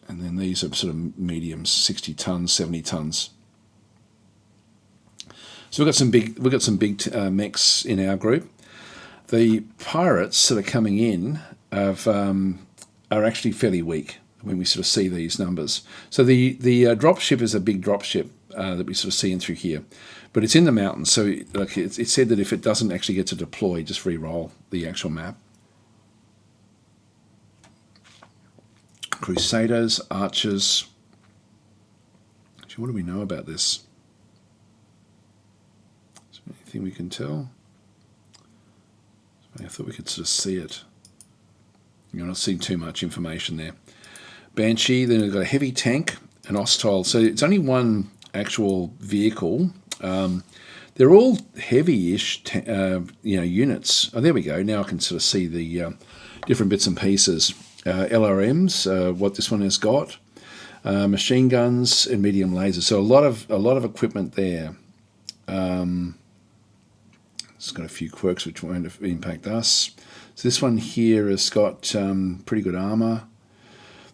And then these are sort of mediums, 60 tons, 70 tons. So we've got some big mechs in our group. The pirates that are coming in are actually fairly weak when we sort of see these numbers. So the dropship is a big dropship that we sort of see in through here, but it's in the mountains. So like it said that if it doesn't actually get to deploy, just re-roll the actual map. Crusaders, archers. Actually, what do we know about this? Is there anything we can tell? I thought we could sort of see it. You're not seeing too much information there. Banshee, then we've got a heavy tank, an Ostol. So it's only one actual vehicle. They're all heavy-ish, units. Oh, there we go. Now I can sort of see the different bits and pieces. LRMs, what this one has got, machine guns and medium lasers. So a lot of equipment there. It's got a few quirks which won't impact us. So this one here has got pretty good armor.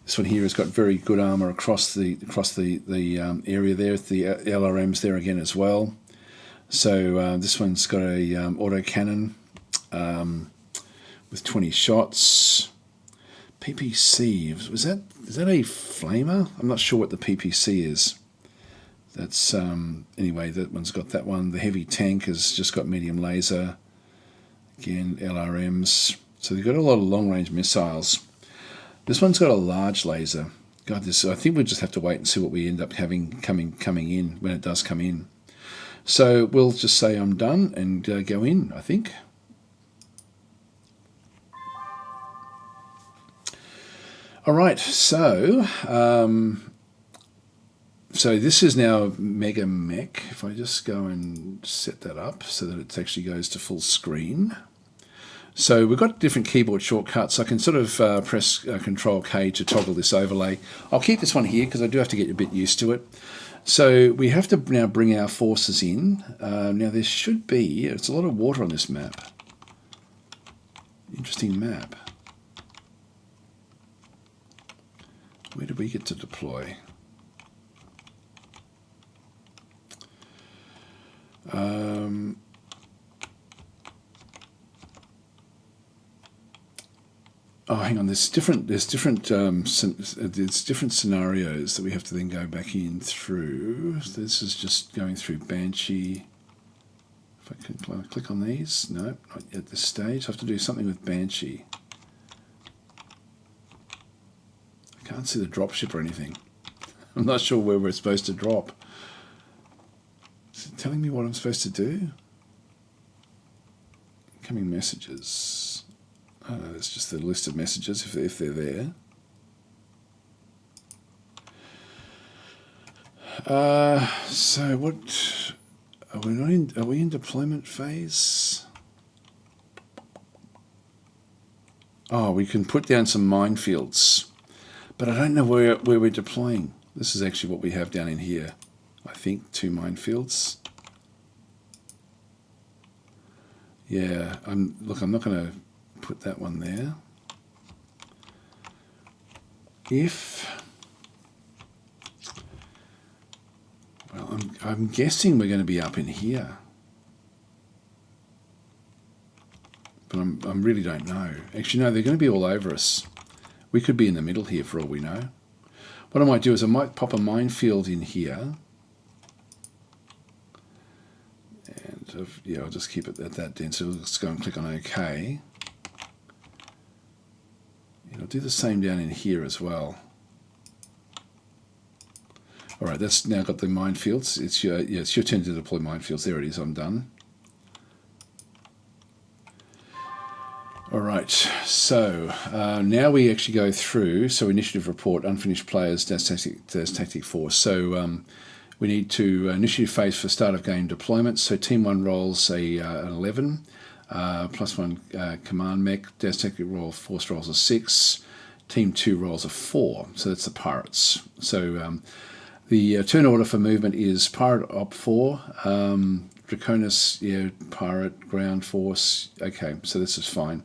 This one here has got very good armor across the area there. The LRMs there again as well. So this one's got a autocannon with 20 shots. PPC, is that a flamer? I'm not sure what the PPC is. That's anyway, that one's got that one. The heavy tank has just got medium laser. Again, LRMs. So they've got a lot of long-range missiles. This one's got a large laser. God, this. I think we'll just have to wait and see what we end up having coming in when it does come in. So we'll just say I'm done and go in, I think. All right, so this is now MegaMek. If I just go and set that up so that it actually goes to full screen. So we've got different keyboard shortcuts. I can sort of press Control K to toggle this overlay. I'll keep this one here because I do have to get a bit used to it. So we have to now bring our forces in. Now there should be, it's a lot of water on this map. Interesting map. Where do we get to deploy? Oh, hang on. There's different scenarios that we have to then go back in through. So this is just going through Banshee. If I can click on these, no, not at this stage. I have to do something with Banshee. I can't see the dropship or anything. I'm not sure where we're supposed to drop. Is it telling me what I'm supposed to do? Incoming messages. Oh, no, it's just the list of messages if they're there. So what are we not in? Are we in deployment phase? Oh, we can put down some minefields, but I don't know where we're deploying. This is actually what we have down in here. I think 2 minefields. Yeah, look, I'm not going to put that one there. Well, I'm guessing we're going to be up in here, but I really don't know. Actually, no, they're going to be all over us. We could be in the middle here for all we know. What I might do is I might pop a minefield in here. And yeah, I'll just keep it at that then. So let's go and click on OK. And I'll do the same down in here as well. All right, that's now got the minefields. It's your turn to deploy minefields. There it is. I'm done. All right, so now we actually go through. So initiative report, unfinished players, tactic force. So we need to initiative phase for start of game deployment. So team 1 rolls an 11, +1 command mech. Tactic roll force rolls a 6. Team 2 rolls a 4. So that's the pirates. So the turn order for movement is pirate op 4. Draconis, yeah, pirate, ground force. Okay, so this is fine.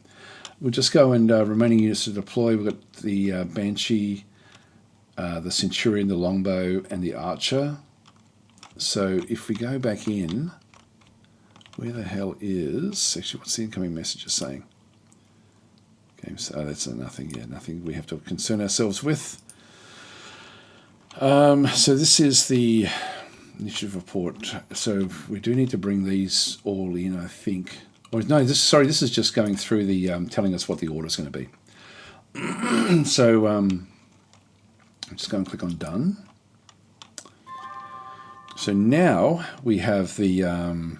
We'll just go and remaining units to deploy. We've got the Banshee, the Centurion, the Longbow, and the Archer. So if we go back in, where the hell is... Actually, what's the incoming message saying? Games, oh, that's nothing. Yeah, nothing we have to concern ourselves with. So this is the initiative report. So we do need to bring these all in, I think. Or no, this is just going through the telling us what the order is going to be. So I'm just going to click on done. So now we have the round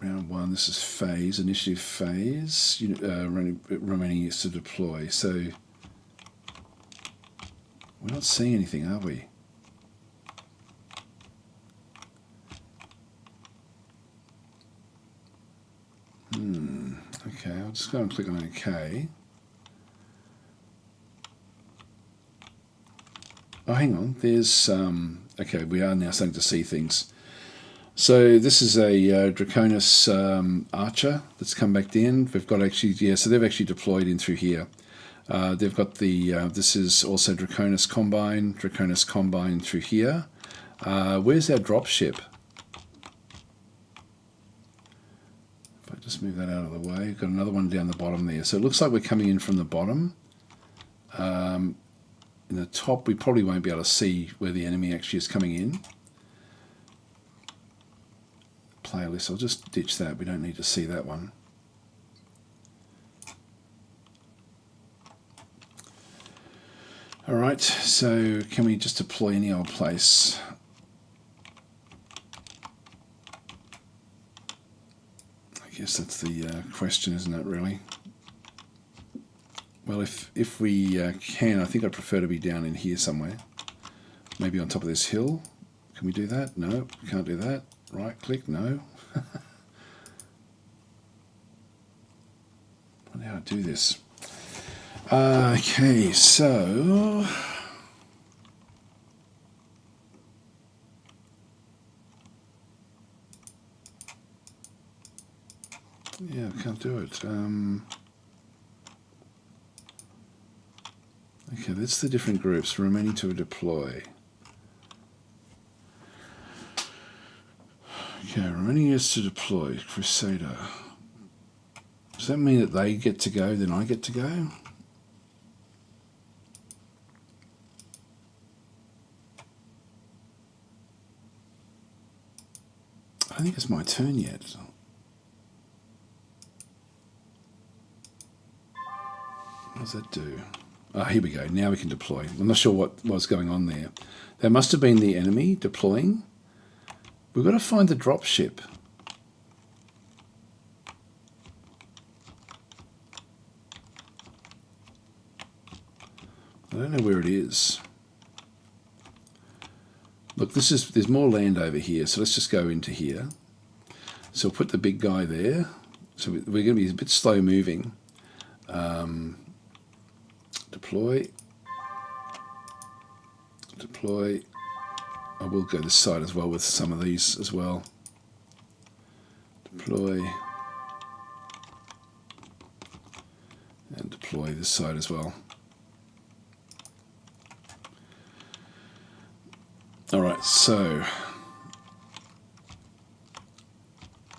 1. This is phase, initiative phase. Remaining units to deploy. So we're not seeing anything, are we? Okay, I'll just go and click on OK. Oh, hang on. There's okay. We are now starting to see things. So this is a Draconis Archer that's come back in. We've got actually, yeah. So they've actually deployed in through here. They've got the. This is also Draconis Combine through here. Where's our dropship? If I just move that out of the way, we've got another one down the bottom there. So it looks like we're coming in from the bottom. In the top, we probably won't be able to see where the enemy actually is coming in. Playlist, I'll just ditch that. We don't need to see that one. Alright, so can we just deploy any old place? I guess that's the question, isn't it, really? Well, if we can, I think I'd prefer to be down in here somewhere. Maybe on top of this hill. Can we do that? No, can't do that. Right click, no. I wonder how to do this. Okay, so yeah, I can't do it. Okay, that's the different groups remaining to deploy. Okay, remaining is to deploy. Crusader. Does that mean that they get to go, then I get to go? I don't think it's my turn yet. What does that do? Ah, here we go. Now we can deploy. I'm not sure what was going on there. That must have been the enemy deploying. We've got to find the dropship. I don't know where it is. Look, there's more land over here, so let's just go into here. So we'll put the big guy there. So we're going to be a bit slow moving. Deploy. Deploy. I will go this side as well with some of these as well. Deploy. And deploy this side as well. Alright, so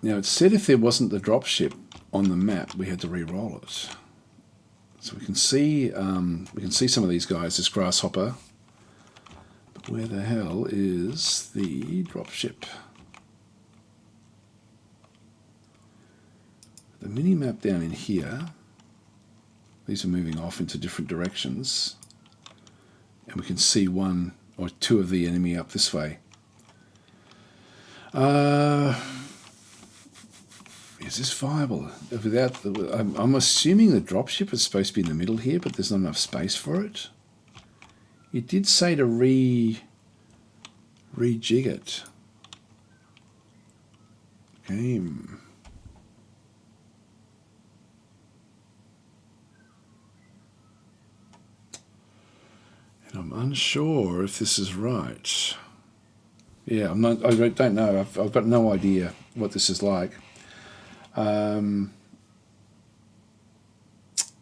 now it said if there wasn't the dropship on the map, we had to re-roll it. So we can see some of these guys, this grasshopper. But where the hell is the dropship? The mini map down in here. These are moving off into different directions, and we can see one or two of the enemy up this way. Is this viable? Without I'm assuming the dropship is supposed to be in the middle here, but there's not enough space for it. It did say to rejig it. Game. And I'm unsure if this is right. Yeah, I don't know. I've got no idea what this is like.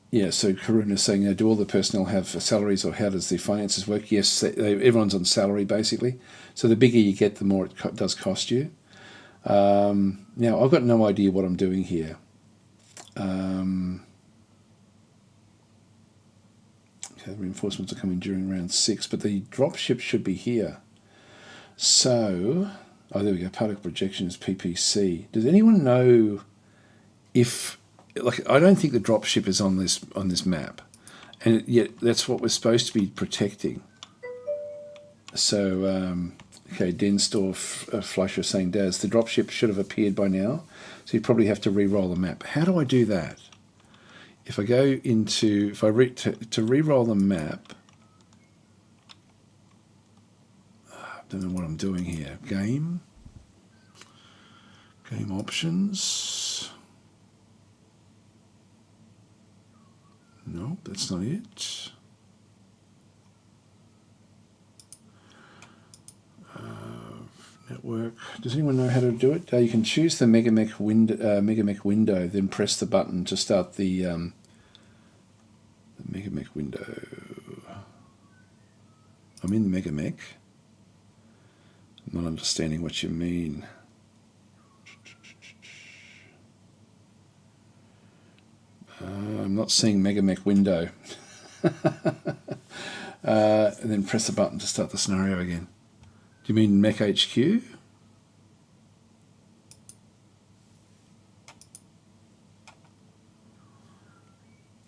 Yeah, so Karuna's saying, do all the personnel have salaries, or how does the finances work? Yes, everyone's on salary basically. So the bigger you get, the more it does cost you. Now, I've got no idea what I'm doing here. Okay, the reinforcements are coming during round 6, but the dropship should be here. So, oh, there we go. Particle projection is PPC. Does anyone know if, like, I don't think the dropship is on this map, and yet that's what we're supposed to be protecting. So, okay, Denstor Flusher saying, Daz, the dropship should have appeared by now, so you probably have to re-roll the map. How do I do that? If I go into, if I to re-roll the map, I don't know what I'm doing here. Game options. Nope, that's not it. Network. Does anyone know how to do it? You can choose the MegaMek window, then press the button to start the MegaMek window. I'm in the MegaMek. I'm not understanding what you mean. I'm not seeing MegaMek window. And then press the button to start the scenario again. Do you mean MekHQ? You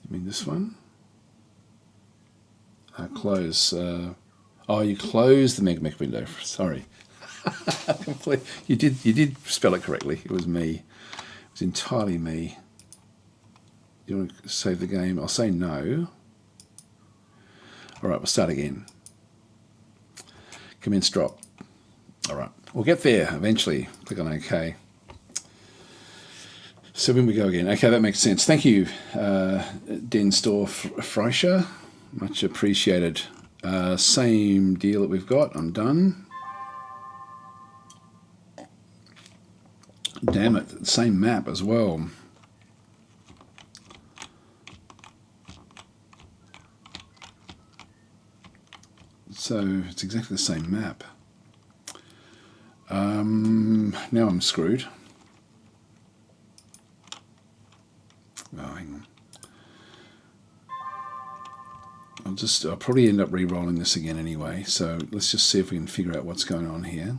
mean this one? Close. Oh, you closed the MegaMek window. Sorry. You did spell it correctly. It was me. It was entirely me. You want to save the game? I'll say no. All right, we'll start again. Commence drop. All right, we'll get there eventually. Click on OK. So when we go again. Okay, that makes sense. Thank you, Den Store Freischer. Much appreciated. Same deal that we've got. I'm done. Damn it, same map as well. So it's exactly the same map. Now I'm screwed. Oh, hang on. I'll probably end up re-rolling this again anyway, so let's just see if we can figure out what's going on here.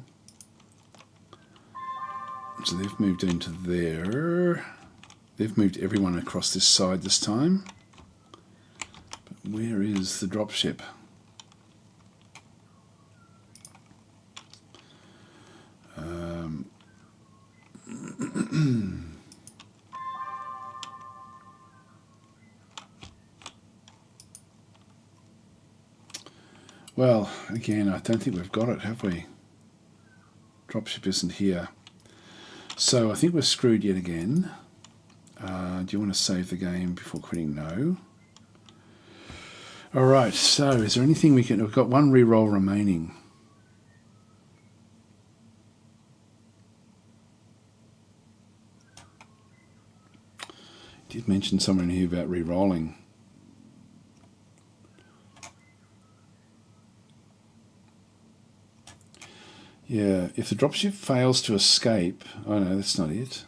So they've moved into there. They've moved everyone across this side this time. But where is the dropship? Well, again, I don't think we've got it, have we? Dropship isn't here. So I think we're screwed yet again. Do you want to save the game before quitting? No. All right, so is there anything we can... We've got one re-roll remaining. Did mention somewhere in here about re-rolling. Yeah, if the dropship fails to escape... Oh no, that's not it.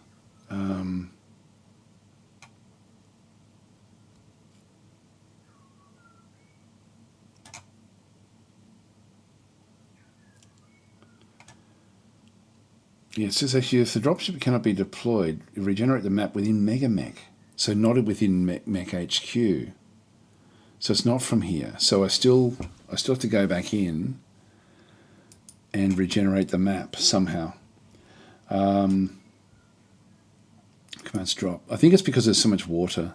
Yeah, it says actually if the dropship cannot be deployed, regenerate the map within MegaMek. So not within MekHQ. So it's not from here. So I still have to go back in and regenerate the map somehow. Commands drop. I think it's because there's so much water.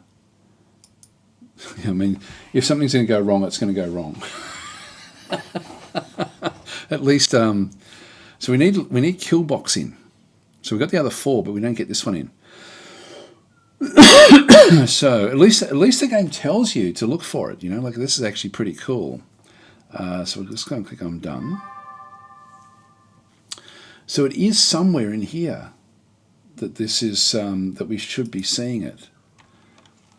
I mean, if something's going to go wrong, it's going to go wrong. At least, so we need kill box in. So we've got the other 4, but we don't get this one in. So at least the game tells you to look for it. You know, like this is actually pretty cool. So we'll just go and click on done. So it is somewhere in here that this is that we should be seeing it,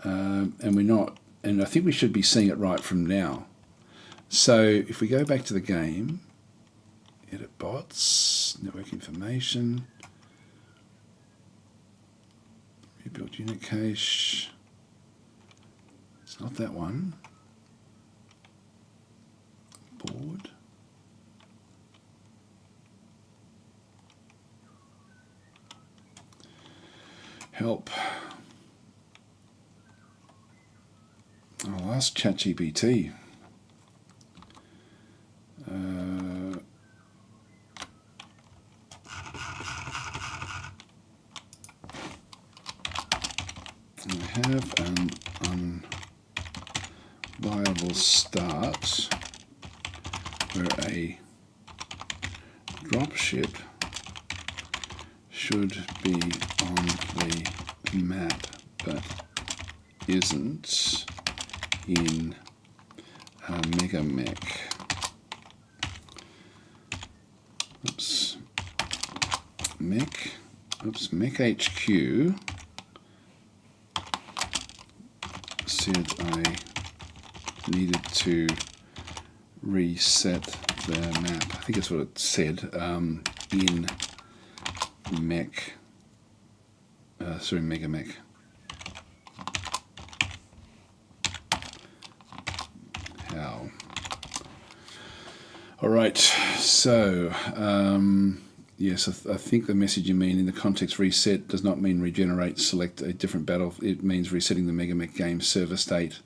and we're not. And I think we should be seeing it right from now. So if we go back to the game, edit bots, network information, rebuild unit cache. It's not that one. Board. Help. I'll ask ChatGPT. I have an unviable start where a dropship should be on the map but isn't in MegaMek. MekHQ said I needed to reset the map. I think that's what it said. In MegaMek. How? All right. So yes, I think the message you mean in the context reset does not mean regenerate. Select a different battle. It means resetting the MegaMek game server state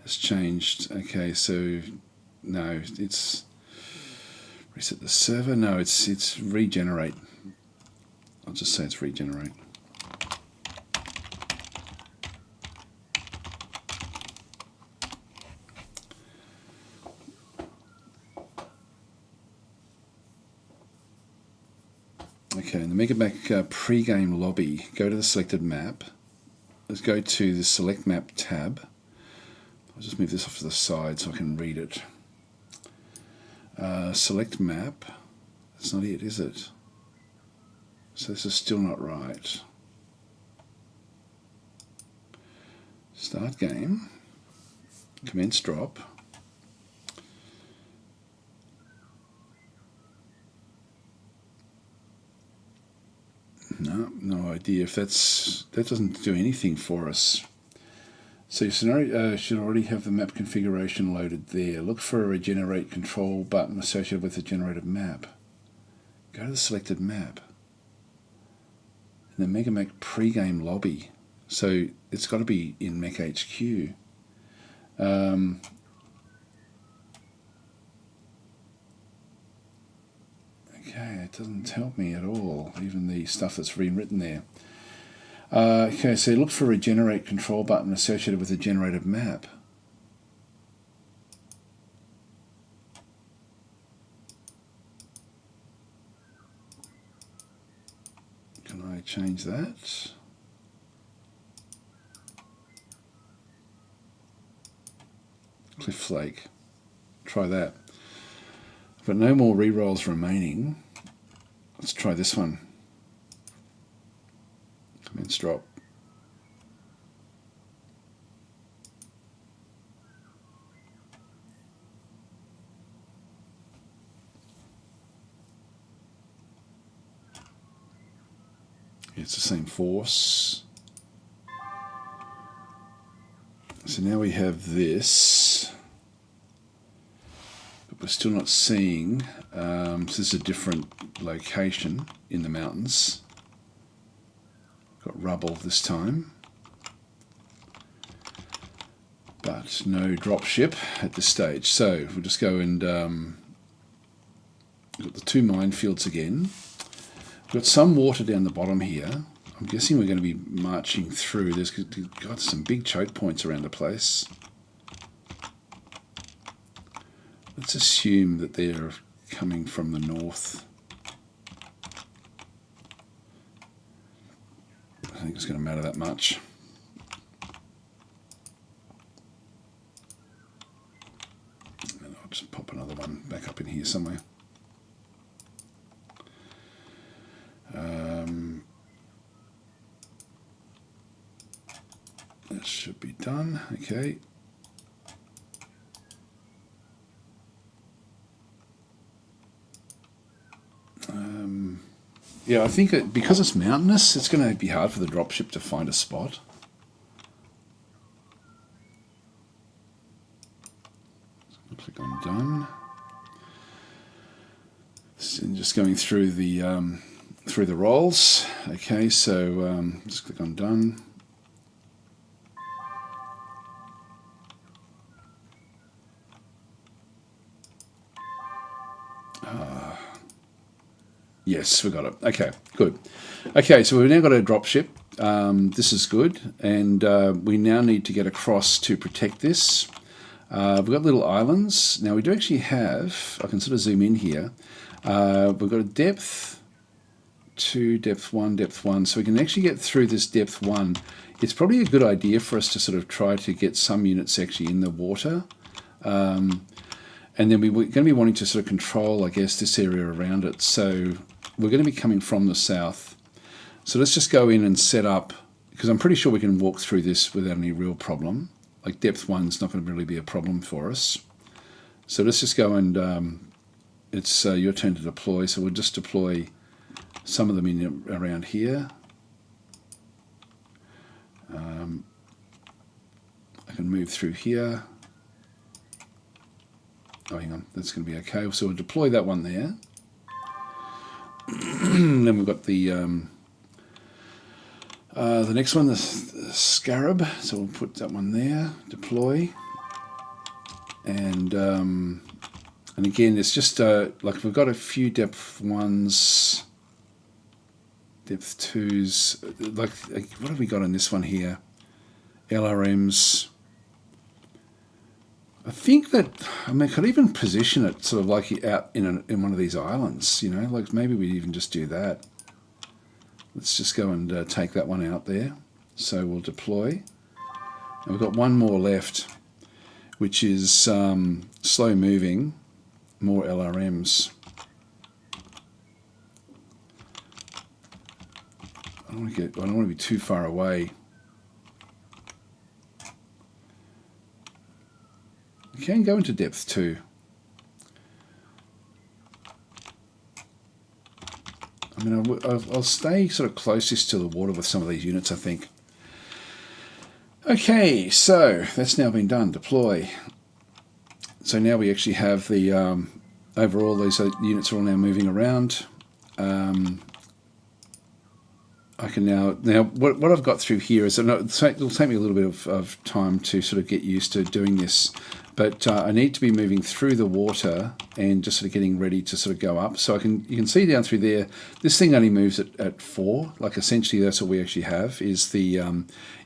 has changed. Okay, so no, it's reset the server. No, it's regenerate. I'll just say it's regenerate. Okay, in the MegaMek pre-game lobby, go to the selected map. Let's go to the select map tab. I'll just move this off to the side so I can read it. Select map. That's not it, is it? So this is still not right. Start game. Commence drop. No idea if that doesn't do anything for us. So your scenario should already have the map configuration loaded there. Look for a regenerate control button associated with the generated map. Go to the selected map. In the MegaMek pre-game lobby. So it's got to be in MekHQ. Okay, it doesn't help me at all, even the stuff that's rewritten there. Okay, so look for a regenerate control button associated with the generated map. Can I change that? Cliff Flake. Try that. But no more rerolls remaining. Let's try this one. Commence drop. It's the same force. So now we have this. We're still not seeing, so this is a different location in the mountains. Got rubble this time, but no dropship at this stage. So we'll just go and got the two minefields again. We've got some water down the bottom here. I'm guessing we're going to be marching through. There's got some big choke points around the place. Let's assume that they're coming from the north. I think it's going to matter that much. And I'll just pop another one back up in here somewhere. That should be done. Okay. Yeah, I think because it's mountainous, it's going to be hard for the dropship to find a spot. So click on done. And just going through the rolls. Okay, so just click on done. Yes, we got it. Okay, good. Okay, so we've now got a dropship. This is good, and we now need to get across to protect this. We've got little islands. Now we do actually have, I can sort of zoom in here, we've got a depth 2, depth 1, so we can actually get through this depth 1. It's probably a good idea for us to sort of try to get some units actually in the water. And then we're going to be wanting to sort of control, I guess, this area around it. So we're going to be coming from the south. So let's just go in and set up, because I'm pretty sure we can walk through this without any real problem. Like depth 1's not going to really be a problem for us. So let's just go and it's your turn to deploy. So we'll just deploy some of them in around here. I can move through here. Oh, hang on, that's going to be okay. So we'll deploy that one there. Then we've got the next one, the scarab. So we'll put that one there. Deploy. and again, it's just like we've got a few depth 1s, depth 2s. Like what have we got on this one here? LRMs. I think that I could even position it sort of like out in one of these islands. You know, like maybe we even just do that. Let's just go and take that one out there. So we'll deploy. And we've got one more left, which is slow moving. More LRMs. I don't want to be too far away. You can go into depth 2. I mean, I'll stay sort of closest to the water with some of these units, I think. Okay, so that's now been done. Deploy. So now we actually have the overall these units are all now moving around. I can now what I've got through here is it'll take me a little bit of time to sort of get used to doing this, but I need to be moving through the water and just sort of getting ready to sort of go up. So you can see down through there, this thing only moves at 4. Like essentially that's what we actually have is the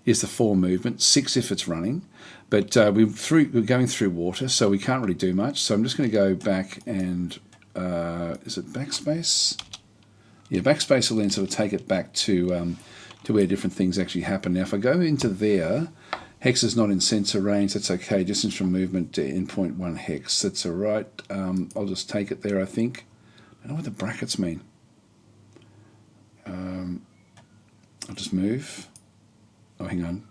4 movement, 6 if it's running. But we're going through water, so we can't really do much. So I'm just going to go back and is it backspace? Yeah, backspace will then sort of take it back to where different things actually happen. Now, if I go into there, hex is not in sensor range. That's okay. Distance from movement to endpoint 1 hex. That's all right. I'll just take it there, I think. I don't know what the brackets mean. I'll just move. Oh, hang on.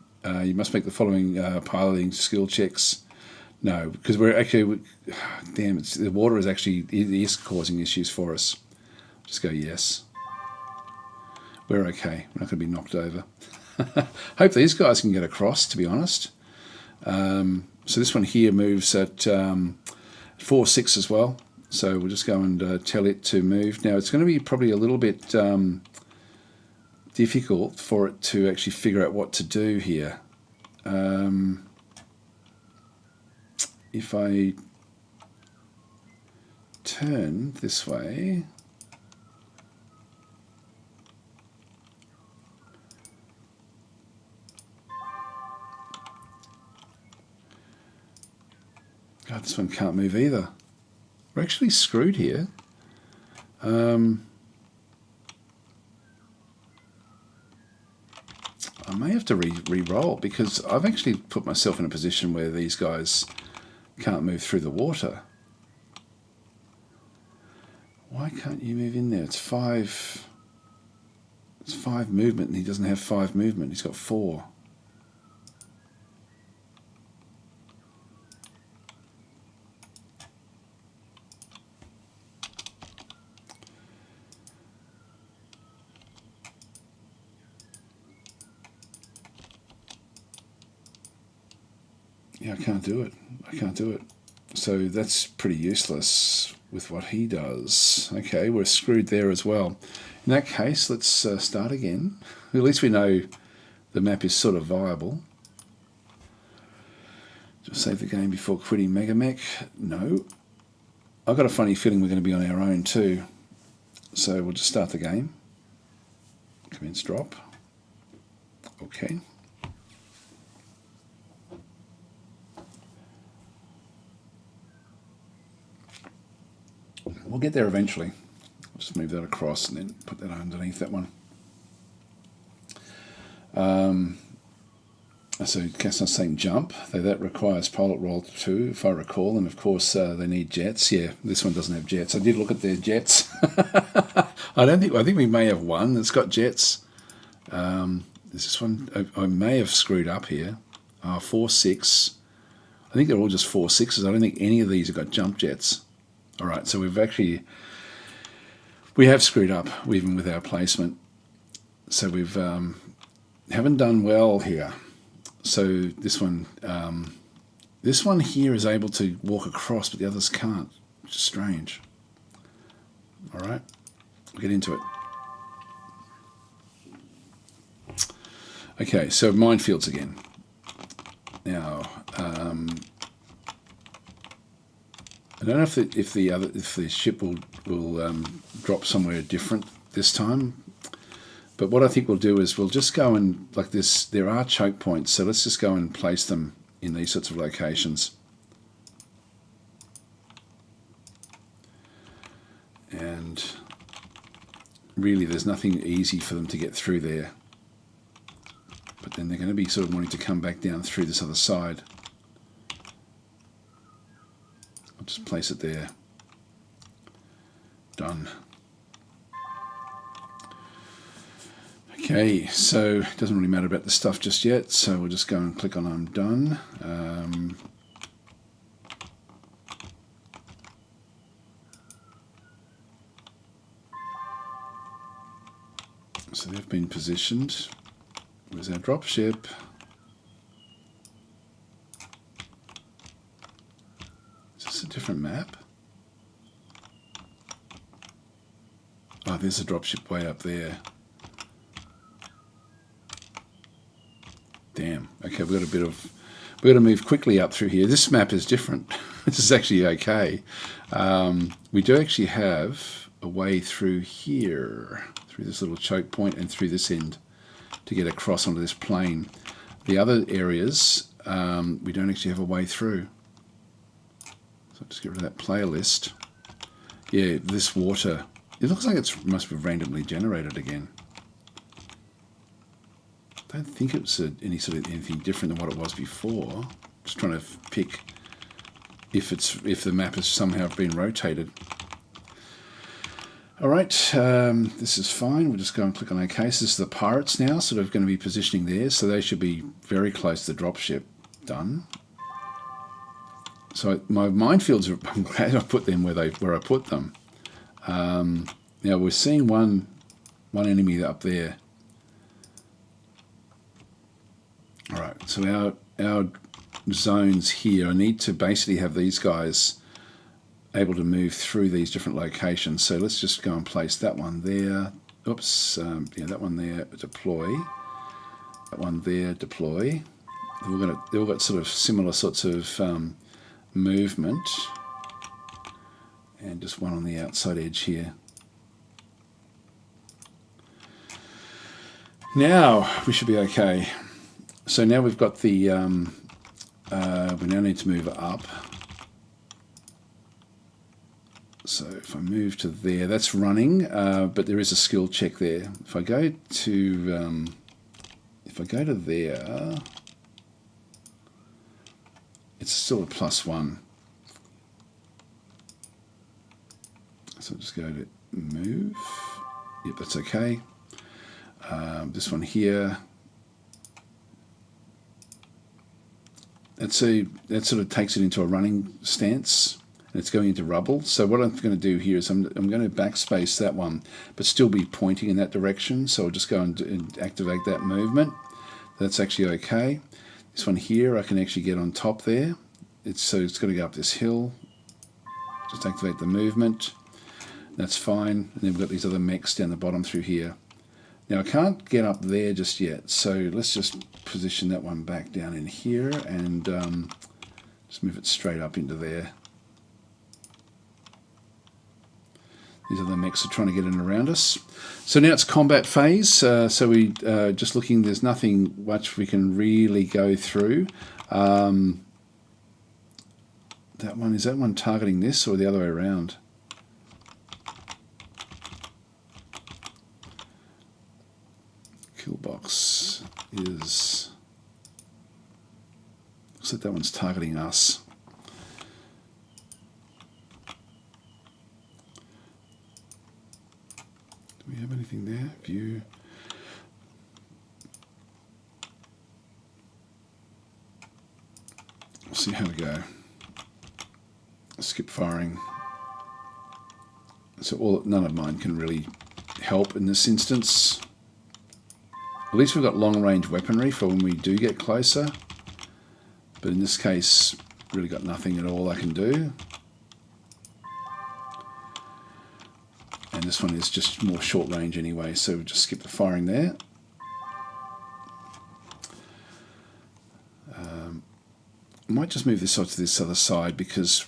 You must make the following piloting skill checks. No, because we're actually... damn, the water is actually... It is causing issues for us. Just go yes. We're okay. We're not going to be knocked over. Hope these guys can get across, to be honest. So this one here moves at 4-6 as well. So we'll just go and tell it to move. Now it's going to be probably a little bit difficult for it to actually figure out what to do here. If I turn this way... God, this one can't move either. We're actually screwed here. I may have to re-roll because I've actually put myself in a position where these guys can't move through the water. Why can't you move in there? It's 5. It's 5 movement and he doesn't have 5 movement. He's got 4. Yeah, I can't do it. I can't do it. So that's pretty useless with what he does. Okay, we're screwed there as well. In that case, let's start again. At least we know the map is sort of viable. Just save the game before quitting MegaMek. No. I've got a funny feeling we're going to be on our own too. So we'll just start the game. Commence drop. Okay. We'll get there eventually. I'll just move that across and then put that underneath that one. So Castor's saying jump. That requires pilot roll 2, if I recall, and of course they need jets. Yeah, this one doesn't have jets. I did look at their jets. I think we may have one that's got jets. Is this one? I may have screwed up here. 4-6. I think they're all just 4-6s. I don't think any of these have got jump jets. All right, so we have screwed up even with our placement. So we've haven't done well here. So this one here is able to walk across, but the others can't, which is strange. All right, we'll get into it. Okay, so minefields again. Now, I don't know if the ship will drop somewhere different this time. But what I think we'll do is we'll just go and, like this, there are choke points, so let's just go and place them in these sorts of locations. And really there's nothing easy for them to get through there. But then they're going to be sort of wanting to come back down through this other side. I'll just place it there. Done. Okay, so it doesn't really matter about the stuff just yet, so we'll just go and click on I'm done. So they've been positioned. Where's our dropship? Is this a different map? Oh, there's a dropship way up there. Damn. Okay, we've got to move quickly up through here. This map is different. This is actually okay. We do actually have a way through here, through this little choke point and through this end to get across onto this plane. The other areas, we don't actually have a way through. So I'll just get rid of that player list. Yeah, this water, it looks like it must be randomly generated again. I don't think it's anything different than what it was before. Just trying to pick if the map has somehow been rotated. All right, this is fine. We'll just go and click on OK. So this is the pirates now, sort of going to be positioning there. So they should be very close to the dropship. Done. So my minefields, I'm glad I put them where I put them. Now we're seeing one enemy up there. All right, so our zones here, I need to basically have these guys able to move through these different locations. So let's just go and place that one there. Oops, yeah, that one there, deploy. That one there, deploy. They've all got sort of similar sorts of movement. And just one on the outside edge here. Now we should be okay. So now we've got the, we now need to move up. So if I move to there, that's running, but there is a skill check there. If I go to there, it's still a +1. So I'll just go to move. Yep, that's okay. This one here. That sort of takes it into a running stance, and it's going into rubble. So what I'm going to do here is I'm going to backspace that one, but still be pointing in that direction. So I'll just go and activate that movement. That's actually okay. This one here, I can actually get on top there. So it's going to go up this hill. Just activate the movement. That's fine. And then we've got these other mechs down the bottom through here. Now I can't get up there just yet, so let's just position that one back down in here and just move it straight up into there. These other mechs are trying to get in around us. So now it's combat phase, so we just looking, there's nothing much we can really go through. Is that one targeting this or the other way around? Kill box is, looks like that one's targeting us. Do we have anything there? View. We'll see how we go. Skip firing. So none of mine can really help in this instance. At least we've got long-range weaponry for when we do get closer. But in this case, really got nothing at all I can do. And this one is just more short range anyway, so we'll just skip the firing there. I might just move this off to this other side because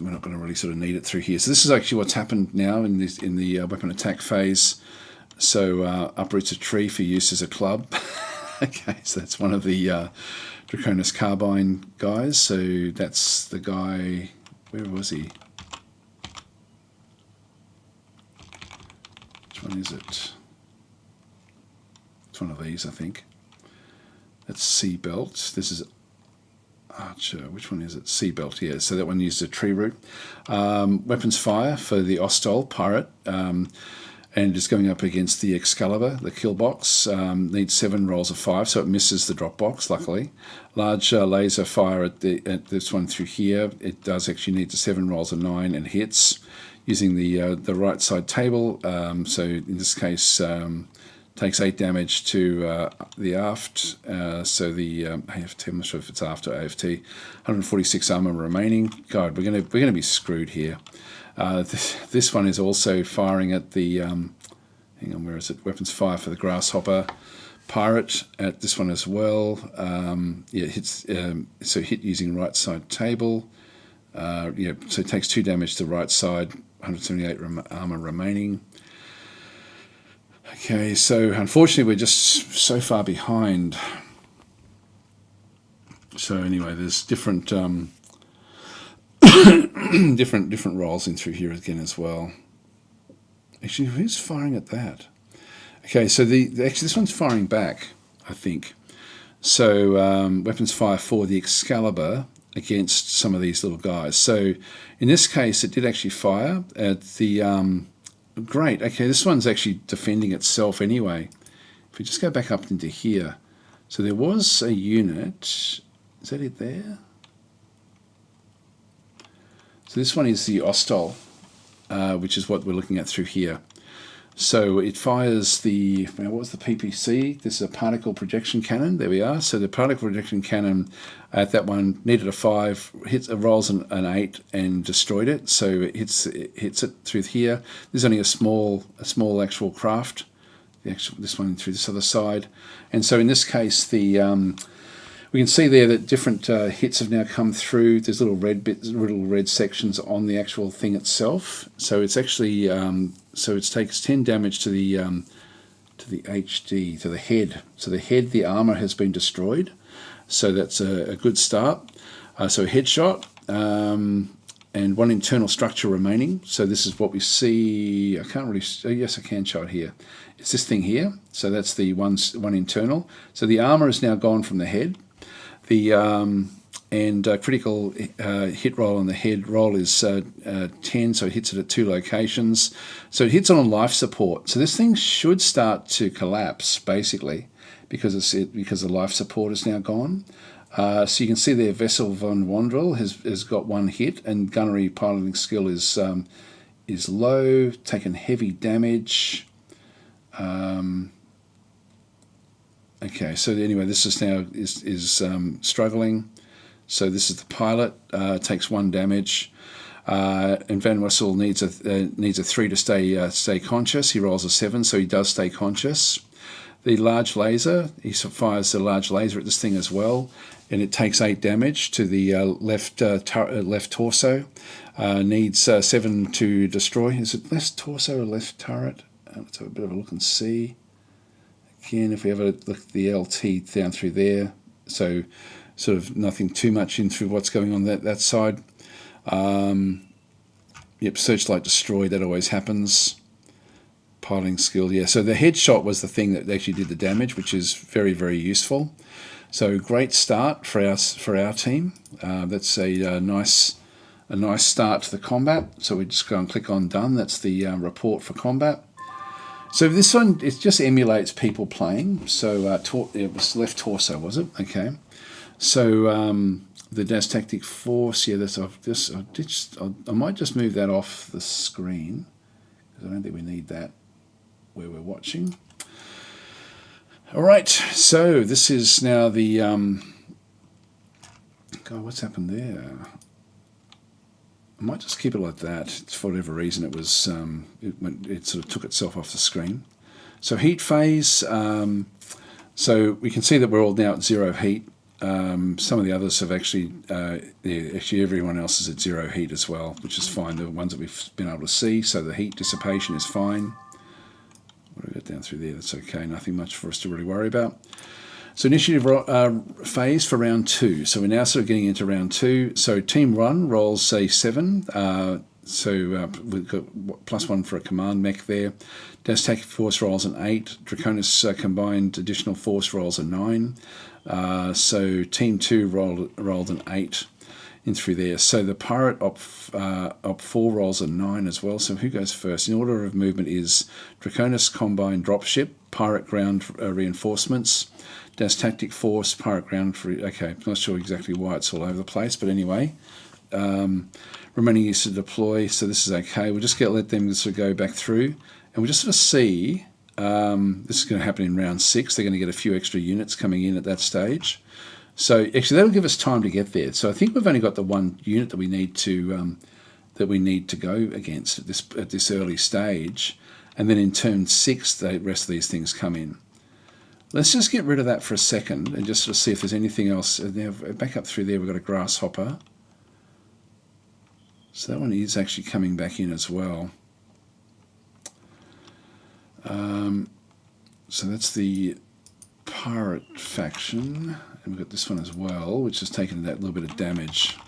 we're not going to really sort of need it through here. So this is actually what's happened now in the weapon attack phase. So uproots a tree for use as a club. Okay, so that's one of the Draconis Carbine guys. So that's the guy. Where was he? Which one is it? It's one of these, I think. That's Seabelt. This is Archer. Which one is it? Seabelt, yeah. So that one used a tree root. Weapons fire for the Ostol Pirate. And is going up against the Excalibur, the kill box. Needs 7 rolls of 5, so it misses the drop box, luckily. Large laser fire at this one through here. It does actually need 7 rolls of 9 and hits using the right side table. So in this case, takes 8 damage to the aft. So the AFT, I'm not sure if it's aft or AFT. 146 armor remaining. God, we're gonna be screwed here. This one is also firing at the, hang on, where is it? Weapons fire for the Grasshopper Pirate at this one as well. Yeah, it hits, so hit using right side table. Yeah, so it takes 2 damage to right side, 178 armor remaining. Okay, so unfortunately we're just so far behind. So anyway, there's different different rolls in through here again as well. Actually, who's firing at that? Okay, so actually this one's firing back, I think. So weapons fire for the Excalibur against some of these little guys. So in this case, it did actually fire at the. Great. Okay, this one's actually defending itself anyway. If we just go back up into here, so there was a unit. Is that it there? So this one is the Ostol, which is what we're looking at through here. So it fires the, what was the PPC? This is a particle projection cannon. There we are. So the particle projection cannon at that one needed a 5, rolls an 8 and destroyed it. So it hits it through here. There's only a small actual craft. This one through this other side. And so in this case, we can see there that different hits have now come through. There's little red bits, little red sections on the actual thing itself. So it's actually so it takes 10 damage to the HD, to the head. So the head, the armor has been destroyed. So that's a good start. So a headshot and 1 internal structure remaining. So this is what we see. I can't really. Oh, yes, I can show it here. It's this thing here. So that's the one internal. So the armor is now gone from the head. The critical hit roll on the head roll is 10, so it hits it at 2 locations. So it hits on life support. So this thing should start to collapse basically because the life support is now gone. So you can see there, Vessel von Wandrel has got 1 hit, and gunnery piloting skill is low, taken heavy damage. Okay, so anyway, this is now is struggling. So this is the pilot, takes 1 damage, and Van Wessel needs a 3 to stay conscious. He rolls a 7, so he does stay conscious. The large laser, he fires the large laser at this thing as well, and it takes 8 damage to the left torso. Needs 7 to destroy. Is it left torso or left turret? Let's have a bit of a look and see. Again, if we have a look at the LT down through there, so sort of nothing too much in through what's going on that side. Yep, searchlight destroyed, that always happens. Piloting skill, yeah. So the headshot was the thing that actually did the damage, which is very, very useful. So great start for our team. That's a nice start to the combat. So we just go and click on done. That's the report for combat. So this one, it just emulates people playing. So it was left torso, was it? Okay. So the DAS Tactic Force, yeah, I might just move that off the screen because I don't think we need that where we're watching. All right, so this is now the God, what's happened there? I might just keep it like that. For whatever reason, it was it sort of took itself off the screen. So heat phase. So we can see that we're all now at 0 heat. Some of the others have actually, actually everyone else is at 0 heat as well, which is fine. The ones that we've been able to see, so the heat dissipation is fine. What do we got down through there? That's okay, nothing much for us to really worry about. So initiative phase for round 2. So we're now sort of getting into round 2. So team 1 rolls, say, 7. We've got +1 for a command mech there. Tactic force rolls an 8. Draconis combined additional force rolls a 9. So team 2 rolled an 8 in through there. So the pirate op 4 rolls a 9 as well. So who goes first? In order of movement is Draconis combined dropship, pirate ground reinforcements, Das Tactic Force, pirate ground for... Okay, I'm not sure exactly why it's all over the place, but anyway. Remaining use to deploy, so this is okay. We'll just let them sort of go back through, and we'll just sort of see... this is going to happen in round 6. They're going to get a few extra units coming in at that stage. So actually that'll give us time to get there. So I think we've only got the one unit that we need to go against at this early stage, and then in turn 6 the rest of these things come in. Let's just get rid of that for a second and just sort of see if there's anything else. Now back up through there, we've got a grasshopper. So that one is actually coming back in as well. So that's the pirate faction, and we've got this one as well, which has taken that little bit of damage.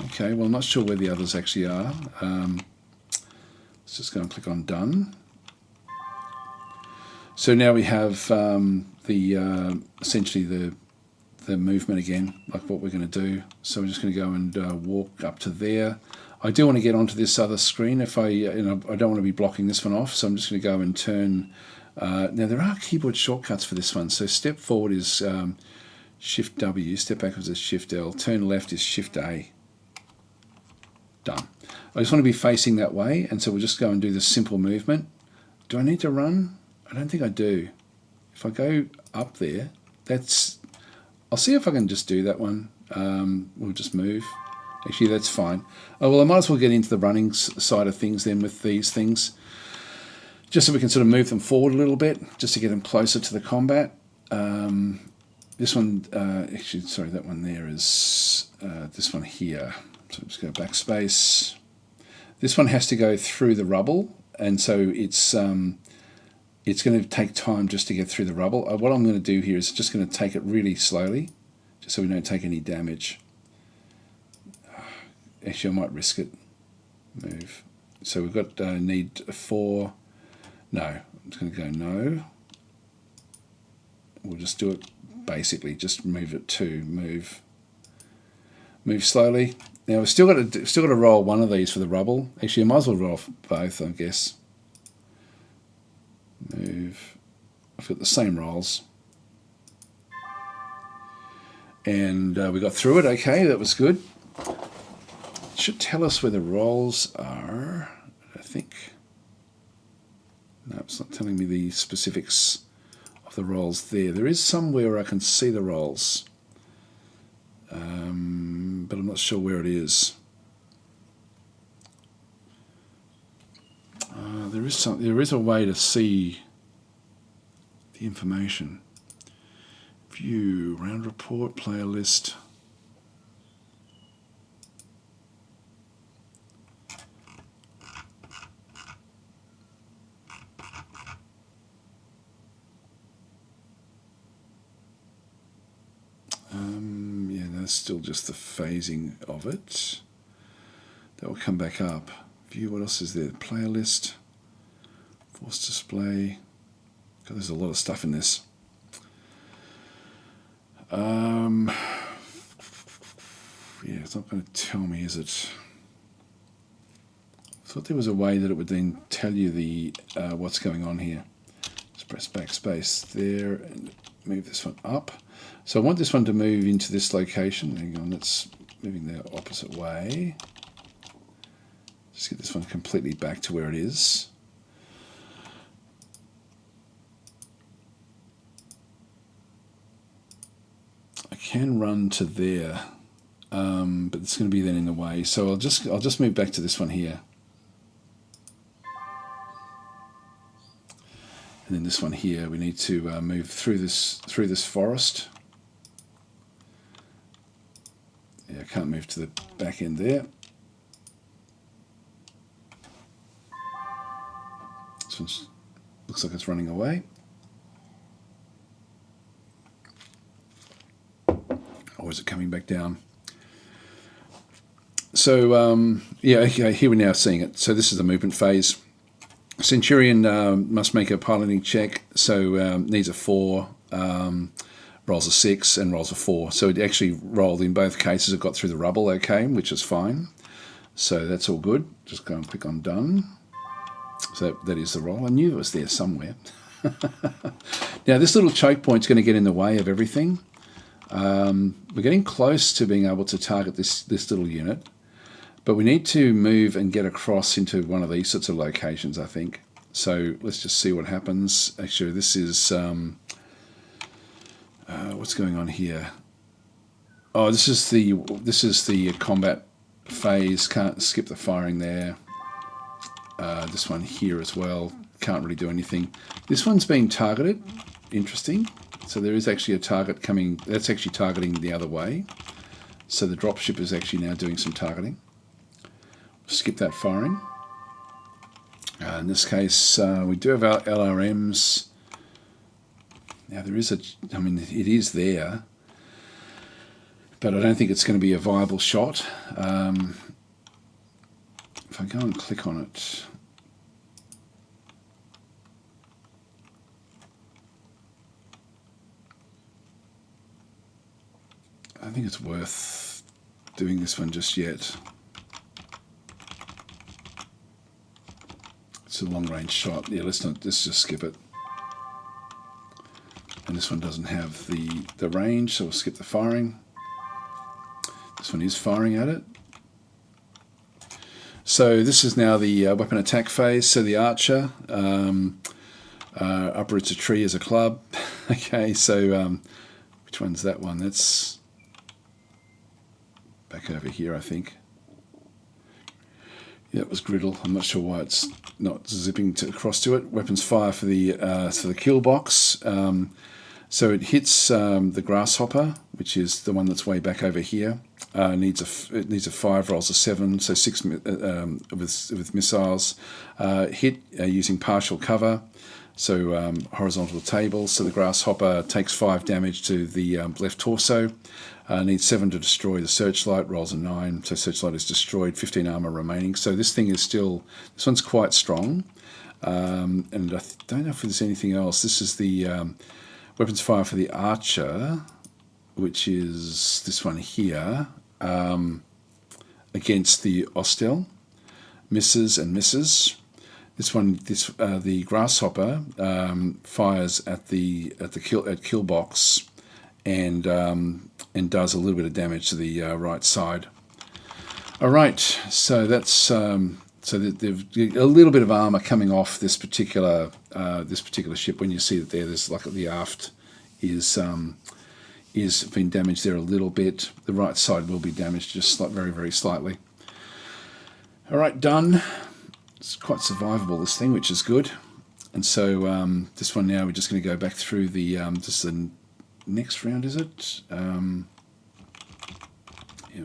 Okay, well, I'm not sure where the others actually are. Let's just go and click on done. So now we have essentially the movement again, like what we're going to do. So we're just going to go and walk up to there. I do want to get onto this other screen if I don't want to be blocking this one off, so I'm just going to go and turn. Now there are keyboard shortcuts for this one. So step forward is Shift W, step backwards is Shift L, turn left is Shift A. Done. I just want to be facing that way, and so we'll just go and do the simple movement. Do I need to run? I don't think I do. If I go up there, I'll see if I can just do that one. We'll just move. Actually, that's fine. Oh, well, I might as well get into the running side of things then with these things, just so we can sort of move them forward a little bit, just to get them closer to the combat. This one, actually, sorry, that one there is this one here. So just go backspace. This one has to go through the rubble, and so it's going to take time just to get through the rubble. What I'm going to do here is just going to take it really slowly, just so we don't take any damage. Actually, I might risk it. Move. So we've got need 4. No, I'm just going to go no. We'll just do it basically. Just move it to move. Move slowly. Now we've still got to roll one of these for the rubble. Actually, I might as well roll both, I guess. Move. I've got the same rolls. And we got through it. Okay, that was good. It should tell us where the rolls are, I think. No, it's not telling me the specifics of the rolls there. There is somewhere where I can see the rolls, but I'm not sure where it is. There is a way to see the information. View, round report, player list. Yeah, that's still just the phasing of it. That will come back up. View, what else is there? Player list, force display. God, there's a lot of stuff in this. Yeah, it's not going to tell me, is it? I thought there was a way that it would then tell you the what's going on here. Just press backspace there and move this one up. So I want this one to move into this location. Hang on, it's moving the opposite way. Just get this one completely back to where it is. I can run to there, but it's going to be then in the way. So I'll just move back to this one here. And then this one here, we need to move through this forest. can't move to the back end there. This one looks like it's running away. Or is it coming back down? So, yeah, okay, here we're now seeing it. So this is the movement phase. Centurion must make a piloting check, so needs a 4, rolls a 6, and rolls a 4. So it actually rolled in both cases. It got through the rubble okay, which is fine. So that's all good. Just go and click on done. So that is the roll. I knew it was there somewhere. Now this little choke point's going to get in the way of everything. We're getting close to being able to target this little unit. But we need to move and get across into one of these sorts of locations, I think. So let's just see what happens. Actually, this is what's going on here. Oh, this is the combat phase. Can't skip the firing there. This one here as well. Can't really do anything. This one's being targeted. Interesting. So there is actually a target coming. That's actually targeting the other way. So the dropship is actually now doing some targeting. Skip that firing. In this case, we do have our LRMs. Now there is I mean, it is there, but I don't think it's going to be a viable shot. If I go and click on it, I think it's worth doing this one just yet. It's a long-range shot. Yeah, let's just skip it. And this one doesn't have the range, so we'll skip the firing. This one is firing at it. So this is now the weapon attack phase. So the archer uproots a tree as a club. Okay, so which one's that one? That's back over here, I think. Yeah, it was griddle. I'm not sure why it's not zipping across to it. Weapons fire for the kill box. So it hits the grasshopper, which is the one that's way back over here. It needs a 5, rolls a 7, so 6 with missiles. Hit using partial cover, so horizontal table. So the grasshopper takes 5 damage to the left torso. Needs 7 to destroy the searchlight, rolls a 9, so searchlight is destroyed, 15 armor remaining. So this thing is still, this one's quite strong. And I don't know if there's anything else. This is the weapons fire for the archer, which is this one here, against the Ostel. Misses and misses. This one, the grasshopper fires at the kill box, and does a little bit of damage to the right side. All right, so that's so they've a little bit of armor coming off this particular ship. When you see that there's like the aft is been damaged there a little bit. The right side will be damaged just very, very slightly. All right, done. It's quite survivable, this thing, which is good. And so this one now, we're just going to go back through the just the next round, is it? Yeah,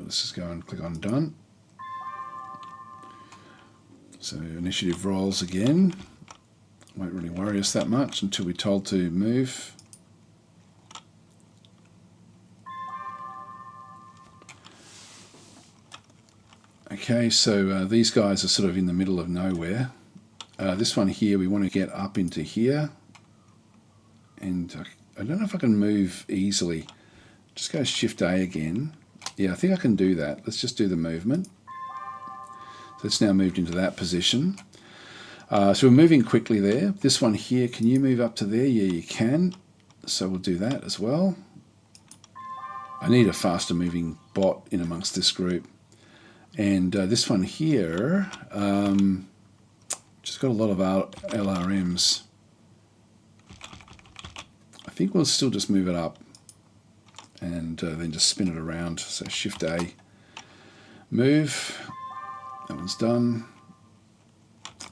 let's just go and click on done. So initiative rolls again. Won't really worry us that much until we're told to move. Okay, so these guys are sort of in the middle of nowhere. This one here, we want to get up into here. And I don't know if I can move easily. Just go Shift A again. Yeah, I think I can do that. Let's just do the movement. So it's now moved into that position. So we're moving quickly there. This one here, can you move up to there? Yeah, you can. So we'll do that as well. I need a faster moving bot in amongst this group. And this one here, just got a lot of LRMs. I think we'll still just move it up and then just spin it around. So Shift A, move. That one's done.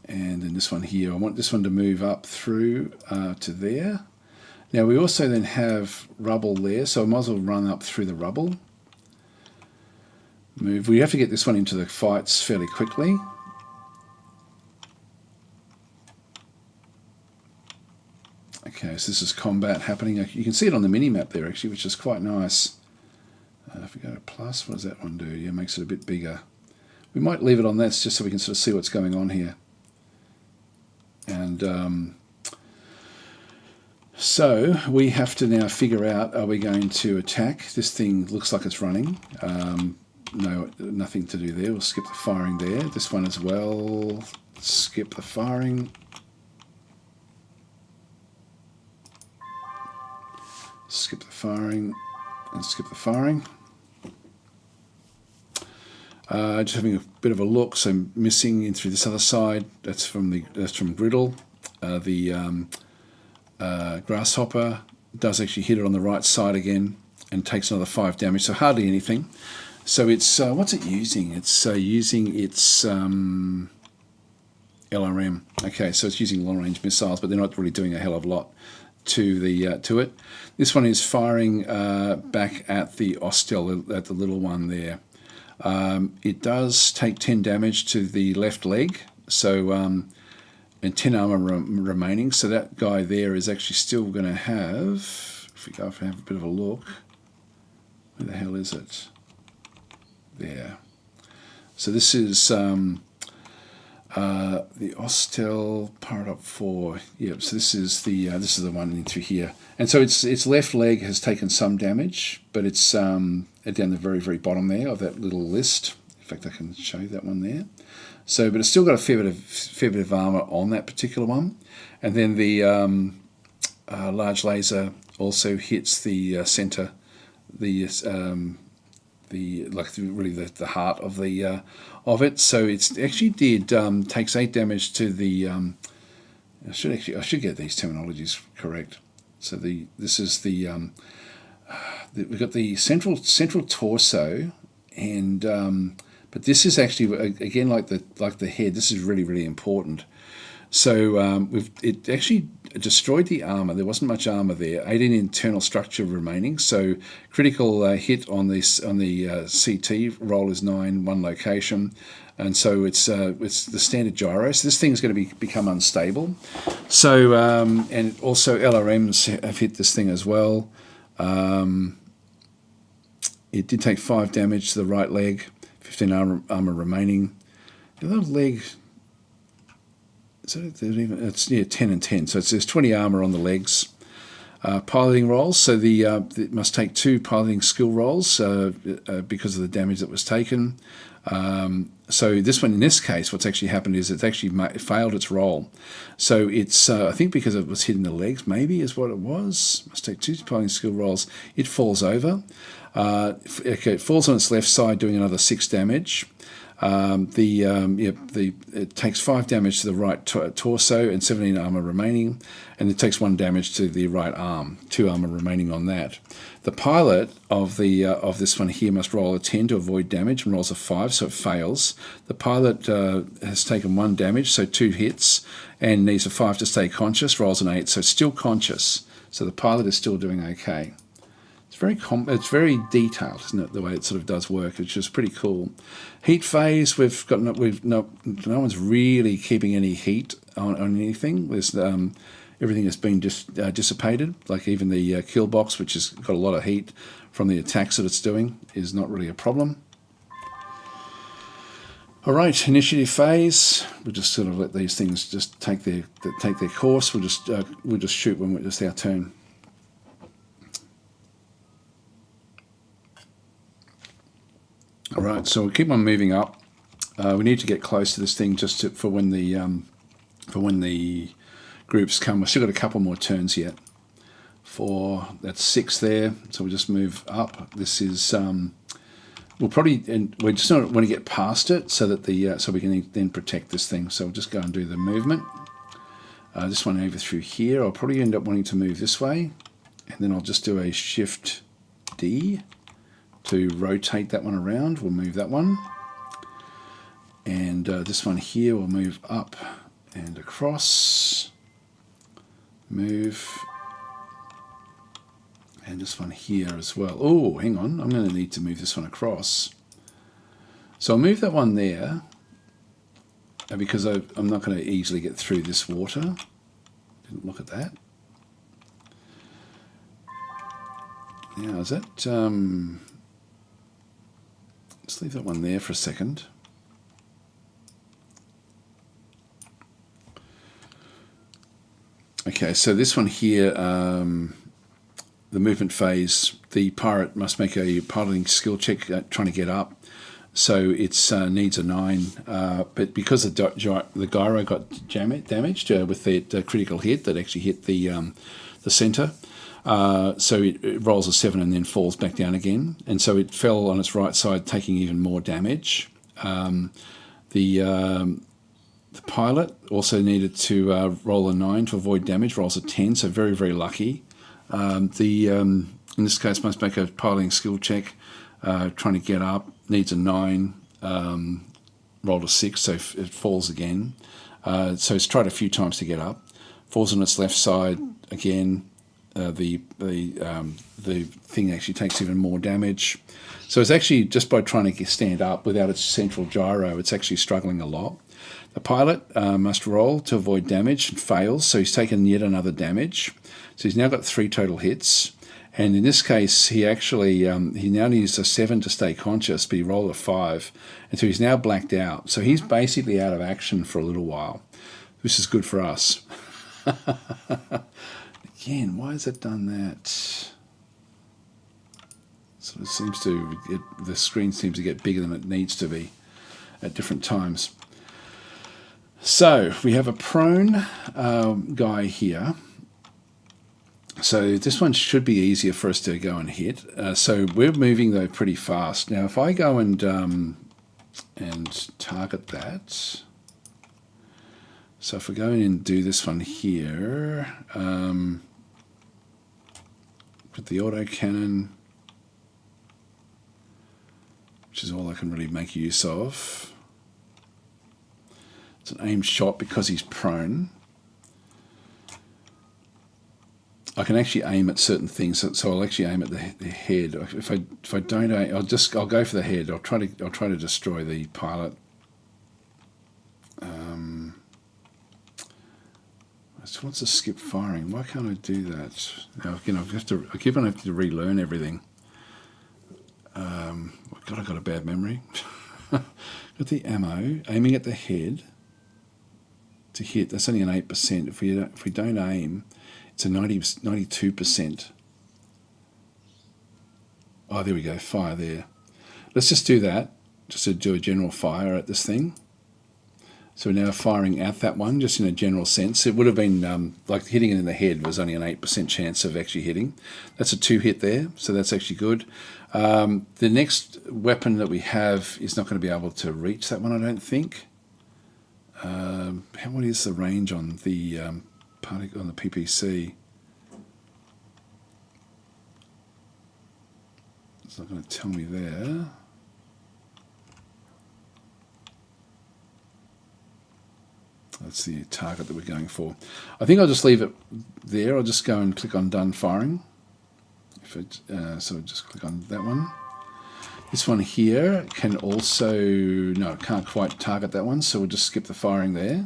And then this one here, I want this one to move up through to there. Now we also then have rubble there, so I might as well run up through the rubble. move. We have to get this one into the fights fairly quickly. Okay, so this is combat happening. You can see it on the mini-map there, actually, which is quite nice. If we go to plus, what does that one do? Yeah, it makes it a bit bigger. We might leave it on that just so we can sort of see what's going on here. And so we have to now figure out, are we going to attack? This thing looks like it's running. No, nothing to do there. We'll skip the firing there. This one as well. Skip the firing. Skip the firing and skip the firing. Just having a bit of a look. So missing in through this other side. That's from Griddle. The Grasshopper does actually hit it on the right side again and takes another 5 damage. So hardly anything. So it's what's it using? It's using its LRM. Okay, so it's using long range missiles, but they're not really doing a hell of a lot to it. This one is firing back at the Ostel, at the little one there. It does take 10 damage to the left leg, so and 10 armor remaining. So that guy there is actually still going to have. If we go and have a bit of a look, where the hell is it? There. So this is the Ostel powered up 4. Yep. So this is the one in through here, and so its left leg has taken some damage, but it's down the very bottom there of that little list. In fact, I can show you that one there. So, but it's still got a fair bit of armor on that particular one, and then the large laser also hits the center, the heart of the of it. So it's actually takes 8 damage to the. I should get these terminologies correct. So this is we've got the central torso, and but this is actually again like the head. This is really important. So it actually destroyed the armor. There wasn't much armor there. 18 internal structure remaining. So critical hit on the CT roll is 9, 1 location, and so it's the standard gyro. So this thing's going to become unstable. So and also LRMs have hit this thing as well. It did take 5 damage to the right leg. 15 armor remaining. The other leg. It's 10 and 10, so there's 20 armor on the legs. Piloting rolls, so it must take 2 piloting skill rolls because of the damage that was taken. So this one, in this case, what's actually happened is it's actually failed its roll. So it's I think because it was hitting the legs, maybe is what it was. Must take 2 piloting skill rolls. It falls over. It falls on its left side, doing another 6 damage. It takes 5 damage to the right torso and 17 armor remaining, and it takes 1 damage to the right arm, 2 armor remaining on that. The pilot of this one here must roll a 10 to avoid damage and rolls a 5, so it fails. The pilot has taken 1 damage, so 2 hits, and needs a 5 to stay conscious, rolls an 8, so it's still conscious. So the pilot is still doing okay. It's very detailed, isn't it? The way it sort of does work, which is pretty cool. Heat phase, no one's really keeping any heat on anything. There's everything has been just dissipated. Like even the kill box, which has got a lot of heat from the attacks that it's doing, is not really a problem. All right, initiative phase. We'll just sort of let these things just take their course. We'll just shoot when it's our turn. All right, so we'll keep on moving up. We need to get close to this thing just for when the groups come. We've still got a couple more turns yet. That's 6 there. So we'll just move up. This is we just don't want to get past it so that so we can then protect this thing. So we'll just go and do the movement. This one over through here. I'll probably end up wanting to move this way, and then I'll just do a Shift D. To rotate that one around. We'll move that one, and this one here will move up and across, move, and this one here as well. Oh, hang on, I'm going to need to move this one across. So I'll move that one there because I'm not going to easily get through this water. Didn't look at that. Now, is that... let's leave that one there for a second. Okay, so this one here, the movement phase, the pirate must make a piloting skill check trying to get up. So it needs a 9, but because the gyro got damaged with the critical hit that actually hit the center, so it rolls a 7 and then falls back down again, and so it fell on its right side, taking even more damage. The pilot also needed to roll a 9 to avoid damage, rolls a 10, so very, very lucky. In this case, must make a piloting skill check, trying to get up, needs a 9, rolled a 6, so it falls again. So it's tried a few times to get up, falls on its left side again. The thing actually takes even more damage. So it's actually, just by trying to stand up without its central gyro, it's actually struggling a lot. The pilot must roll to avoid damage and fails, so he's taken yet another damage. So he's now got 3 total hits. And in this case, he actually, he now needs a 7 to stay conscious, but he rolled a 5. And so he's now blacked out. So he's basically out of action for a little while, which is good for us. Again, why has it done that? So it seems to the screen seems to get bigger than it needs to be at different times. So we have a prone guy here. So this one should be easier for us to go and hit. So we're moving though pretty fast. Now if I go and target that. So if we go in and do this one here, put the autocannon, which is all I can really make use of. It's an aimed shot because he's prone. I can actually aim at certain things, so I'll actually aim at the head. If I don't aim, I'll go for the head. I'll try to destroy the pilot. So what's a skip firing? Why can't I do that? Now again, I keep on having to relearn everything. God, I got a bad memory. Got the ammo, aiming at the head to hit. That's only an 8%. If we don't aim, it's a 92%. Oh, there we go. Fire there. Let's just do that. Just to do a general fire at this thing. So we're now firing at that one, just in a general sense. It would have been like hitting it in the head was only an 8% chance of actually hitting. That's a 2 hit there, so that's actually good. The next weapon that we have is not going to be able to reach that one, I don't think. What is the range on the PPC? It's not going to tell me there. That's the target that we're going for. I think I'll just leave it there. I'll just go and click on done firing. So just click on that one. This one here can also, no, can't quite target that one, so we'll just skip the firing there.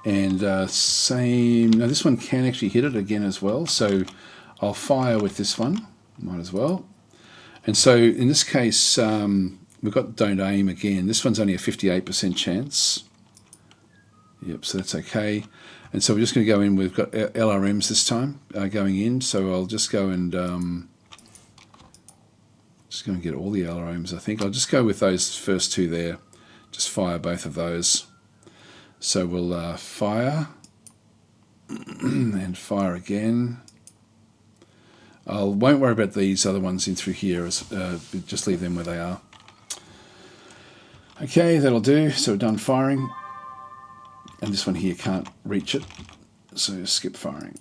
And no, this one can actually hit it again as well, so I'll fire with this one, might as well. And so in this case, we've got don't aim again. This one's only a 58% chance. Yep, so that's okay. And so we're just going to go in, we've got LRMs this time going in, so I'll just go and just going to get all the LRMs, I think. I'll just go with those first 2 there, just fire both of those. So we'll fire and fire again. I won't worry about these other ones in through here, just leave them where they are. Okay, that'll do, so we're done firing. And this one here can't reach it, so skip firing.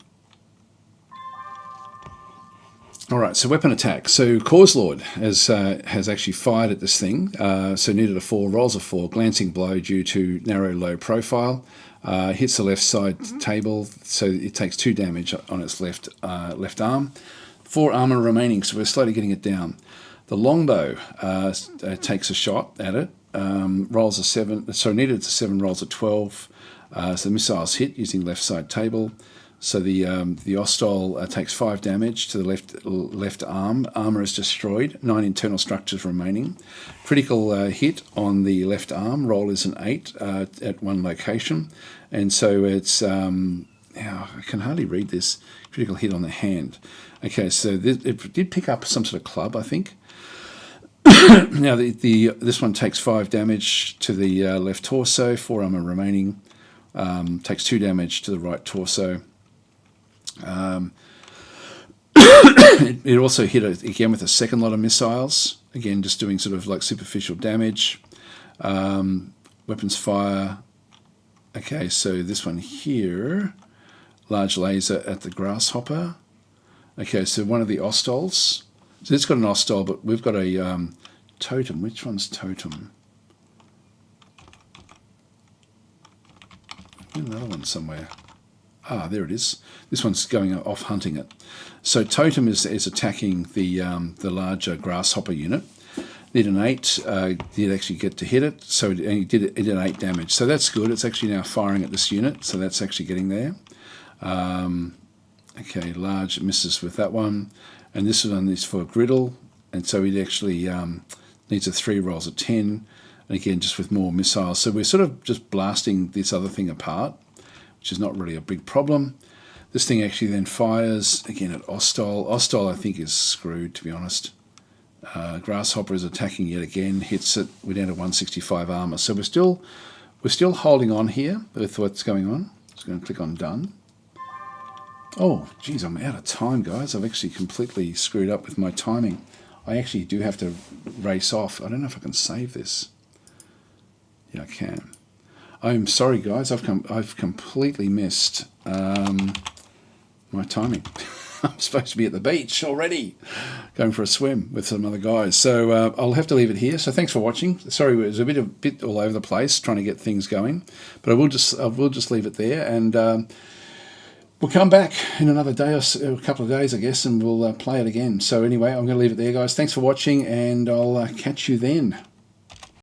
All right, so weapon attack. So Cause Lord has actually fired at this thing, so needed a 4, rolls a 4, glancing blow due to narrow low profile, hits the left side table, so it takes 2 damage on its left arm. 4 armor remaining, so we're slowly getting it down. The longbow takes a shot at it, rolls a 7, so needed a 7, rolls a 12. So the missiles hit using left side table. So the Ostol takes 5 damage to the left arm. Armor is destroyed. 9 internal structures remaining. Critical hit on the left arm. Roll is an 8 at 1 location, and so it's I can hardly read this. Critical hit on the hand. Okay, so it did pick up some sort of club, I think. Now this one takes 5 damage to the left torso. 4 armor remaining. Takes 2 damage to the right torso. It also hit again with a second lot of missiles, again just doing sort of like superficial damage. Weapons fire. Okay, so this one here, large laser at the grasshopper. Okay, so one of the Ostols. So it's got an Ostol, but we've got a totem. Which one's totem? Another one somewhere. Ah, there it is. This one's going off hunting it. So totem is attacking the larger grasshopper unit. Did an 8. Did actually get to hit it. So it did 8 damage. So that's good. It's actually now firing at this unit. So that's actually getting there. Okay, large misses with that one. And this one is for griddle. And so it actually needs a 3, rolls a 10. And again, just with more missiles. So we're sort of just blasting this other thing apart, which is not really a big problem. This thing actually then fires, again at Ostol. Ostol, I think, is screwed, to be honest. Grasshopper is attacking yet again, hits it. We're down to 165 armor. So we're still holding on here with what's going on. Just going to click on done. Oh, geez, I'm out of time, guys. I've actually completely screwed up with my timing. I actually do have to race off. I don't know if I can save this. Yeah, I can. I'm sorry, guys. I've completely missed my timing. I'm supposed to be at the beach already, going for a swim with some other guys. So I'll have to leave it here. So thanks for watching. Sorry, it was a bit all over the place trying to get things going, but I will just leave it there, and we'll come back in another day or a couple of days, I guess, and we'll play it again. So anyway, I'm going to leave it there, guys. Thanks for watching, and I'll catch you then.